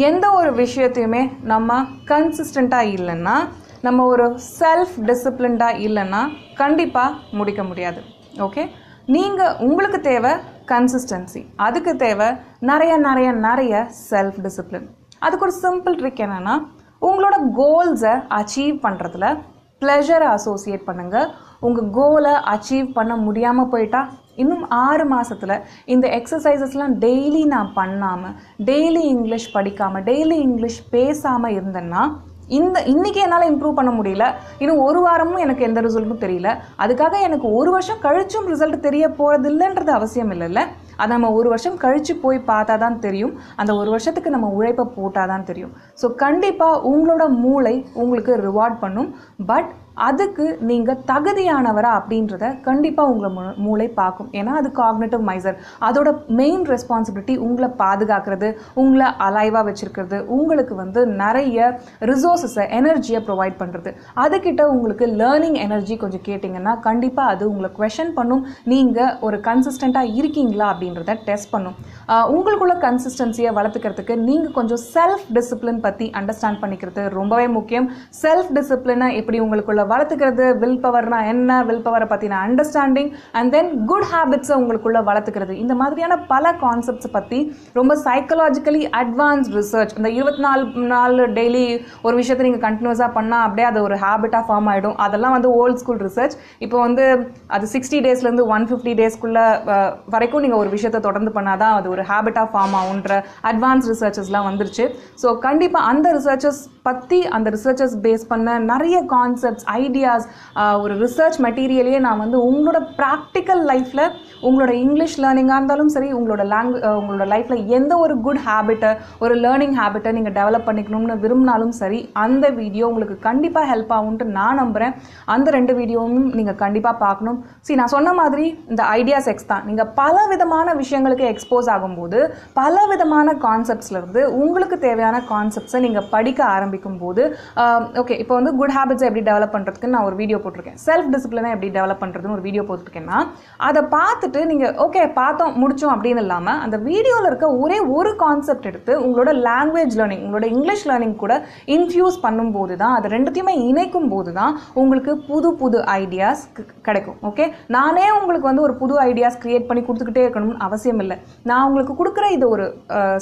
எந்த ஒரு விஷயத்தையுமே நம்ம கன்சிஸ்டண்ட்டாக இல்லைன்னா, நம்ம ஒரு செல்ஃப் டிசிப்ளின்டாக இல்லைன்னா கண்டிப்பாக முடிக்க முடியாது. ஓகே, உங்களுக்கு தேவை கன்சிஸ்டன்சி, அதுக்கு தேவை நிறைய செல்ஃப் டிசிப்ளின். அதுக்கு ஒரு சிம்பிள் ட்ரிக் என்னென்னா, உங்களோட கோல்ஸை அச்சீவ் பண்ணுறதுல ப்ளெஷரை அசோசியேட் பண்ணுங்கள். உங்கள் கோலை அச்சீவ் பண்ண முடியாமல் போயிட்டா இன்னும் 6 மாதத்தில் இந்த எக்ஸசைசஸ்லாம் டெய்லி நான் பண்ணாமல், டெய்லி இங்கிலீஷ் படிக்காமல், டெய்லி இங்கிலீஷ் பேசாமல் இருந்தேன்னா இன்றைக்கி என்னால் இம்ப்ரூவ் பண்ண முடியல, இன்னும் 1 வாரமும் எனக்கு எந்த ரிசல்ட்டும் தெரியல, அதுக்காக எனக்கு 1 வருஷம் கழிச்சும் ரிசல்ட் தெரிய போகிறது இல்லைன்றது அவசியம் இல்லைல்ல. அதை நம்ம 1 வருஷம் கழித்து போய் பார்த்தா தான் தெரியும், அந்த 1 வருஷத்துக்கு நம்ம உழைப்பை போட்டால் தான் தெரியும். ஸோ கண்டிப்பாக உங்களோட மூளை உங்களுக்கு ரிவார்ட் பண்ணும். பட் அதுக்கு நீங்கள் தகுதியானவரா அப்படின்றத கண்டிப்பாக உங்களை மூளை பார்க்கும். ஏன்னா அது காக்னிட்டிவ் மைசர். அதோட மெயின் ரெஸ்பான்சிபிலிட்டி உங்களை பாதுகாக்கிறது, உங்களை அலைவாக வச்சுருக்கிறது, உங்களுக்கு நிறைய ரிசோர்ஸஸை, எனர்ஜியை ப்ரொவைட் பண்ணுறது. அதுக்கிட்ட உங்களுக்கு லேர்னிங் எனர்ஜி கொஞ்சம் கேட்டிங்கன்னா கண்டிப்பாக அது உங்களை குவெஷன் பண்ணும், நீங்கள் ஒரு கன்சிஸ்டண்ட்டாக இருக்கீங்களா அப்படின்றத டெஸ்ட் பண்ணும். உங்களுக்குள்ள கன்சிஸ்டன்சியை வளர்த்துக்கிறதுக்கு நீங்கள் கொஞ்சம் செல்ஃப் டிசிப்ளின் பற்றி அண்டர்ஸ்டாண்ட் பண்ணிக்கிறது ரொம்பவே முக்கியம். செல்ஃப் டிசிப்ளினை எப்படி உங்களுக்குள்ள வளர்த்துக்கிறது, வில் பவர்னா என்ன, வில் பவரை பற்றின அண்டர்ஸ்டாண்டிங், அண்ட் தென் குட் ஹேபிட்ஸை உங்களுக்குள்ள வளர்த்துக்கிறது, இந்த மாதிரியான பல கான்செப்ட்ஸ் பற்றி ரொம்ப சைக்கலாஜிக்கலி அட்வான்ஸ் ரிசர்ச். இந்த 24 நாள் டெய்லி ஒரு விஷயத்தை நீங்கள் கண்டினியூஸாக பண்ணால் அப்படியே அது ஒரு ஹேபிட்டாக ஃபார்ம் ஆகிடும். அதெல்லாம் ஓல்ட் ஸ்கூல் ரிசர்ச். இப்போ அது 60 டேஸ்லேருந்து 150 டேஸ்க்குள்ள வரைக்கும் நீங்கள் ஒரு விஷயத்தை தொடர்ந்து பண்ணாதான் அது ஒரு ஹேபிட்டாக ஃபார்ம் ஆகுன்ற அட்வான்ஸ் ரிசர்ச்சஸ்லாம் வந்துருச்சு. ஸோ கண்டிப்பாக அந்த ரிசர்ச்சஸ் பற்றி, அந்த ரிசர்ச்சஸ் பேஸ் பண்ண நிறைய கான்செப்ட்ஸ், ஐடியாஸ், ஒரு ரிசர்ச் மெட்டீரியலையே நான் உங்களோட ப்ராக்டிக்கல் லைஃப்பில், உங்களோட இங்கிலீஷ் லேர்னிங்காக இருந்தாலும் சரி, உங்களோட லைஃப்பில் எந்த ஒரு குட் ஹேபிட்டை, ஒரு லேர்னிங் ஹேபிட்டை நீங்கள் டெவலப் பண்ணிக்கணும்னு விரும்பினாலும் சரி, அந்த வீடியோ உங்களுக்கு கண்டிப்பாக ஹெல்ப் ஆகும்ட்டு நான் நம்புகிறேன். அந்த 2 வீடியோவும் நீங்கள் கண்டிப்பாக பார்க்கணும். நான் சொன்ன மாதிரி இந்த ஐடியாஸ் எக்ஸ் தான். நீங்கள் பல விதமான விஷயங்களுக்கு எக்ஸ்போஸ் ஆகும்போது, பல விதமான கான்செப்ட்ஸ்லேருந்து உங்களுக்கு தேவையான கான்செப்ட்ஸை நீங்கள் படிக்க ஆரம்பிக்கும் போது, ஓகே, இப்போ குட் ஹேபிட்ஸை எப்படி டெவலப் பண்ணுறதுக்கு நான் ஒரு வீடியோ போட்டிருக்கேன், செல்ஃப் டிசிப்ளினை எப்படி டெவலப் பண்ணுறதுன்னு ஒரு வீடியோ போட்டிருக்கேன்னா, அதை பார்த்துட்டு நீங்கள் ஓகே பார்த்தோம் முடிச்சோம் அப்படின்னு இல்லாமல் அந்த வீடியோவில் இருக்க ஒரே ஒரு கான்செப்ட் எடுத்து உங்களோட லாங்குவேஜ் லேர்னிங், உங்களோட இங்கிலீஷ் லேர்னிங் கூட இன்ஃபியூஸ் பண்ணும்போது தான், அது ரெண்டுத்தையுமே இணைக்கும் போது தான் உங்களுக்கு புது புது ஐடியாஸ் கிடைக்கும். ஓகே, நானே உங்களுக்கு ஒரு புது ஐடியாஸ் கிரியேட் பண்ணி கொடுத்துக்கிட்டே இருக்கணும்னு அவசியம் இல்லை. நான் உங்களுக்கு கொடுக்குற இது ஒரு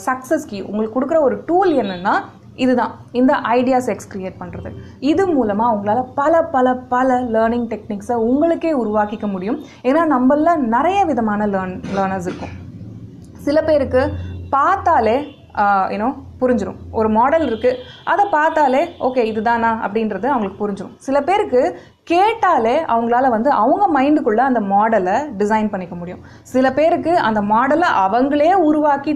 சக்ஸஸ் கீ, உங்களுக்கு கொடுக்குற ஒரு டூல் என்னென்னா இதுதான், இந்த ஐடியாஸ் எக்ஸ் கிரியேட் பண்ணுறது. இது மூலமாக உங்களால் பல பல பல லேர்னிங் டெக்னிக்ஸை உங்களுக்கே உருவாக்கிக்க முடியும். ஏன்னா நம்மள நிறைய விதமான லேர்னர்ஸ் இருக்கும். சில பேருக்கு பார்த்தாலே புரிஞ்சிடும், ஒரு மாடல் இருக்குது, அதை பார்த்தாலே ஓகே இதுதானா அப்படின்றது அவங்களுக்கு புரிஞ்சிடும். சில பேருக்கு கேட்டாலே அவங்களால அவங்க மைண்டுக்குள்ளே அந்த மாடலை டிசைன் பண்ணிக்க முடியும். சில பேருக்கு அந்த மாடலை அவங்களே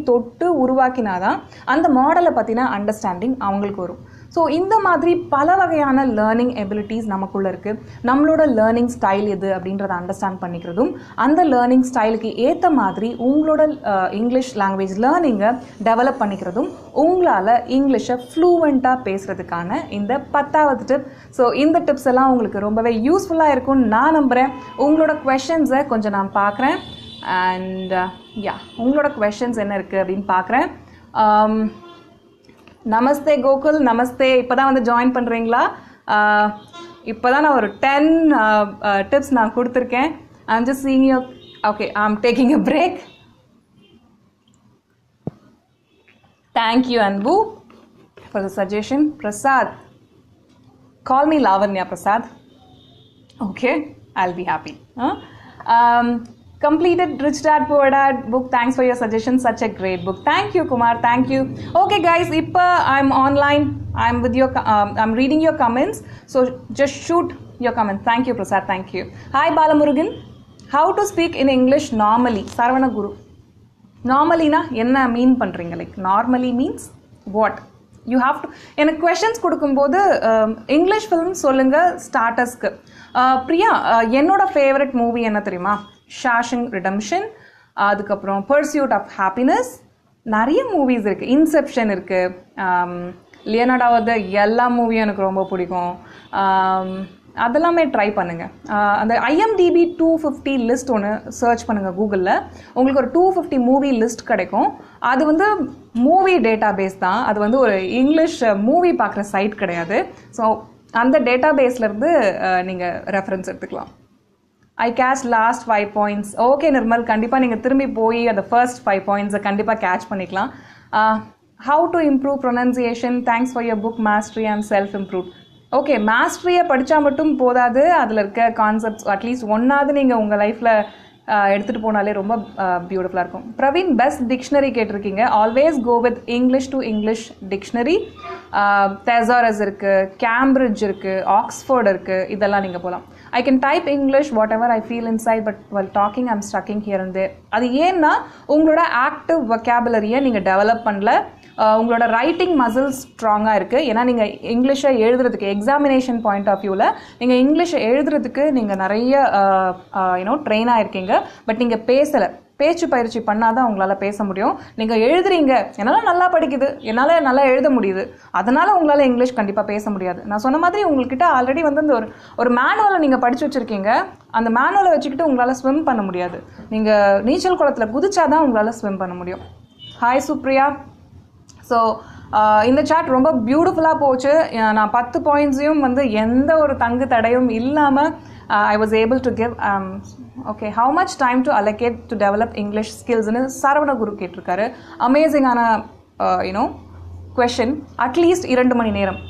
தொட்டு உருவாக்கினாதான் அந்த மாடலை பற்றின அண்டர்ஸ்டாண்டிங் அவங்களுக்கு வரும். ஸோ இந்த மாதிரி பல வகையான லேர்னிங் எபிலிட்டிஸ் நமக்குள்ளே இருக்குது. நம்மளோட லேர்னிங் ஸ்டைல் எது அப்படின்றத அண்டர்ஸ்டாண்ட் பண்ணிக்கிறதும், அந்த லேர்னிங் ஸ்டைலுக்கு ஏற்ற மாதிரி உங்களோட இங்கிலீஷ் லாங்குவேஜ் லேர்னிங்கை டெவலப் பண்ணிக்கிறதும் உங்களால் இங்கிலீஷை ஃப்ளூவெண்ட்டாக பேசுகிறதுக்கான இந்த 10வது டிப். ஸோ இந்த டிப்ஸ் எல்லாம் உங்களுக்கு ரொம்பவே யூஸ்ஃபுல்லாக இருக்கும்னு நான் நம்புகிறேன். உங்களோட குவெஷன்ஸை கொஞ்சம் நான் பார்க்குறேன். அண்ட் உங்களோட குவெஷன்ஸ் என்ன இருக்குது அப்படின்னு பார்க்குறேன். நமஸ்தே கோகுல், நமஸ்தே. இப்போ தான் ஜாயின் பண்ணுறீங்களா? இப்போ தான் நான் ஒரு 10 டிப்ஸ் நான் கொடுத்துருக்கேன். I'm just seeing you. Okay, I'm taking a break. Thank you Anbu for the suggestion. Prasad, Call me Lavanya Prasad. Okay, I'll be happy. Completed Rich Dad Poor Dad book. Thanks for your suggestion. Such a great book. Thank you, Kumar. Thank you. Okay, guys. Ippa, I'm online. I'm with your. I'm reading your comments. So just shoot your comments. Thank you, Prasad. Thank you. Hi, Balamurugan. How to speak in English normally? Saravana Guru. Normally na enna mean பண்றீங்க? Like normally means what? You have to. எனக்கு questions கொடுக்கும்போது இங்கிலீஷ் ஃபிலிம் சொல்லுங்க ஸ்டார்டர்ஸ்க்கு. பிரியா, என்னோட ஃபேவரட் மூவி என்ன தெரியுமா? ஷாஷிங் ரிடம்ஷன், அதுக்கப்புறம் பர்சியூட் ஆஃப் ஹாப்பினஸ், நிறைய மூவிஸ் இருக்குது. இன்செப்ஷன் இருக்குது. லியோனார்டோவோட எல்லா மூவியும் எனக்கு ரொம்ப பிடிக்கும். அதெல்லாமே ட்ரை பண்ணுங்கள். அந்த IMDb 250 லிஸ்ட் ஒன்று சர்ச் பண்ணுங்கள் கூகுளில். உங்களுக்கு ஒரு 250 மூவி லிஸ்ட் கிடைக்கும். அது வந்து மூவி டேட்டா பேஸ் தான். அது வந்து ஒரு இங்கிலீஷ் மூவி பார்க்குற சைட் கிடையாது. ஸோ அந்த டேட்டா பேஸ்லேருந்து நீங்கள் ரெஃபரன்ஸ் எடுத்துக்கலாம். I catch last 5 points. Okay Nirmal, கண்டிப்பாக நீங்கள் திரும்பி போய் அந்த ஃபர்ஸ்ட் 5 பாயிண்ட்ஸை கண்டிப்பாக கேட்ச் பண்ணிக்கலாம். How to improve pronunciation? Thanks for your book Mastery and Self-Improve. Okay, மாஸ்ட்ரியை படித்தா மட்டும் போதாது, அதில் இருக்க கான்செப்ட்ஸ் அட்லீஸ்ட் ஒன்றாவது நீங்கள் உங்கள் லைஃப்பில் எடுத்துகிட்டு போனாலே ரொம்ப பியூட்டிஃபுல்லாக இருக்கும். பிரவீன், பெஸ்ட் டிக்ஷனரி கேட்டிருக்கீங்க. Always go with English to English dictionary. Thesaurus இருக்குது, கேம்பிரிட்ஜ் இருக்குது, ஆக்ஸ்ஃபோர்ட் இருக்குது, இதெல்லாம் நீங்கள் போகலாம். I can type English whatever I feel inside, but while talking I'm stucking here and there. அது ஏன்னா உங்களோட ஆக்டிவ் vocabulary-யை நீங்கள் டெவலப் பண்ணல. உங்களோட ரைட்டிங் மசில்ஸ் ஸ்ட்ராங்காக இருக்குது. ஏன்னா நீங்கள் இங்கிலீஷை எழுதுறதுக்கு எக்ஸாமினேஷன் பாயிண்ட் ஆஃப் வியூவில் நீங்கள் இங்கிலீஷை எழுதுறதுக்கு நீங்கள் நிறைய ட்ரெயின் ஆகிருக்கீங்க. பட் நீங்கள் பேசலை. பேச்சு பயிற்சி பண்ணால் தான் உங்களால் பேச முடியும். நீங்கள் எழுதுறீங்க, என்னால் நல்லா படிக்குது, என்னால் நல்லா எழுத முடியுது, அதனால் உங்களால் இங்கிலீஷ் கண்டிப்பாக பேச முடியாது. நான் சொன்ன மாதிரி உங்கள்கிட்ட ஆல்ரெடி வந்து அந்த ஒரு மேனுவலை நீங்கள் படித்து வச்சுருக்கீங்க. அந்த மேனுவலை வச்சுக்கிட்டு உங்களால் ஸ்விம் பண்ண முடியாது. நீங்கள் நீச்சல் குளத்தில் குதிச்சா தான் உங்களால் ஸ்விம் பண்ண முடியும். ஹாய் சுப்ரியா. ஸோ இந்த சாட் ரொம்ப பியூட்டிஃபுல்லாக போச்சு. நான் 10 பாயிண்ட்ஸையும் வந்து எந்த ஒரு தங்கு தடையும் இல்லாமல் I was able to give. Okay, how much time to allocate to develop English skills? ன்னு சரவண குரு கேட்டிருக்காரு. அமேசிங்கான question. அட்லீஸ்ட் 2 மணி நேரம்.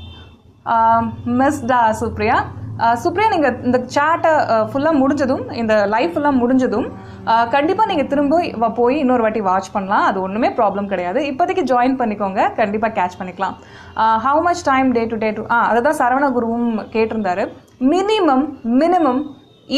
மிஸ்டா சுப்ரியா. சுப்ரியா, நீங்கள் இந்த சாட்டை ஃபுல்லாக முடிஞ்சதும், இந்த லைஃப் ஃபுல்லாக முடிஞ்சதும் கண்டிப்பாக நீங்கள் திரும்ப போய் இன்னொரு வாட்டி வாட்ச் பண்ணலாம். அது ஒன்றுமே ப்ராப்ளம் கிடையாது. இப்போதைக்கு ஜாயின் பண்ணிக்கோங்க, கண்டிப்பாக கேட்ச் பண்ணிக்கலாம். How much time day to அதை தான் சரவண குருவும் கேட்டிருந்தாரு. மினிமம்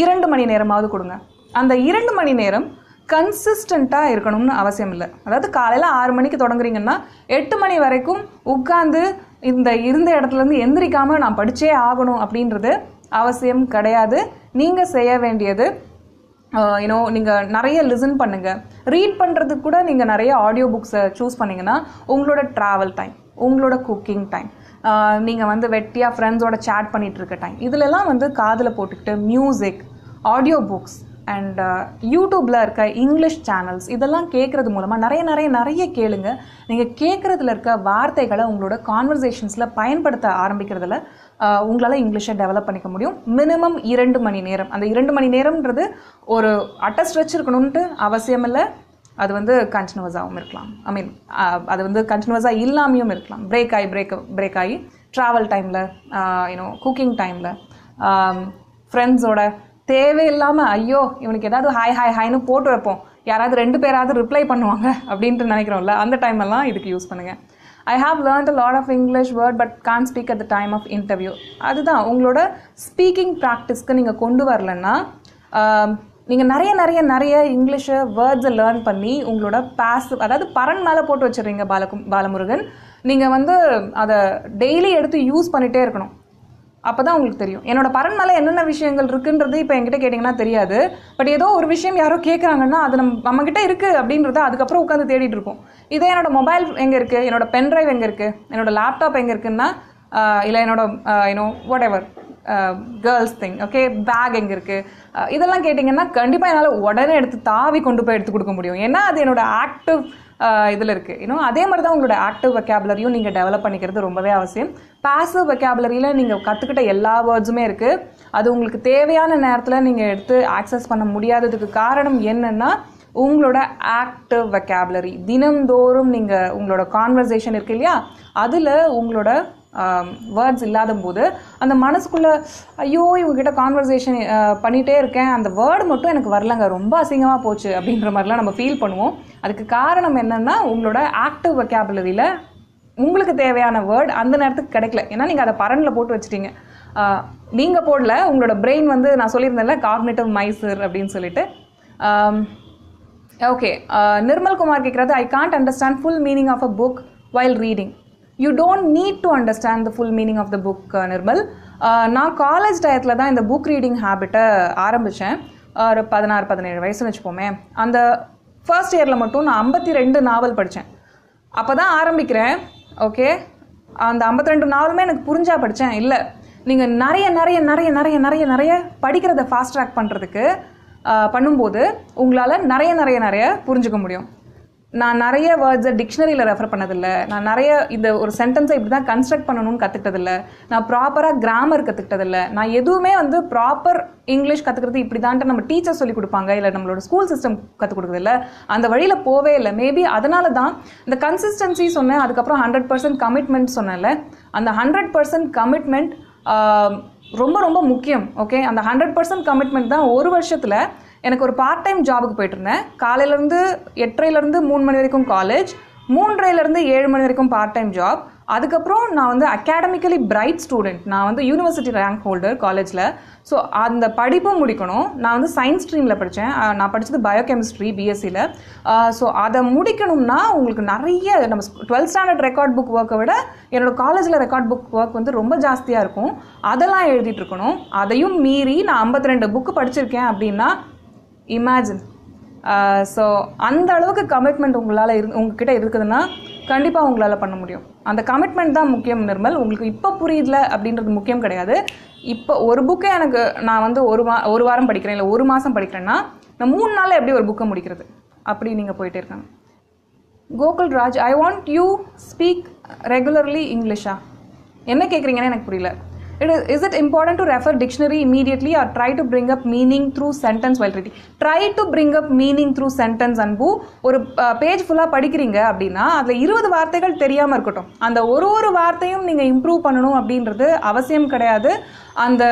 2 மணி நேரமாவது கொடுங்க. அந்த 2 மணி நேரம் கன்சிஸ்டண்ட்டாக இருக்கணும்னு அவசியம் இல்லை. அதாவது காலையில் 6 மணிக்கு தொடங்குறீங்கன்னா 8 மணி வரைக்கும் உட்காந்து இந்த இருந்த இடத்துலேருந்து எந்திரிக்காமல் நான் படித்தே ஆகணும் அப்படின்றது அவசியம் கிடையாது. நீங்கள் செய்ய வேண்டியது நீங்கள் நிறைய லிசன் பண்ணுங்கள். ரீட் பண்ணுறதுக்கு கூட நீங்கள் நிறைய ஆடியோ புக்ஸை சூஸ் பண்ணிங்கன்னா உங்களோட ட்ராவல் டைம், உங்களோட குக்கிங் டைம், நீங்கள் வந்து வெட்டியாக ஃப்ரெண்ட்ஸோட சேட் பண்ணிகிட்ருக்க டைம், இதிலெல்லாம் வந்து காதில் போட்டுக்கிட்டு மியூசிக், ஆடியோ புக்ஸ் அண்ட் யூடியூப்பில் இருக்க இங்கிலீஷ் சேனல்ஸ் இதெல்லாம் கேட்குறது மூலமாக நிறைய கேளுங்க. நீங்கள் கேட்குறதுல இருக்க வார்த்தைகளை உங்களோட கான்வர்சேஷன்ஸில் பயன்படுத்த ஆரம்பிக்கிறதுல உங்களால் இங்கிலீஷை டெவலப் பண்ணிக்க முடியும். மினிமம் 2 மணி நேரம். அந்த 2 மணி நேரம்ன்றது ஒரு ஸ்ட்ரெச் இருக்கணும்ன்ட்டு அவசியம் இல்லை. அது வந்து கண்டினியூஸாகவும் இருக்கலாம். அது வந்து கண்டினியூஸாக இல்லாமையும் இருக்கலாம். பிரேக் ஆகி ட்ராவல் டைமில், குக்கிங் டைமில், ஃப்ரெண்ட்ஸோட தேவையில்லாமல் ஐயோ இவனுக்கு ஏதாவது ஹாய்னு போட்டு வைப்போம், யாராவது 2 பேராவது ரிப்ளை பண்ணுவாங்க அப்படின்ட்டு நினைக்கிறோம்ல, அந்த டைமெல்லாம் இதுக்கு யூஸ் பண்ணுங்கள். I have learned a lot of English word but can't speak at the time of interview. அதுதான் உங்களோட ஸ்பீக்கிங் ப்ராக்டிஸ்க்கு நீங்கள் கொண்டு வரலன்னா நீங்கள் நிறைய இங்கிலீஷை வேர்ட்ஸை லேர்ன் பண்ணி உங்களோட பாசிவ், அதாவது பரன் மேலே போட்டு வச்சுருங்க பாலமுருகன். நீங்கள் வந்து அதை டெய்லி எடுத்து யூஸ் பண்ணிகிட்டே இருக்கணும். அப்போ தான் உங்களுக்கு தெரியும். என்னோட பரன் மேலே என்னென்ன விஷயங்கள் இருக்குன்றது இப்போ என்கிட்ட கேட்டிங்கன்னா தெரியாது. பட் ஏதோ ஒரு விஷயம் யாரோ கேட்குறாங்கன்னா அது நம்மக்கிட்ட இருக்குது அப்படின்றத அதுக்கப்புறம் உட்காந்து தேடிட்டு இருப்போம். இதே என்னோட மொபைல் எங்கே இருக்குது, என்னோட பென்ட்ரைவ் எங்கே இருக்குது, என்னோட லேப்டாப் எங்கே இருக்குன்னா, இல்லை என்னோட whatever girls thing, okay, bag எங்கே இருக்குது, இதெல்லாம் கேட்டிங்கன்னா கண்டிப்பாக என்னால் உடனே எடுத்து தாவி கொண்டு போய் எடுத்து கொடுக்க முடியும். ஏன்னா அது என்னோட ஆக்டிவ் இதில் இருக்குது. அதே மாதிரி தான் உங்களோட ஆக்டிவ் வெக்காபுலரியும் நீங்கள் டெவலப் பண்ணிக்கிறது ரொம்பவே அவசியம். பாசிவ் வெக்காபுலரியில் நீங்கள் கற்றுக்கிட்ட எல்லா வேர்ட்ஸுமே இருக்குது. அது உங்களுக்கு தேவையான நேரத்தில் நீங்கள் எடுத்து ஆக்சஸ் பண்ண முடியாததுக்கு காரணம் என்னென்னா உங்களோட ஆக்டிவ் வெக்காபுலரி. தினந்தோறும் நீங்கள் உங்களோட கான்வர்சேஷன் இருக்கு இல்லையா, அதில் உங்களோட வேர்ட்ஸ் இல்லாத போது அந்த மனசுக்குள்ளே ஐயோ இவங்ககிட்ட கான்வர்சேஷன் பண்ணிகிட்டே இருக்கேன், அந்த வேர்டு மட்டும் எனக்கு வரலங்க, ரொம்ப அசிங்கமாக போச்சு அப்படின்ற மாதிரிலாம் நம்ம ஃபீல் பண்ணுவோம். அதுக்கு காரணம் என்னென்னா உங்களோட ஆக்டிவ் வொக்காபுலரியில் உங்களுக்கு தேவையான வேர்டு அந்த நேரத்துக்கு கிடைக்கல. ஏன்னா நீங்கள் அதை பரனில் போட்டு வச்சுட்டீங்க, நீங்கள் போடல, உங்களோட பிரெயின் வந்து நான் சொல்லியிருந்தேன்ல காக்னிட்டிவ் மைசர் அப்படின்னு சொல்லிட்டு. ஓகே, நிர்மல் குமார் கேட்குறது, I can't understand full meaning of a book while reading. You don't need to understand the full meaning of the book Nirmal. நான் காலேஜ் டயத்தில் தான் இந்த புக் ரீடிங் ஹேபிட்டை ஆரம்பித்தேன். ஒரு 16-17 வயசுன்னு வச்சுப்போமே. அந்த ஃபர்ஸ்ட் இயரில் மட்டும் நான் 52 நாவல் படித்தேன். அப்போ தான் ஆரம்பிக்கிறேன். ஓகே, அந்த 52 நாவலுமே எனக்கு புரிஞ்சா படித்தேன் இல்லை. நீங்கள் நிறைய நிறைய நிறைய நிறைய நிறைய நிறைய படிக்கிறத ஃபாஸ்ட் ட்ராக் பண்ணும்போது உங்களால் நிறைய நிறைய நிறைய புரிஞ்சுக்க முடியும். நான் நிறைய வேர்ட்ஸை டிக்ஷனரியில் ரெஃபர் பண்ணதில்லை, நான் நிறைய இந்த ஒரு சென்டென்ஸை இப்படி தான் கன்ஸ்ட்ரக்ட் பண்ணணும்னு கற்றுக்கிட்டதில்லை, நான் ப்ராப்பராக கிராமர் கற்றுக்கிட்டதில்லை, நான் எதுவுமே வந்து ப்ராப்பர் இங்கிலீஷ் கற்றுக்கிறது இப்படி தான்ட்டு நம்ம டீச்சர் சொல்லி கொடுப்பாங்க இல்லை நம்மளோட ஸ்கூல் சிஸ்டம் கற்றுக் கொடுக்குறதில்ல, அந்த வழியில் போவே இல்லை. மேபி அதனால தான் இந்த கன்சிஸ்டன்சி சொன்னேன், அதுக்கப்புறம் 100% கமிட்மெண்ட் சொன்னேன்ல, அந்த 100% கமிட்மெண்ட் ரொம்ப ரொம்ப முக்கியம். ஓகே, அந்த 100% கமிட்மெண்ட் தான் ஒரு வருஷத்தில் எனக்கு ஒரு பார்ட் டைம் ஜாபுக்கு போயிட்டு இருந்தேன். காலையிலேருந்து 8:30 3 மணி வரைக்கும் காலேஜ், 3:30 7 மணி வரைக்கும் பார்ட் டைம் ஜாப். அதுக்கப்புறம் நான் வந்து அகாடமிக்கலி பிரைட் ஸ்டூடெண்ட், நான் வந்து யூனிவர்சிட்டி ரேங்க் ஹோல்டர் காலேஜில். ஸோ அந்த படிப்பும் முடிக்கணும். நான் வந்து சயின்ஸ் ஸ்ட்ரீமில் படித்தேன், நான் படித்தது பயோகெமிஸ்ட்ரி பிஎஸ்சியில். ஸோ அதை முடிக்கணும்னா உங்களுக்கு நிறைய நம்ம 12th ஸ்டாண்டர்ட் ரெக்கார்ட் புக் ஒர்க்கை விட என்னோடய காலேஜில் ரெக்கார்ட் புக் ஒர்க் வந்து ரொம்ப ஜாஸ்தியாக இருக்கும். அதெல்லாம் எழுதிட்டு இருக்கணும். அதையும் மீறி நான் 52 புக்கு படிச்சிருக்கேன் அப்படின்னா இமேஜின். ஸோ அந்த அளவுக்கு கமிட்மெண்ட் உங்களால் உங்ககிட்ட இருக்குதுன்னா கண்டிப்பாக உங்களால் பண்ண முடியும். அந்த கமிட்மெண்ட் தான் முக்கியம் நிர்மல். உங்களுக்கு இப்போ புரியல அப்படின்றது முக்கியம் கிடையாது. இப்போ ஒரு புக்கை எனக்கு நான் வந்து ஒரு வாரம் படிக்கிறேன் இல்லை ஒரு மாதம் படிக்கிறேன்னா நான் 3 நாளில் எப்படி ஒரு புக்கை முடிக்கிறது, அப்படி நீங்கள் போயிட்டே இருக்காங்க. Gokul Raj, I want you speak regularly இங்கிலீஷா? என்ன கேட்குறீங்கன்னு எனக்கு புரியல. Is it important to refer dictionary immediately or try to bring up meaning through sentence while reading? Try to bring up meaning through sentence. அன்பு, ஒரு பேஜ் ஃபுல்லாக படிக்கிறீங்க அப்படின்னா அதில் 20 வார்த்தைகள் தெரியாமல் இருக்கட்டும். அந்த ஒரு வார்த்தையும் நீங்கள் இம்ப்ரூவ் பண்ணணும் அப்படின்றது அவசியம் கிடையாது. அந்த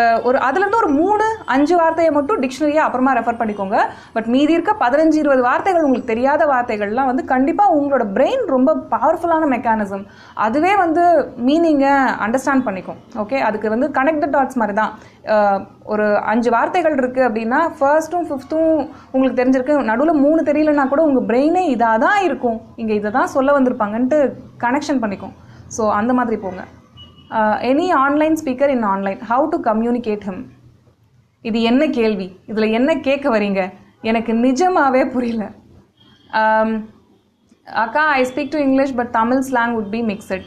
அதுலேருந்து ஒரு 3-5 வார்த்தையை மட்டும் டிக்ஷனரியாக அப்புறமா ரெஃபர் பண்ணிக்கோங்க. பட் மீதி இருக்க 15-20 வார்த்தைகள் உங்களுக்கு தெரியாத வார்த்தைகள்லாம் வந்து கண்டிப்பாக உங்களோட பிரெயின் ரொம்ப பவர்ஃபுல்லான மெக்கானிசம், அதுவே வந்து மீனிங்கை அண்டர்ஸ்டாண்ட் பண்ணிக்கும். ஓகே, அதுக்கு வந்து கனெக்ட் த டாட்ஸ் மாதிரி தான். ஒரு 5 வார்த்தைகள் இருக்குது அப்படின்னா ஃபர்ஸ்ட்டும் 5த்தும் உங்களுக்கு தெரிஞ்சிருக்கு, நடுவில் 3 தெரியலன்னா கூட உங்கள் பிரெயினே இதாக தான் இருக்கும், இங்கே இதை தான் சொல்ல வந்திருப்பாங்கன்ட்டு கனெக்ஷன் பண்ணிக்கும். ஸோ அந்த மாதிரி போங்க. Any online speaker in online, how to communicate him? இது என்ன கேள்வி? இதில் என்ன கேட்க வரீங்க? எனக்கு நிஜமாகவே புரியல. அக்கா, I speak to English but Tamil slang would be mixed.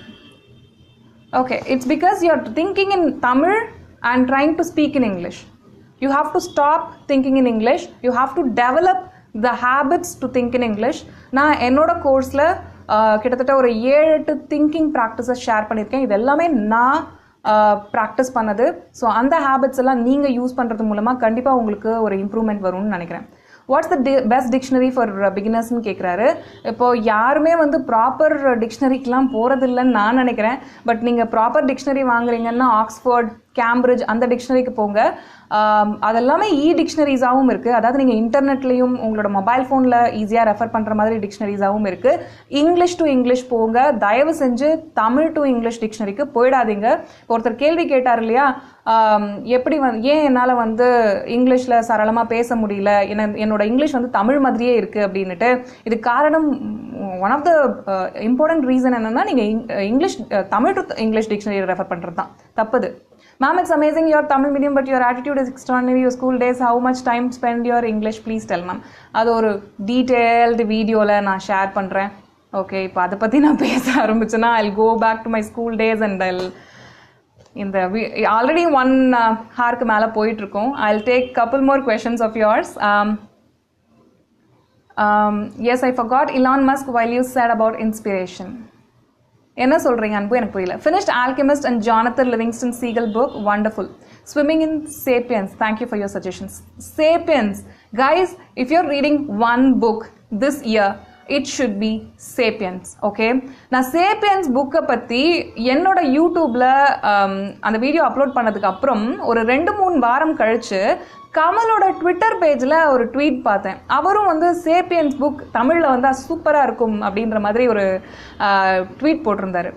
Okay, it's because you're thinking in Tamil and trying to speak in English. You have to stop thinking in English. You have to develop the habits to think in English. நான் என்னோட கோர்ஸில் கிட்டத்தட்ட ஒரு 7-8 திங்கிங் ப்ராக்டிஸஸ் ஷேர் பண்ணியிருக்கேன். இது எல்லாமே நான் ப்ராக்டிஸ் பண்ணது. ஸோ அந்த ஹேபிட்ஸ் எல்லாம் நீங்கள் யூஸ் பண்ணுறது மூலமாக கண்டிப்பாக உங்களுக்கு ஒரு இம்ப்ரூவ்மெண்ட் வரும்னு நினைக்கிறேன். What's the best dictionary for பிகினர்ஸ்னு கேட்குறாரு. இப்போது யாருமே வந்து ப்ராப்பர் டிக்ஷனரிக்கெலாம் போகிறதில்லன்னு நான் நினைக்கிறேன். பட் நீங்கள் ப்ராப்பர் டிக்ஷனரி வாங்குறீங்கன்னா ஆக்ஸ்ஃபோர்ட், கேம்பிரிட்ஜ் அந்த டிக்ஷனரிக்கு போங்க. அதெல்லாமே டிக்ஷனரிஸாகவும் இருக்குது. அதாவது நீங்கள் இன்டர்நெட்லேயும் உங்களோட மொபைல் ஃபோனில் ஈஸியாக ரெஃபர் பண்ணுற மாதிரி டிக்ஷனரிஸாகவும் இருக்குது. இங்கிலீஷ் டு இங்கிலீஷ் போங்க, தயவு செஞ்சு தமிழ் டு இங்கிலீஷ் டிக்ஷனரிக்கு போயிடாதீங்க. இப்போ ஒருத்தர் கேள்வி கேட்டார் இல்லையா, எப்படி ஏன் என்னால் வந்து இங்கிலீஷில் சரளமாக பேச முடியல, என்னோட இங்கிலீஷ் வந்து தமிழ் மாதிரியே இருக்குது அப்படின்னுட்டு. இதுக்கு காரணம் one of the important reason என்னென்னா நீங்கள் English Tamil to English dictionary refer பண்ணுறது தான் தப்புது. Ma'am, it's amazing your Tamil medium, but your attitude is extraordinary. Your school days, how much time spend your English? Please tell, ma'am. அது ஒரு டீட்டெயில்டு வீடியோவில் நான் ஷேர் பண்ணுறேன். ஓகே, இப்போ அதை பற்றி நான் பேச ஆரம்பிச்சேன்னா I'll go back to my school days and இந்த ஆல்ரெடி 1 ஹார்க்கு மேலே போயிட்டுருக்கோம். I'll take couple more questions of yours. Yes, I forgot Elon Musk while you said about inspiration. என்ன சொல்கிறீங்க அன்பு? எனக்கு புரியல. Finished Alchemist and Jonathan Livingston Seagull book, wonderful. Swimming in Sapiens, thank you for your suggestions. Sapiens, guys, if you're reading one book this year, it should be Sapiens. Okay, நான் Sapiens புக்கை பற்றி என்னோட யூடியூப்ல அந்த வீடியோ அப்லோட் பண்ணதுக்கு அப்புறம் ஒரு 2-3 வாரம் கழிச்சு கமலோட ட்விட்டர் பேஜில் ஒரு ட்வீட் பார்த்தேன். அவரும் வந்து சேப்பியன்ஸ் புக் தமிழில் வந்தால் சூப்பராக இருக்கும் அப்படின்ற மாதிரி ஒரு ட்வீட் போட்டிருந்தாரு.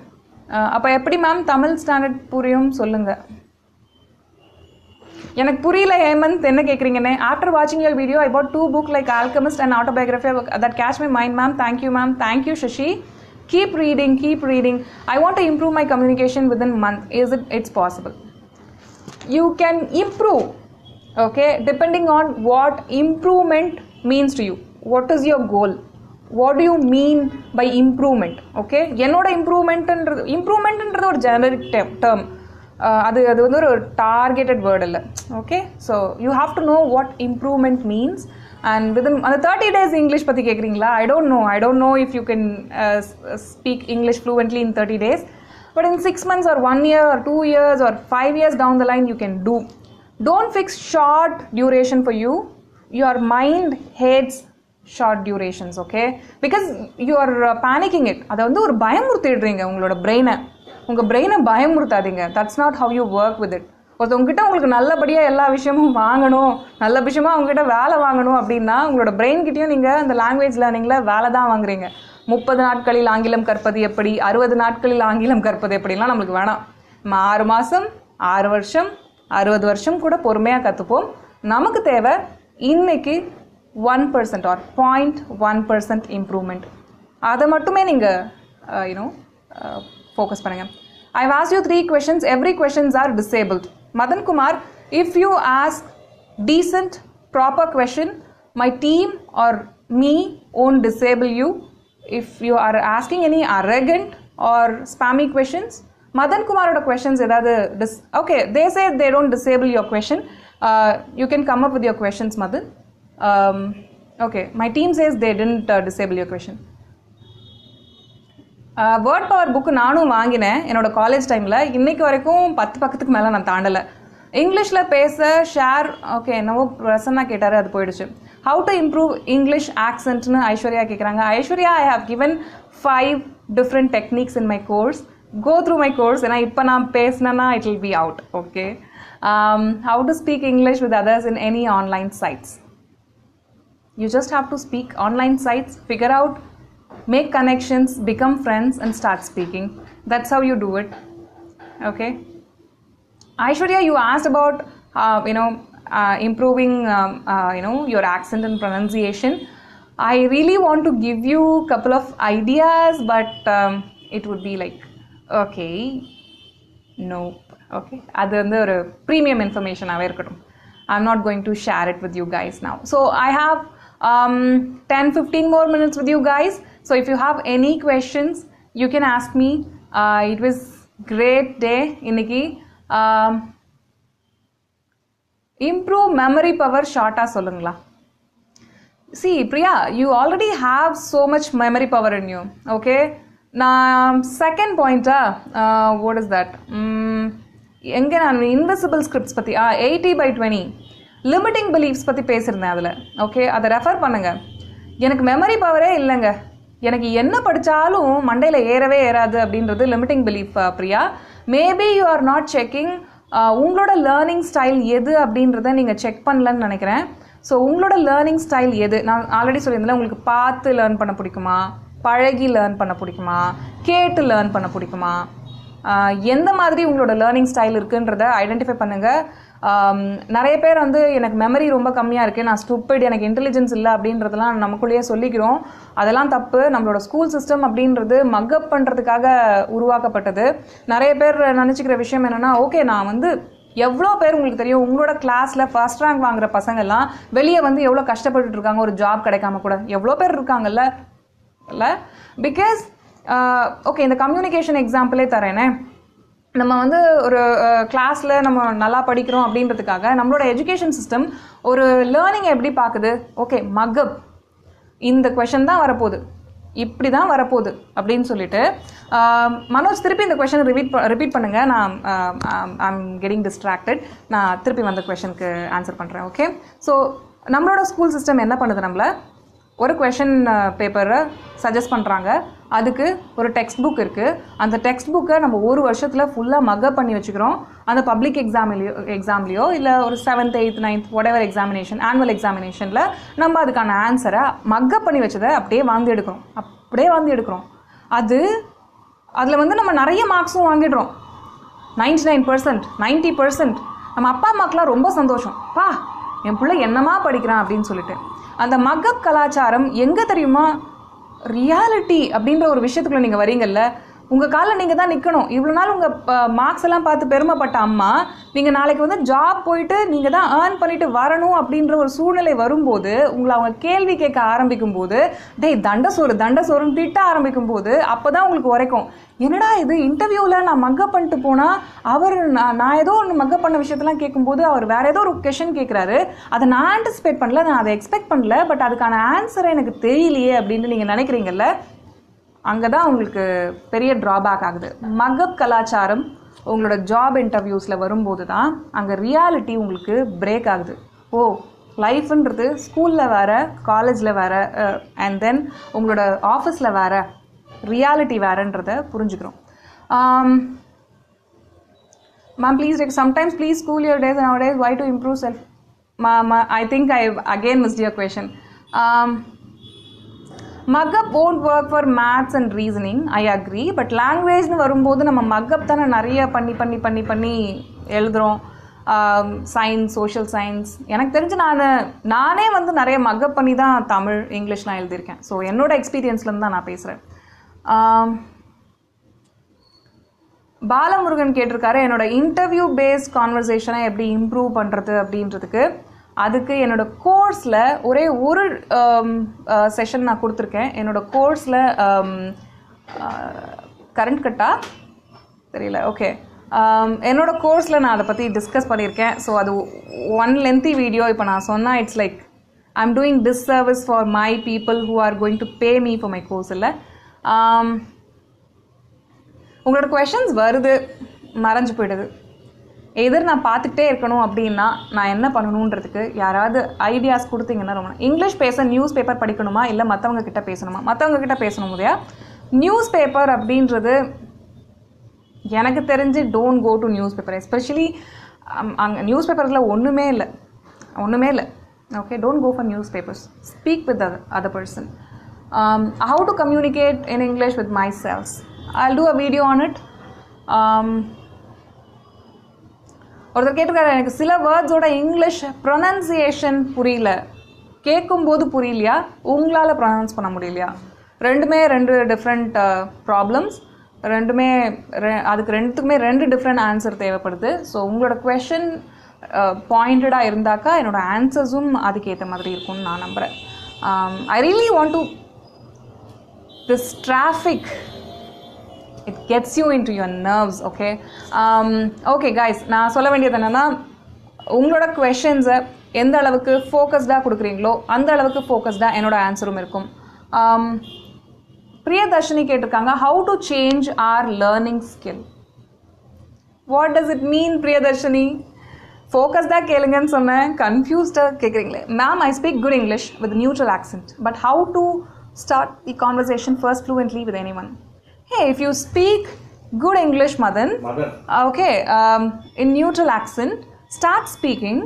அப்போ எப்படி மேம் தமிழ் ஸ்டாண்டர்ட் புரியும் சொல்லுங்கள். எனக்கு புரியல ஹேமந்த் என்ன கேட்குறீங்கன்னு. ஆஃப்டர் வாட்சிங் your video I bought 2 books like Alchemist and Autobiography that catch my mind ma'am. Thank you ma'am. Thank you Shashi. Keep reading, keep reading. I want to improve my communication within a month. It's possible. You can improve, okay, depending on what improvement means to you. What is your goal? What do you mean by improvement? Okay, என்னோட இம்ப்ரூவ்மெண்ட்ன்றது ஒரு ஜெனரிக் டேர்ம். அது வந்து ஒரு டார்கெட்டட் வேர்டு இல்லை. Okay, so you have to know what improvement means. And within அந்த 30 days இங்கிலீஷ் பற்றி கேட்குறீங்களா? ஐ don't know if you can speak English fluently in 30 days. But in 6 months or 1 year or 2 years or 5 years down the line you can do. Don't fix short duration for you. Your mind hates short durations, okay? Because you are panicking it. அதை வந்து ஒரு பயமுறுத்திடுறீங்க உங்களோட பிரெயினை. உங்கள் பிரெயினை பயமுறுத்தாதீங்க. That's not how you work with it. ஒருத்தவங்ககிட்ட உங்களுக்கு நல்லபடியாக எல்லா விஷயமும் வாங்கணும், நல்ல விஷயமா அவங்ககிட்ட வேலை வாங்கணும் அப்படின்னா உங்களோட பிரெயின்கிட்டையும் நீங்கள் அந்த லாங்குவேஜ் லேர்னிங்கில் வேலை தான் வாங்குறீங்க. 30 நாட்களில் ஆங்கிலம் கற்பது எப்படி, 60 நாட்களில் ஆங்கிலம் கற்பது எப்படிலாம் நம்மளுக்கு வேணாம். நம்ம 6 மாதம் 6 வருஷம் 60 வருஷம் கூட பொறுமையாக கற்றுப்போம். நமக்கு தேவை இன்னைக்கு 1% or 0.1% இம்ப்ரூவ்மெண்ட். அதை மட்டுமே நீங்கள் focus பண்ணுங்க. I've asked you 3 questions. Every questions are disabled. Madan Kumar, if you ask decent proper question, my team or me won't disable you. If you are asking any arrogant or spammy questions, Madan Kumar oda questions edavadhu okay, they say they don't disable your question. You can come up with your questions, Madan. Okay, my team says they didn't disable your question. Word power book நானும் வாங்கினேன் என்னோட காலேஜ் டைமில். இன்றைக்கு வரைக்கும் 10 பக்கத்துக்கு மேலே நான் தாண்டலை. இங்கிலீஷில் பேச ஷேர் ஓகே என்னவோ பிரசன்னா கேட்டார், அது போயிடுச்சு. ஹவு டு இம்ப்ரூவ் இங்கிலீஷ் ஆக்சென்ட்னு ஐஸ்வர்யா கேட்குறாங்க. Aishwarya, I have given 5 different techniques in my course. Go through my course. ஏன்னா இப்போ நான் பேசினேன்னா it will be out. Okay, how to speak English with others in any online sites. You just have to speak online sites, figure out, make connections, become friends and start speaking. That's how you do it. Okay, Aishwarya, you asked about improving your accent and pronunciation. I really want to give you a couple of ideas, but it would be like, okay, no, okay, அது வந்து ஒரு premium information ஆவே இருக்கட்டும். I'm not going to share it with you guys now. So I have 10-15 more minutes with you guys. So if you have any questions, you can ask me. It was great day இன்னைக்கு. Improve memory power short-ஆ சொல்லுங்களா? See Priya, you already have so much memory power in you. Okay, நான் second point what is that? எங்க நான் invisible scripts பற்றி 80/20 limiting beliefs பற்றி பேசியிருந்தேன் அதில். ஓகே, அதை ரெஃபர் பண்ணுங்க. எனக்கு மெமரி பவரே இல்லைங்க, எனக்கு என்ன படித்தாலும் மண்டையில் ஏறவே ஏறாது அப்படின்றது limiting belief Priya. Maybe you are not checking உங்களோட லேர்னிங் ஸ்டைல் எது அப்படின்றத நீங்கள் செக் பண்ணலன்னு நினைக்கிறேன். ஸோ உங்களோட லேர்னிங் ஸ்டைல் எது? நான் ஆல்ரெடி சொல்லியிருந்தேன், உங்களுக்கு பார்த்து லேர்ன் பண்ண பிடிக்குமா, பழகி லேர்ன் பண்ண பிடிக்குமா, கேட்டு லேர்ன் பண்ண பிடிக்குமா, எந்த மாதிரி உங்களோட லேர்னிங் ஸ்டைல் இருக்குன்றத ஐடென்டிஃபை பண்ணுங்கள். நிறைய பேர் வந்து எனக்கு மெமரி ரொம்ப கம்மியாக இருக்குது, நான் ஸ்டூப்பிட், எனக்கு இன்டெலிஜென்ஸ் இல்லை அப்படின்றதெல்லாம் நமக்குள்ளேயே சொல்லிக்கிறோம். அதெல்லாம் தப்பு. நம்மளோட ஸ்கூல் சிஸ்டம் அப்படின்றது மக்கப் பண்ணுறதுக்காக உருவாக்கப்பட்டது. நிறைய பேர் நினச்சிக்கிற விஷயம் என்னென்னா, ஓகே நான் வந்து எவ்வளோ பேர் உங்களுக்கு தெரியும் உங்களோட கிளாஸில் ஃபர்ஸ்ட் ரேங்க் வாங்குற பசங்கள்லாம் வெளியே வந்து எவ்வளோ கஷ்டப்பட்டுட்டு இருக்காங்க ஒரு ஜாப் கிடைக்காம கூட, எவ்வளோ பேர் இருக்காங்கல்ல இல்லை? பிகாஸ் ஓகே, இந்த கம்யூனிகேஷன் எக்ஸாம்பிளே தரேனே. நம்ம வந்து ஒரு கிளாஸில் நம்ம நல்லா படிக்கிறோம் அப்படின்றதுக்காக நம்மளோட எஜுகேஷன் சிஸ்டம் ஒரு லேர்னிங்கை எப்படி பார்க்குது? ஓகே, மக்கப், இந்த கொஷன் தான் வரப்போகுது, இப்படி தான் வரப்போகுது அப்படின்னு சொல்லிட்டு. மனோஜ், திருப்பி இந்த கொஷனை ரிப்பீட் பண்ணுங்கள். நான் ஐம் கெட்டிங் டிஸ்ட்ராக்டட். நான் திருப்பி வந்த கொஷனுக்கு ஆன்சர் பண்ணுறேன். ஓகே, ஸோ நம்மளோட ஸ்கூல் சிஸ்டம் என்ன பண்ணுது? நம்மளை ஒரு கொஷின் பேப்பரை சஜஸ்ட் பண்ணுறாங்க. அதுக்கு ஒரு டெக்ஸ்ட் புக் இருக்குது. அந்த டெக்ஸ்ட் புக்கை நம்ம ஒரு வருஷத்தில் ஃபுல்லாக மக்கப் பண்ணி வச்சுக்கிறோம். அந்த பப்ளிக் எக்ஸாம்லேயோ இல்லை ஒரு 7th 8th 9th whatever examination, annual எக்ஸாமினேஷனில் நம்ம அதுக்கான ஆன்சரை மக்கப் பண்ணி வச்சதை அப்படியே வாந்தி எடுக்கிறோம். அதில் வந்து நம்ம நிறைய மார்க்ஸும் வாங்கிடுறோம். 99%, 90%. நம்ம அப்பா அம்மாக்கெலாம் ரொம்ப சந்தோஷம், பா என் பிள்ளை என்னமா படிக்கிறான் அப்படின்னு சொல்லிட்டு. அந்த மக்கப் கலாச்சாரம் எங்கே தெரியுமா? ரியாலிட்டி அப்படின்ற ஒரு விஷயத்துக்குள்ள நீங்கள் வரீங்கல்ல, உங்கள் காலில் நீங்கள் தான் நிற்கணும். இவ்வளோ நாள் உங்கள் மார்க்ஸ் எல்லாம் பார்த்து பெருமைப்பட்ட அம்மா, நீங்கள் நாளைக்கு வந்து ஜாப் போயிட்டு நீங்கள் தான் ஏர்ன் பண்ணிட்டு வரணும் அப்படின்ற ஒரு சூழ்நிலை வரும்போது, உங்களை அவங்க கேள்வி கேட்க ஆரம்பிக்கும் போது, டேய் தண்டசோறுன்னு திட்ட ஆரம்பிக்கும் போது, அப்போ தான் உங்களுக்கு உரைக்கும், என்னடா இது இன்டர்வியூவில் நான் மக்கப் பண்ணிட்டு போனால் நான் ஏதோ ஒன்று மக்கப் பண்ண விஷயத்தெல்லாம் கேட்கும்போது அவர் வேறு ஏதோ ஒரு கொஷின் கேட்குறாரு, அதை நான் ஆன்டிசிபேட் பண்ணல, நான் அதை எக்ஸ்பெக்ட் பண்ணல, பட் அதுக்கான ஆன்சரை எனக்கு தெரியலையே அப்படின்னு நீங்கள் நினைக்கிறீங்கல்ல, அங்கே தான் உங்களுக்கு பெரிய ட்ராபேக் ஆகுது. மக்கப் கலாச்சாரம் உங்களோட ஜாப் இன்டர்வியூஸில் வரும்போது தான் அங்கே ரியாலிட்டி உங்களுக்கு பிரேக் ஆகுது. ஓ, லைஃப்ன்றது ஸ்கூலில் வேறு, காலேஜில் வேறு, அண்ட் தென் உங்களோட ஆஃபீஸில் வேறு, ரியாலிட்டி வேறுன்றதை புரிஞ்சுக்கிறோம். Ma'am please sometimes please school your days nowadays why to improve self. I think I again missed your question. Mug up won't work for maths and reasoning, I agree. But லாங்குவேஜ்னு வரும்போது நம்ம மக்கப் தானே நிறைய பண்ணி எழுதுகிறோம். சயின்ஸ், சோஷியல் சயின்ஸ், எனக்கு தெரிஞ்சு நானே வந்து நிறைய மக்கப் பண்ணி தான் தமிழ், இங்கிலீஷ்லாம் எழுதியிருக்கேன். ஸோ என்னோடய எக்ஸ்பீரியன்ஸ்லேருந்து தான் நான் பேசுகிறேன். பாலமுருகன் கேட்டிருக்காரு, என்னோடய இன்டர்வியூ பேஸ்ட் கான்வர்சேஷனை எப்படி இம்ப்ரூவ் பண்ணுறது அப்படின்றதுக்கு. அதுக்கு என்னோடய கோர்ஸில் ஒரே ஒரு செஷன் நான் கொடுத்துருக்கேன். என்னோடய கோர்ஸில் கரண்ட் கட்டா தெரியல, ஓகே, என்னோடய கோர்ஸில் நான் அதை பற்றி டிஸ்கஸ் பண்ணியிருக்கேன். ஸோ அது ஒன் லென்த்தி வீடியோ. இப்போ நான் சொன்னால் it's like I am doing disservice for my people who are going to pay me for my course. இல்லை, உங்களோட கொஷின்ஸ் வருது, மறைஞ்சு போயிடுது. எதிர் நான் பார்த்துக்கிட்டே இருக்கணும் அப்படின்னா நான் என்ன பண்ணணுன்றதுக்கு யாராவது ஐடியாஸ் கொடுத்தீங்கன்னா ரொம்ப. இங்கிலீஷ் பேச நியூஸ் பேப்பர் படிக்கணுமா இல்லை மற்றவங்க கிட்ட பேசணுமா? மற்றவங்க கிட்ட பேசணும் இல்லையா? நியூஸ் பேப்பர் அப்படின்றது எனக்கு தெரிஞ்சு don't go to news paper. Especially அங்கே நியூஸ் பேப்பரில் ஒன்றுமே இல்லை. Okay, don't go for news papers. Speak with other person. How to communicate in English with myself. I'll do a video on it. ஒருத்தர் கேட்டிருக்காரு, எனக்கு சில வேர்ட்ஸோட இங்கிலீஷ் ப்ரொனன்சியேஷன் புரியல, கேட்கும்போது புரியலையா, உங்களால் ப்ரொனவுன்ஸ் பண்ண முடியலையா? ரெண்டுமே டிஃப்ரெண்ட் ப்ராப்ளம்ஸ். அதுக்கு ரெண்டுத்துக்குமே 2 டிஃப்ரெண்ட் ஆன்சர் தேவைப்படுது. ஸோ உங்களோட கொஷின் பாயிண்டடாக இருந்தாக்கா என்னோடய ஆன்சர்ஸும் அதுக்கேற்ற மாதிரி இருக்கும்னு நான் நம்புகிறேன். I really want to this traffic, it gets you into your nerves. Okay guys, நான் சொல்ல வேண்டியது என்னென்னா, உங்களோட கொஷின்ஸை எந்த அளவுக்கு ஃபோக்கஸ்டாக கொடுக்குறீங்களோ அந்த அளவுக்கு ஃபோக்கஸ்டாக என்னோட ஆன்சரும் இருக்கும். பிரியதர்ஷினி கேட்டிருக்காங்க, how to change or learning skill. What does it mean Priyadarshini? ஃபோக்கஸ்டாக கேளுங்கன்னு சொன்னேன், கன்ஃபியூஸ்டாக கேட்குறீங்களே. Ma'am, I speak good English with neutral accent, but how to start the conversation first fluently with anyone? Hey, if you speak good English, Madan. Okay, in neutral accent, start speaking.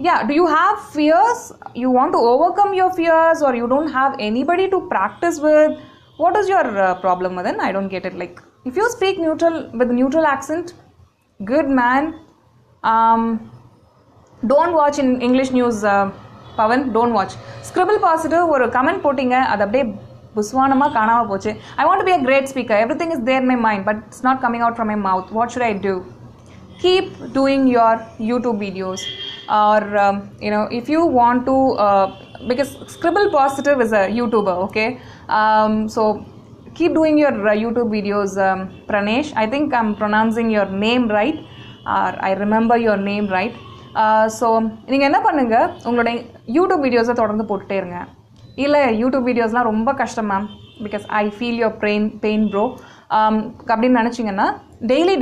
Yeah, do you have fears? You want to overcome your fears, or you don't have anybody to practice with? What is your problem, Madan? I don't get it. Like, if you speak with neutral accent, good man. Don't watch in English news, Pavan. Don't watch. Scribble positive or comment போட்டிங்க, அது அப்படியே புஸ்வானமாக காணாமல் போச்சு. I want to be a great speaker. Everything is there in my mind, but it's not coming out from my mouth. What should I do? Keep doing your YouTube videos. Or, if you want to, because Scribble Positive is a YouTuber, okay? So, keep doing your YouTube videos, Pranesh. I think I'm pronouncing your name right. Or I remember your name right. So நீங்கள் என்ன பண்ணுங்கள், உங்களோட யூடியூப் வீடியோஸை தொடர்ந்து போட்டுகிட்டே இருங்க. இல்லை யூடியூப் வீடியோஸ்லாம் ரொம்ப கஷ்டம் ma'am, because I feel your pain bro அப்படின்னு நினச்சிங்கன்னா, டெய்லி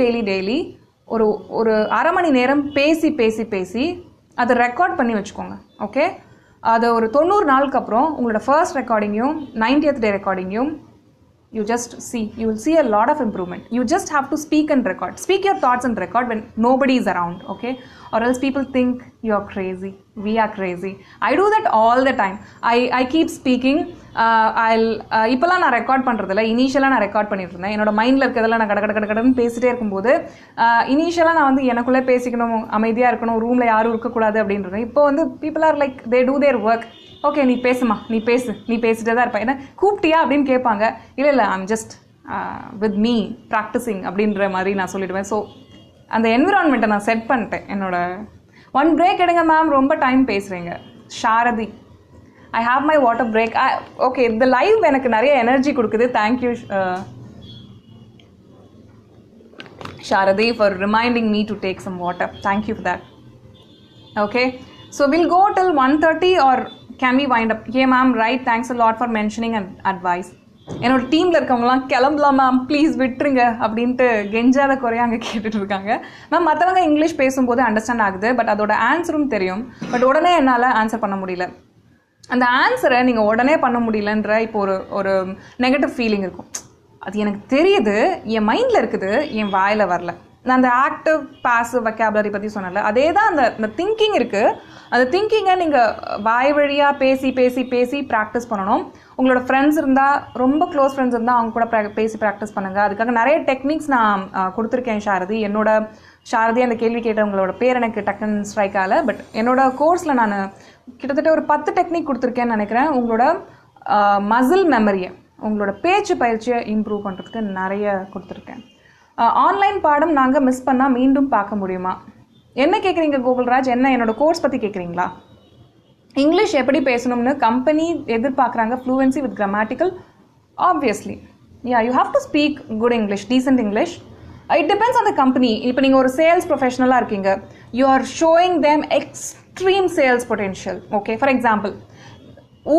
ஒரு அரை மணி நேரம் பேசி அதை ரெக்கார்ட் பண்ணி வச்சுக்கோங்க. ஓகே, அது ஒரு 90 நாளுக்கு அப்புறம் உங்களோட ஃபர்ஸ்ட் ரெக்கார்டிங்கையும் 90th டே ரெக்கார்டிங்கையும் you just see, you will see a lot of improvement. You just have to speak and record. Speak your thoughts and record when nobody is around, okay? Or else people think you're crazy. We are crazy. I do that all the time. I keep speaking. இப்போலாம் நான் ரெக்கார்ட் பண்ணுறதில்ல. இனிஷியலாக நான் ரெக்கார்ட் பண்ணிட்டு இருந்தேன். என்னோட மைண்டில் இருக்கிறதெல்லாம் நான் கடன்னு பேசிட்டே இருக்கும்போது இனிஷியலாக நான் வந்து எனக்குள்ளே பேசிக்கணும், அமைதியாக இருக்கணும், ரூமில் யாரும் இருக்கக்கூடாது அப்படின்றேன். இப்போ வந்து people are like they do their work. Okay, நீ பேசுமா, நீ பேசிட்டே தான் இருப்பேன். என்ன கூப்பிட்டியா அப்படின்னு கேட்பாங்க. இல்லை I'm just with me practising அப்படின்ற மாதிரி நான் சொல்லிடுவேன். ஸோ அந்த என்விரான்மெண்ட்டை நான் செட் பண்ணிட்டேன். என்னோட ஒன் பிரேக் எடுங்க மேம், ரொம்ப டைம் பேசுகிறீங்க. Sharathi, I have my water break. Okay, இந்த லைவ் எனக்கு நிறைய எனர்ஜி கொடுக்குது. Thank you Sharathi for reminding me to take some water. Thank you for that. Okay, so will go till 1:30 or can we wind up? Yeah ma'am, right, thanks a lot for mentioning and advice. என்னோட டீமில் இருக்கவங்களாம் கிளம்பலாம் மேம் ப்ளீஸ் விட்டுருங்க அப்படின்ட்டு கெஞ்சாத குறைய அங்கே கேட்டுட்டு இருக்காங்க. மேம் மற்றவங்க இங்கிலீஷ் பேசும்போது அண்டர்ஸ்டாண்ட் ஆகுது, பட் அதோட ஆன்சரும் தெரியும், பட் உடனே என்னால் ஆன்சர் பண்ண முடியல. அந்த ஆன்சரை நீங்கள் உடனே பண்ண முடியலன்ற இப்போ ஒரு நெகட்டிவ் ஃபீலிங் இருக்கும். அது எனக்கு தெரியுது, என் மைண்டில் இருக்குது, என் வாயில் வரல. நான் அந்த ஆக்டிவ் பாசிவ் வெக்காபுலரி பற்றி சொன்னல, அதே தான் அந்த திங்கிங் இருக்குது. அந்த திங்கிங்கை நீங்கள் வாய் வழியாக பேசி ப்ராக்டிஸ் பண்ணணும். உங்களோட ஃப்ரெண்ட்ஸ் இருந்தால், ரொம்ப க்ளோஸ் ஃப்ரெண்ட்ஸ் இருந்தால் அவங்க கூட பேசி ப்ராக்டிஸ் பண்ணுங்கள். அதுக்காக நிறைய டெக்னிக்ஸ் நான் கொடுத்துருக்கேன் ஷாரதி. ஷாரதி அந்த கேள்வி கேட்டவங்களோட பேர் எனக்கு டக்குன்னு ஸ்ட்ரைக் ஆகலை, பட் என்னோட கோர்ஸில் நான் கிட்டத்தட்ட ஒரு 10 டெக்னிக் கொடுத்துருக்கேன்னு நினைக்கிறேன். உங்களோட மசில் மெமரியை, உங்களோட பேச்சு பயிற்சியை இம்ப்ரூவ் பண்ணுறதுக்கு நிறைய கொடுத்துருக்கேன். ஆன்லைன் பாடம் நாங்கள் மிஸ் பண்ணால் மீண்டும் பார்க்க முடியுமா? என்ன கேட்குறீங்க கோகுல்ராஜ்? என்னோட கோர்ஸ் பற்றி கேட்குறீங்களா? இங்கிலீஷ் எப்படி பேசணும்னு கம்பெனி எதிர்பார்க்குறாங்க, fluency with grammatical. Obviously you have to speak good English, decent English. It depends on the company. இப்போ நீங்கள் ஒரு சேல்ஸ் ப்ரொஃபஷனலாக இருக்கீங்க, you are showing them extreme sales potential. Okay, for example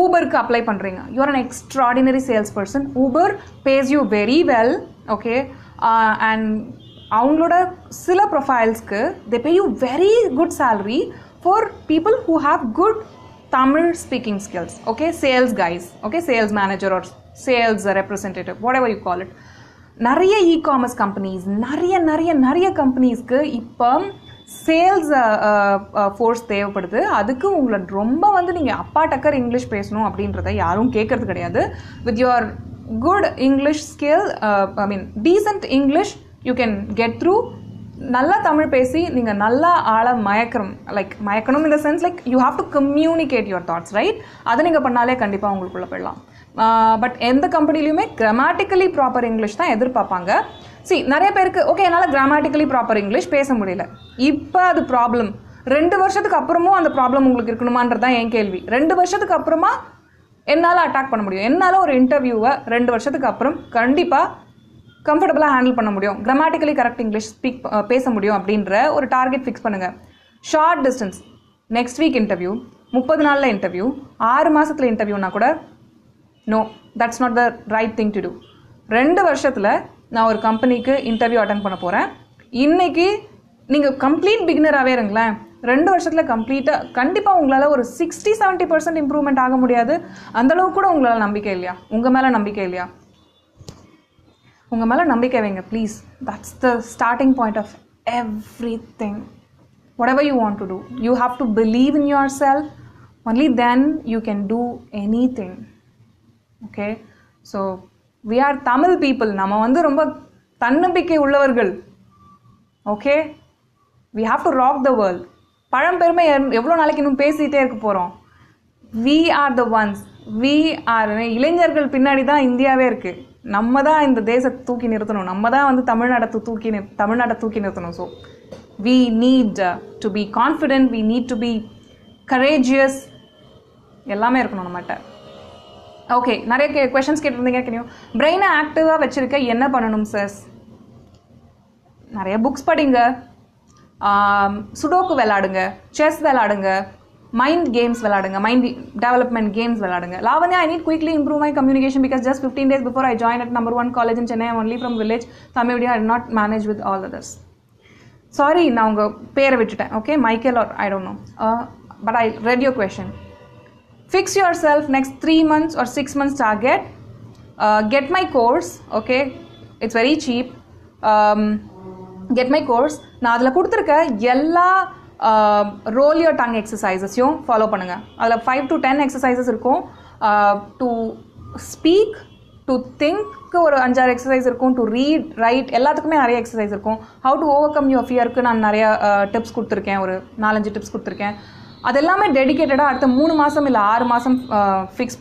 ஊபருக்கு அப்ளை பண்ணுறீங்க, you are an extraordinary sales person, Uber pays you very well. Okay, and அவங்களோட சில ப்ரொஃபைல்ஸ்க்கு they pay you very good salary for people who have good Tamil speaking skills. Okay, sales guys, okay, sales manager R sales representative, what ever you call it. நிறைய இ-காமர்ஸ் கம்பெனிஸ், நிறைய கம்பெனிஸ்க்கு இப்போ சேல்ஸ் ஃபோர்ஸ் தேவைப்படுது. அதுக்கு உங்களை ரொம்ப வந்து நீங்கள் அப்பா டக்கர் இங்கிலீஷ் பேசணும் அப்படின்றத யாரும் கேட்கறது கிடையாது. With your good English skill, decent English, you can get through. நல்லா தமிழ் பேசி நீங்கள் நல்லா ஆளை மயக்கணும் in the sense like you have to communicate your thoughts, right? அதை நீங்கள் பண்ணாலே கண்டிப்பாக உங்களுக்குள்ளே போயிடலாம். பட் எந்த கம்பெனிலையுமே கிராமட்டிக்கலி ப்ராப்பர் இங்கிலீஷ் தான் எதிர்பார்ப்பாங்க. நிறைய பேருக்கு ஓகே என்னால் கிராமட்டிக்கலி ப்ராப்பர் இங்கிலீஷ் பேச முடியல, இப்போ அது ப்ராப்ளம். 2 வருஷத்துக்கு அப்புறமும் அந்த ப்ராப்ளம் உங்களுக்கு இருக்கணுமான்றது தான் என் கேள்வி. 2 வருஷத்துக்கு அப்புறமா என்னால் அட்டாக் பண்ண முடியும், என்னால் ஒரு இன்டர்வியூவை 2 வருஷத்துக்கு அப்புறம் கண்டிப்பாக கம்ஃபர்டபுளாக ஹேண்டில் பண்ண முடியும், கிராமட்டிக்கலி கரெக்ட் இங்கிலீஷ் பேச முடியும் அப்படின்ற ஒரு டார்கெட் ஃபிக்ஸ் பண்ணுங்கள். Short distance, next week interview, 30 நாளில் இன்டர்வியூ, 6 மாதத்தில் இன்டர்வியூனா கூட no, that's not the right thing to do. 2 வருஷத்தில் நான் ஒரு கம்பெனிக்கு இன்டர்வியூ அட்டன் பண்ண போகிறேன். இன்றைக்கி நீங்கள் கம்ப்ளீட் பிகினராகவே இருங்களேன், 2 வருஷத்தில் கண்டிப்பாக உங்களால் ஒரு 60-70% இம்ப்ரூவ்மெண்ட் ஆக முடியாது. அந்தளவுக்கு கூட உங்களால் நம்பிக்கை இல்லையா? உங்கள் மேலே நம்பிக்கை இல்லையா? உங்கள் மேலே நம்பிக்கை வைங்க please. That's the starting point of everything. whatever you want to do, you have to believe in yourself. Only then you can do anything. Okay, so we are Tamil people. நம்ம வந்து ரொம்ப தன்னம்பிக்கை உள்ளவர்கள். Okay, we have to rock the world. பழம்பெருமை எவ்வளோ நாளைக்கு இன்னும் பேசிகிட்டே இருக்க போகிறோம். we are the ones, we are. இளைஞர்கள் பின்னாடி தான் இந்தியாவே இருக்குது. நம்ம தான் இந்த தேசத்தை தூக்கி நிறுத்தணும், நம்ம தான் வந்து தமிழ்நாட்டை தூக்கி நிறுத்தணும். So we need to be confident, we need to be courageous. எல்லாமே இருக்கணும் நம்மகிட்ட. ஓகே, நிறைய கொஷின்ஸ் கேட்டிருந்தீங்க. பிரெயினை ஆக்டிவாக வச்சுருக்க என்ன பண்ணணும் சார்? நிறைய புக்ஸ் படிங்க, சுடோக்கு விளாடுங்க, செஸ் விளாடுங்க, மைண்ட் கேம்ஸ் விளாடுங்க, மைண்ட் டெவலப்மெண்ட் கேம்ஸ் விளாடுங்க. Lavanya, I need quickly improve my communication because just 15 days before I joined at number 1 college in Chennai, I'm only from village. Tamil media I did not manage with all others. Sorry, நான் உங்கள் பேரை விட்டுட்டேன். Okay, Michael or I don't know. But I read your question. fix yourself next 3 months or 6 months target. Get my course, okay, it's very cheap. Get my course. நான் அதில் கொடுத்துருக்க எல்லா roll your tongue exercises-யும் ஃபாலோ பண்ணுங்கள். அதில் 5 to 10 exercises இருக்கும். To speak, to think ஒரு 5-6 எக்ஸசைஸ் இருக்கும். டு ரீட், ரைட், எல்லாத்துக்குமே நிறைய எக்ஸசைஸ் இருக்கும். How to overcome your ஃபியருக்கு நான் நிறைய டிப்ஸ் கொடுத்துருக்கேன். ஒரு 4-5 டிப்ஸ் கொடுத்துருக்கேன். அது எல்லாமே டெடிக்கேட்டடாக அடுத்த 3 மாதம் இல்லை 6 மாதம் ஃபிக்ஸ்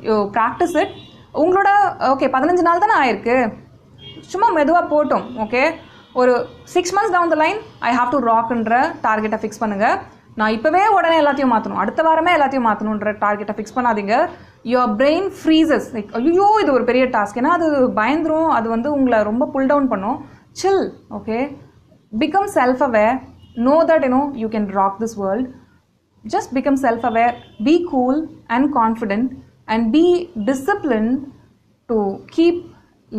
யூ ப்ராக்டிஸ் இட். உங்களோட ஓகே 15 நாள் தானே ஆயிருக்கு, சும்மா மெதுவாக போட்டோம். ஓகே, ஒரு 6 months down the line I have to ராக்ன்ற டார்கெட்டை ஃபிக்ஸ் பண்ணுங்கள். நான் இப்போவே உடனே எல்லாத்தையும் மாற்றணும், அடுத்த வாரமே எல்லாத்தையும் மாற்றணுன்ற டார்கெட்டை ஃபிக்ஸ் பண்ணாதீங்க. யுவர் பிரெயின் ஃப்ரீசஸ், லைக் ஐயோ இது ஒரு பெரிய டாஸ்க், ஏன்னா அது பயந்துரும், அது வந்து உங்களை ரொம்ப புல் டவுன் பண்ணும். Chill, okay, become self aware, know that you can rock this world. Just become self aware, be cool and confident and be disciplined to keep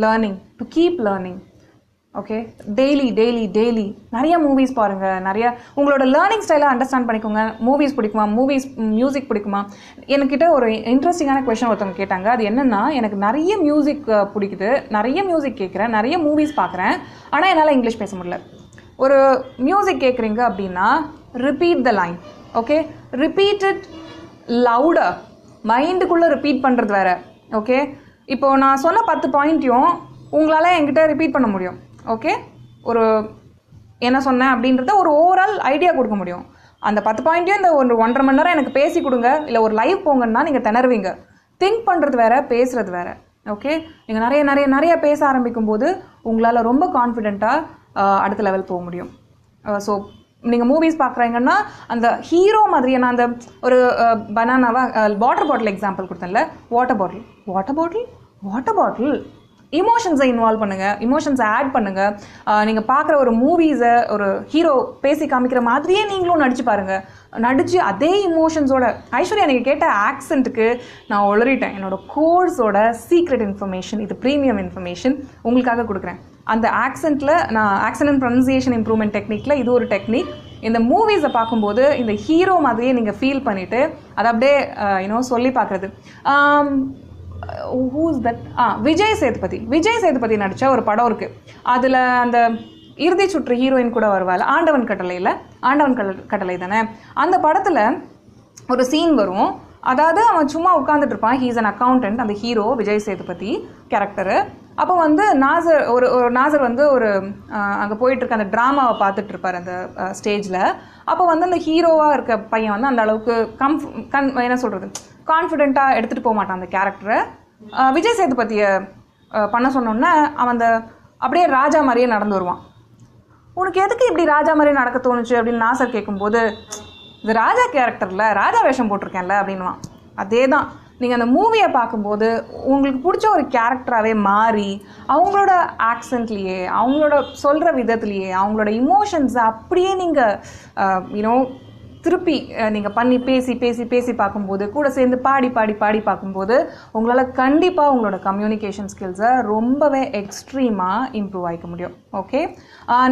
learning. Okay, daily நிறைய மூவிஸ் பாருங்கள், நிறைய உங்களோட லேர்னிங் ஸ்டைலை அண்டர்ஸ்டாண்ட் பண்ணிக்கோங்க. மூவிஸ் பிடிக்குமா, மியூசிக் பிடிக்குமா? என்கிட்ட ஒரு இன்ட்ரெஸ்டிங்கான கொஷின் ஒருத்தவங்க கேட்டாங்க. அது என்னென்னா, எனக்கு நிறைய மியூசிக் பிடிக்குது, நிறைய மியூசிக் கேட்குறேன், நிறைய மூவிஸ் பார்க்குறேன், ஆனால் என்னால் இங்கிலீஷ் பேச முடியல. ஒரு மியூசிக் கேட்குறீங்க அப்படின்னா repeat the line. Okay, repeat it louder. மைண்டுக்குள்ளே ரிப்பீட் பண்ணுறது வேறு. ஓகே, இப்போது நான் சொன்ன 10 பாயிண்ட்டையும் உங்களால் என்கிட்ட ரிப்பீட் பண்ண முடியும். ஓகே, ஒரு என்ன சொன்னேன் அப்படின்றத ஒரு ஓவரால் ஐடியா கொடுக்க முடியும். அந்த 10 பாயிண்ட்டையும் இந்த 1.5 மணி நேரம் எனக்கு பேசி கொடுங்க, இல்லை ஒரு லைவ் போங்கன்னா நீங்கள் திணறுவீங்க. திங்க் பண்ணுறது வேறு, பேசுகிறது வேறு. ஓகே, நீங்கள் நிறைய பேச ஆரம்பிக்கும் போது உங்களால் ரொம்ப கான்ஃபிடென்ட்டாக அடுத்த லெவல் போக முடியும். ஸோ நீங்கள் மூவிஸ் பார்க்குறீங்கன்னா அந்த ஹீரோ மாதிரியே, நான் அந்த ஒரு பனானாவாக வாட்டர் பாட்டில் எக்ஸாம்பிள் கொடுத்தேன்ல, வாட்டர் பாட்டில் இமோஷன்ஸை இன்வால்வ் பண்ணுங்கள், இமோஷன்ஸை ஆட் பண்ணுங்கள். நீங்கள் பார்க்குற ஒரு மூவிஸை ஒரு ஹீரோ பேசி காமிக்கிற மாதிரியே நீங்களும் நடிச்சு பாருங்கள். நடித்து அதே இமோஷன்ஸோட. ஐஸ்வர்யா நீங்கள் கேட்ட ஆக்சென்ட்டுக்கு நான் உளறிட்டேன். என்னோடய கோர்ஸோட சீக்ரெட் இன்ஃபர்மேஷன், இது ப்ரீமியம் இன்ஃபர்மேஷன் உங்களுக்காக கொடுக்குறேன். அந்த ஆக்சென்ட்டில் நான் ஆக்சென்ட் அண்ட் ப்ரொனன்சியேஷன் இம்ப்ரூவ்மெண்ட் டெக்னிக்கில் இது ஒரு டெக்னிக். இந்த மூவிஸை பார்க்கும்போது இந்த ஹீரோ மாதிரியே நீங்கள் ஃபீல் பண்ணிவிட்டு அதை அப்படியே சொல்லி பார்க்குறது. Whose that? விஜய் சேதுபதி நடித்த ஒரு படம் இருக்குது. அதில் அந்த இறுதி சுற்று ஹீரோயின் கூட வருவாள், ஆண்டவன் கட்டளை தானே. அந்த படத்தில் ஒரு சீன் வரும். அதாவது அவன் சும்மா உட்காந்துட்டு இருப்பான், ஹீஸ் அன் அக்கௌண்டன்ட், அந்த ஹீரோ விஜய் சேதுபதி கேரக்டரு. அப்போ வந்து நாசர் வந்து ஒரு அங்கே போயிட்டுருக்க அந்த ட்ராமாவை பார்த்துட்டு இருப்பார் அந்த ஸ்டேஜில். அப்போ வந்து அந்த ஹீரோவாக இருக்க பையன் வந்து அந்த அளவுக்கு என்ன சொல்கிறது, கான்ஃபிடென்ட்டாக எடுத்துகிட்டு போக மாட்டான் அந்த கேரக்டரை. விஜய் சேதுபதியை பண்ண சொன்னோன்னே அவன் அந்த அப்படியே ராஜா மாதிரியே நடந்து வருவான். உனக்கு எதுக்கு இப்படி ராஜா மாதிரியே நடக்க தோணுச்சு அப்படின்னு நாசர் கேட்கும்போது, இது ராஜா கேரக்டரில் ராஜா வேஷம் போட்டிருக்கேன்ல அப்படின்வான். அதே தான் நீங்கள் அந்த மூவியை பார்க்கும்போது உங்களுக்கு பிடிச்ச ஒரு கேரக்டராகவே மாறி அவங்களோட ஆக்சென்ட்லேயே, அவங்களோட சொல்கிற விதத்துலேயே, அவங்களோட இமோஷன்ஸை அப்படியே நீங்கள் திருப்பி நீங்கள் பண்ணி பேசி பார்க்கும்போது, கூட சேர்ந்து பாடி பார்க்கும்போது உங்களால் கண்டிப்பாக உங்களோட கம்யூனிகேஷன் ஸ்கில்ஸை ரொம்பவே எக்ஸ்ட்ரீமாக இம்ப்ரூவ் ஆகிக்க முடியும். ஓகே,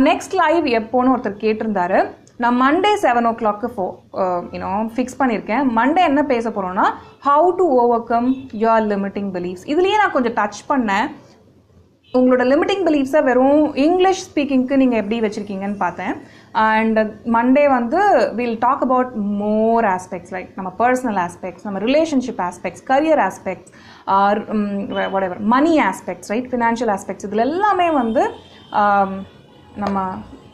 நெக்ஸ்ட் லைவ் எப்போன்னு ஒருத்தர் கேட்டிருந்தாரு. நான் மண்டே 7 o'clock ஃபிக்ஸ் பண்ணியிருக்கேன். மண்டே என்ன பேச போகிறோன்னா, how to overcome your limiting beliefs. இதுலேயே நான் கொஞ்சம் டச் பண்ணேன். உங்களோட லிமிட்டிங் பிலீஃப்ஸை வெறும் இங்கிலீஷ் ஸ்பீக்கிங்க்கு நீங்கள் எப்படி வச்சுருக்கீங்கன்னு பார்த்தேன். அண்ட் மண்டே வந்து will talk about more aspects, like நம்ம பர்சனல் ஆஸ்பெக்ட்ஸ், நம்ம relationship aspects, career aspects, whatever money aspects, right, financial aspects. இதில் எல்லாமே வந்து நம்ம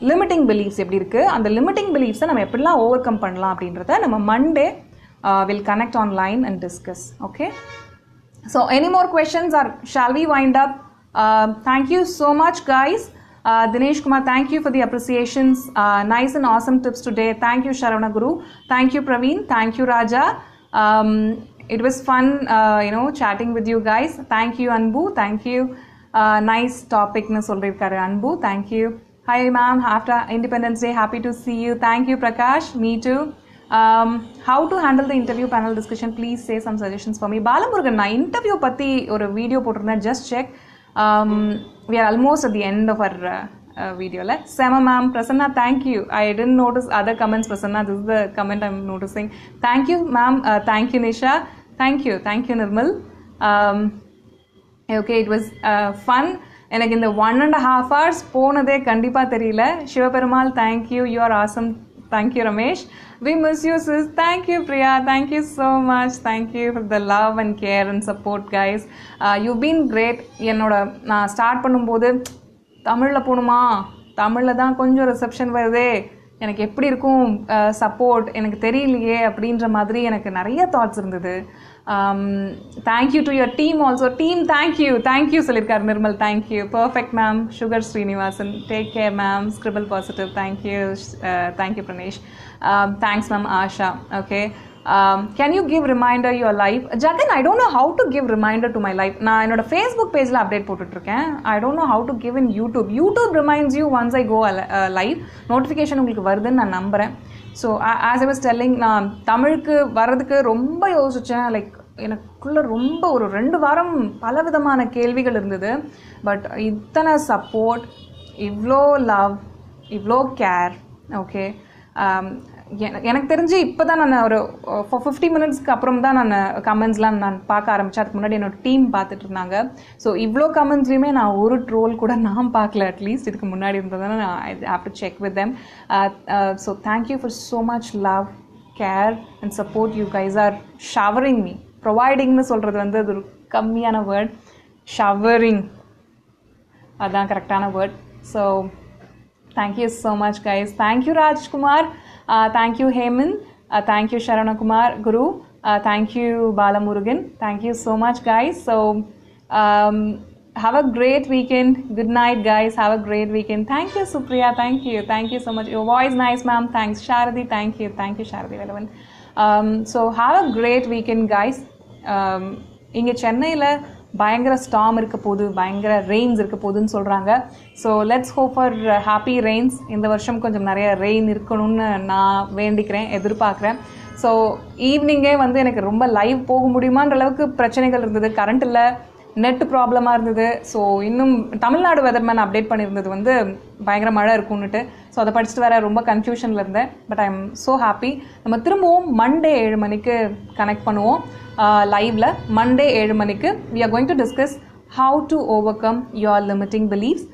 லிமிட்டிங் பிலீஃப்ஸ் எப்படி இருக்குது, அந்த லிமிட்டிங் பிலீஃப்ஸை நம்ம எப்படிலாம் ஓவர் கம் பண்ணலாம் அப்படின்றத நம்ம Monday will connect online and discuss. Okay, so any more questions or shall we wind up? Thank you so much guys. Dinesh Kumar, thank you for the appreciations. Nice and awesome tips today. Thank you Sharavana Guru. Thank you Praveen. Thank you Raja. It was fun chatting with you guys. Thank you Anbu. Thank you. Nice topic nu solrirkaru Anbu. Thank you. Hi ma'am, after Independence Day, happy to see you. Thank you Prakash. Me too. How to handle the interview panel discussion, please say some suggestions for me. Balamurugan, na interview patti oru video potirundhen, just check. We are almost at the end of our வீடியோவில். செம ma'am. Prasanna, thank you. I didn't notice other comments Prasanna. This is the comment I am noticing. Thank you ma'am. Thank you Nisha. Thank you Nirmal. Okay, it was fun. எனக்கு இந்த 1.5 hours போனதே கண்டிப்பாக தெரியல. Sivaperumal, thank you. You are awesome. Thank you Ramesh. We miss you sis. Thank you Priya. Thank you so much. Thank you for the love and care and support guys. You've been great. நான் ஸ்டார்ட் பண்ணும்போது தமிழில் போகணுமா, தமிழில் தான் கொஞ்சம் ரிசப்ஷன் வருதே, எனக்கு எப்படி இருக்கும் சப்போர்ட் எனக்கு தெரியலையே அப்படின்ற மாதிரி எனக்கு நிறைய தாட்ஸ் இருந்தது. Thank you to your team also. Team thank you சொல்லியிருக்காரு Nirmal. Thank you. Perfect ma'am. Sugar Srinivasan, take care ma'am. Scribble positive, thank you Pranesh. Thanks ma'am. Asha. Okay. Can you give reminder your live? Jagan, I don't know how to give reminder to my live. நான் என்னோட Facebook பேஜில் அப்டேட் போட்டுட்ருக்கேன். I don't know how to give in YouTube. YouTube reminds you once I go live. Notification உங்களுக்கு வருதுன்னு நான் நம்புகிறேன். So as I was telling, நான் தமிழுக்கு வர்றதுக்கு ரொம்ப யோசித்தேன். லைக் எனக்குள்ள ரொம்ப ஒரு 2 வாரம் பலவிதமான கேள்விகள் இருந்தது. பட் இத்தனை சப்போர்ட், இவ்வளோ லவ், இவ்வளோ கேர். ஓகே, எனக்கு தெரிஞ்சு இப்போ தான் நான் ஒரு 50 minutesக்கு அப்புறம் தான் நான் கமெண்ட்ஸ்லாம் நான் பார்க்க ஆரம்பித்தேன். அதுக்கு முன்னாடி என்னோட டீம் பார்த்துட்டு இருந்தாங்க. ஸோ இவ்வளோ கமெண்ட்ஸ்லையுமே நான் ஒரு ட்ரோல் கூட நான் பார்க்கல. அட்லீஸ்ட் இதுக்கு முன்னாடி இருந்ததுன்னா நான் I have to check with them. So thank you for so much love, care and support. You guys are showering me. ப்ரொவைடிங்னு சொல்கிறது வந்து அது ஒரு கம்மியான வேர்ட். ஷவரிங் அதுதான் கரெக்டான word. So thank you so much guys. Thank you Rajkumar. Thank you Heyman. Thank you Sharana Kumar Guru. Thank you Balamurugan. Thank you so much guys. So have a great weekend. Good night guys. Have a great weekend. Thank you Supriya. Thank you so much. Your voice nice ma'am. Thanks Sharadi. Thank you Sharadi Velavan. So have a great weekend guys. இங்கே சென்னையில் பயங்கர ஸ்டார்ம் இருக்க போகுது, பயங்கர ரெயின்ஸ் இருக்க போகுதுன்னு சொல்கிறாங்க. So let's hope for happy Reigns. இந்த வருஷம் கொஞ்சம் நிறைய ரெயின் இருக்கணும்னு நான் வேண்டிக்கிறேன், எதிர்பார்க்குறேன். ஸோ ஈவினிங்கே வந்து எனக்கு ரொம்ப லைவ் போக முடியுமான்ற அளவுக்கு பிரச்சனைகள் இருந்தது. கரண்ட் இல்லை, நெட் ப்ராப்ளமாக இருந்தது. ஸோ இன்னும் தமிழ்நாடு வெதர்மேன் அப்டேட் பண்ணியிருந்தது வந்து பயங்கர மழை இருக்கும்னுட்டு. ஸோ அதை படிச்சுட்டு வேற ரொம்ப கன்ஃபியூஷனில் இருந்தேன். But I am so happy. நம்ம திரும்பவும் மண்டே 7 மணிக்கு கனெக்ட் பண்ணுவோம் லைவில். மண்டே 7 மணிக்கு we are going to discuss how to overcome your limiting beliefs.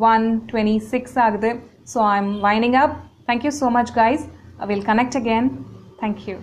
1:26 ஆகுது. So I'm winding up. Thank you so much guys. We'll connect again. Thank you.